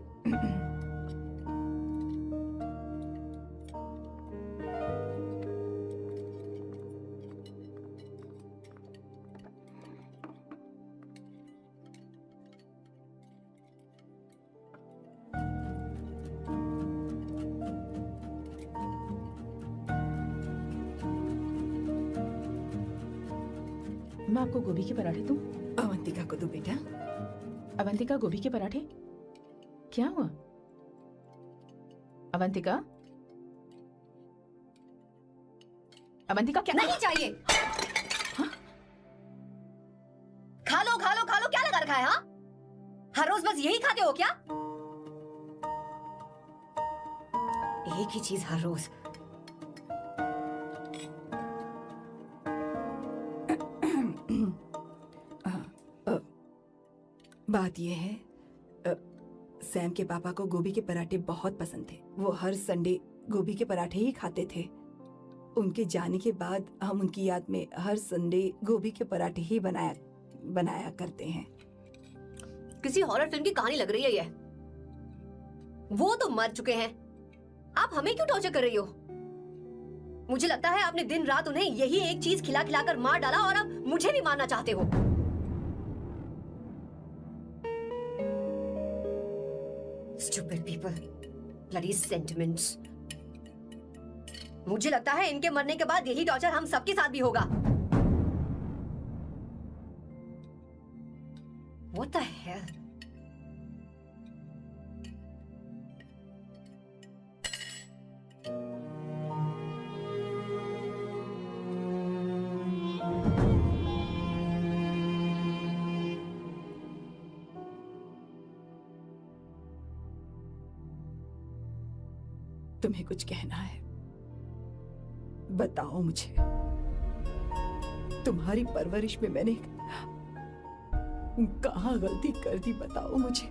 मैं आपको गोभी के पराठे दूं? अवंतिका को दो बेटा। अवंतिका, गोभी के पराठे? क्या हुआ अवंतिका? अवंतिका क्या? नहीं चाहिए। हाँ? खा लो खा लो खा लो, क्या लगा रखा है? हाँ, हर रोज बस यही खाते हो क्या? एक ही चीज हर रोज। बात यह है, सैम के पापा को गोभी के पराठे बहुत पसंद थे। वो हर संडे गोभी के पराठे ही खाते थे। उनके जाने के बाद हम उनकी याद में हर संडे गोभी के पराठे ही बनाया करते हैं। किसी हॉरर फिल्म की कहानी लग रही है ये। वो तो मर चुके हैं, आप हमें क्यों टॉर्चर कर रही हो? मुझे लगता है आपने दिन रात उन्हें यही एक चीज खिला खिलाकर मार डाला और अब मुझे भी मारना चाहते हो। Stupid people, bloody sentiments. मुझे लगता है इनके मरने के बाद यही टॉर्चर हम सबके साथ भी होगा। What the hell? तुम्हें कुछ कहना है? बताओ मुझे। तुम्हारी परवरिश में मैंने कहाँ गलती कर दी, बताओ मुझे।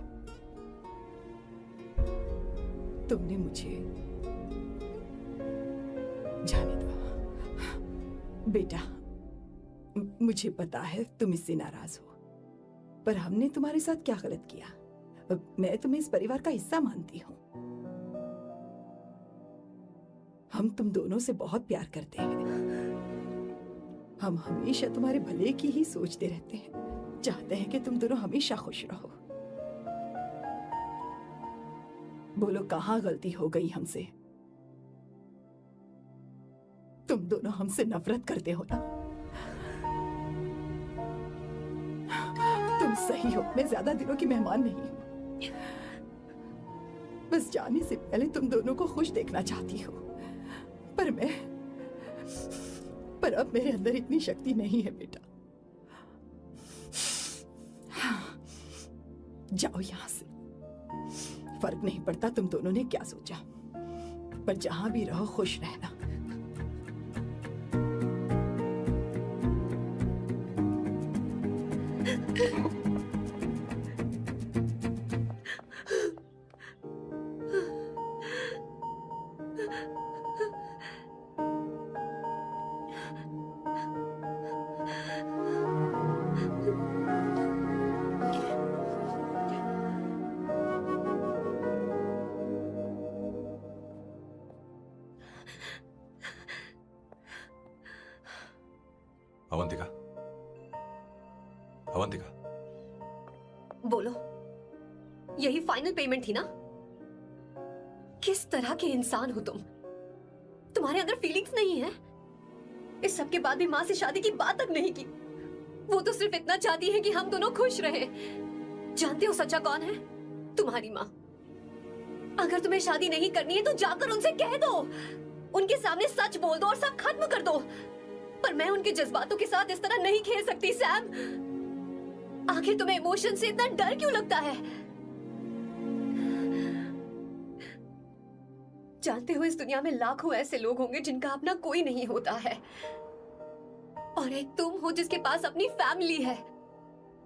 तुमने मुझे जाने दो बेटा। मुझे पता है तुम इससे नाराज हो, पर हमने तुम्हारे साथ क्या गलत किया? मैं तुम्हें इस परिवार का हिस्सा मानती हूँ। हम तुम दोनों से बहुत प्यार करते हैं। हम हमेशा तुम्हारे भले की ही सोचते रहते हैं, चाहते हैं कि तुम दोनों हमेशा खुश रहो। बोलो, कहाँ गलती हो गई हमसे? तुम दोनों हमसे नफरत करते हो ना? तुम सही हो, मैं ज्यादा दिनों की मेहमान नहीं हूं। बस जाने से पहले तुम दोनों को खुश देखना चाहती हो, पर अब मेरे अंदर इतनी शक्ति नहीं है बेटा। जाओ यहां से। फर्क नहीं पड़ता तुम दोनों ने क्या सोचा, पर जहां भी रहो खुश रहना। अवंतिका, अवंतिका, बोलो, यही फाइनल पेमेंट थी ना? किस तरह के इंसान हो तुम? तुम्हारे अंदर फीलिंग्स नहीं है? इस सब के बाद भी माँ से शादी की बात तक नहीं की। वो तो सिर्फ इतना चाहती है कि हम दोनों खुश रहे। जानते हो सच्चा कौन है? तुम्हारी माँ। अगर तुम्हें शादी नहीं करनी है तो जाकर उनसे कह दो, उनके सामने सच बोल दो और सब खत्म कर दो। पर मैं उनके जज्बातों के साथ इस तरह नहीं खेल सकती सैम। आखिर तुम्हें इमोशन से इतना डर क्यों लगता है? जानते हो, इस दुनिया में लाखों ऐसे लोग होंगे जिनका अपना कोई नहीं होता है, और एक तुम हो जिसके पास अपनी फैमिली है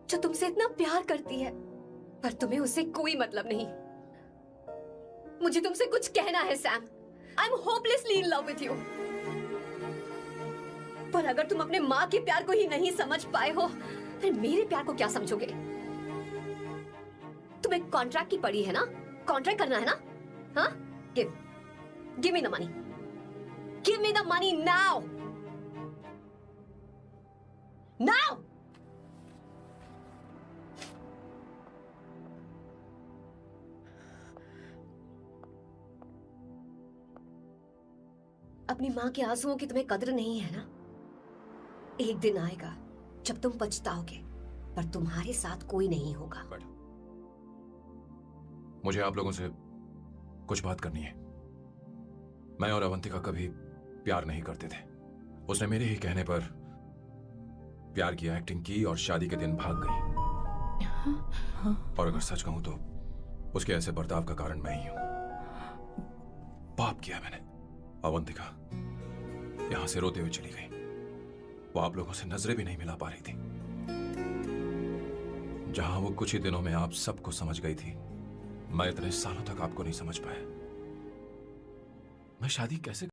जो तुमसे इतना प्यार करती है, पर तुम्हें उससे कोई मतलब नहीं। मुझे तुमसे कुछ कहना है Sam. I am hopelessly in love with you. पर अगर तुम अपने माँ के प्यार को ही नहीं समझ पाए हो, फिर मेरे प्यार को क्या समझोगे? तुम्हें कॉन्ट्रैक्ट की पड़ी है ना? कॉन्ट्रैक्ट करना है ना? हाँ? Give me the money. Give me the money now. Now. अपनी माँ के आंसुओं की तुम्हें कदर नहीं है ना? एक दिन आएगा जब तुम पछताओगे, पर तुम्हारे साथ कोई नहीं होगा। मुझे आप लोगों से कुछ बात करनी है। मैं और अवंतिका कभी प्यार नहीं करते थे। उसने मेरे ही कहने पर प्यार की एक्टिंग की और शादी के दिन भाग गई। और अगर सच कहूं तो उसके ऐसे बर्ताव का कारण मैं ही हूं। पाप किया मैंने। अवंतिका यहां से रोते हुए चली गई। वो आप लोगों से नजरें भी नहीं मिला पा रही थी। जहां वो कुछ ही दिनों में आप सबको समझ गई थी, मैं इतने सालों तक आपको नहीं समझ पाया। मैं शादी कैसे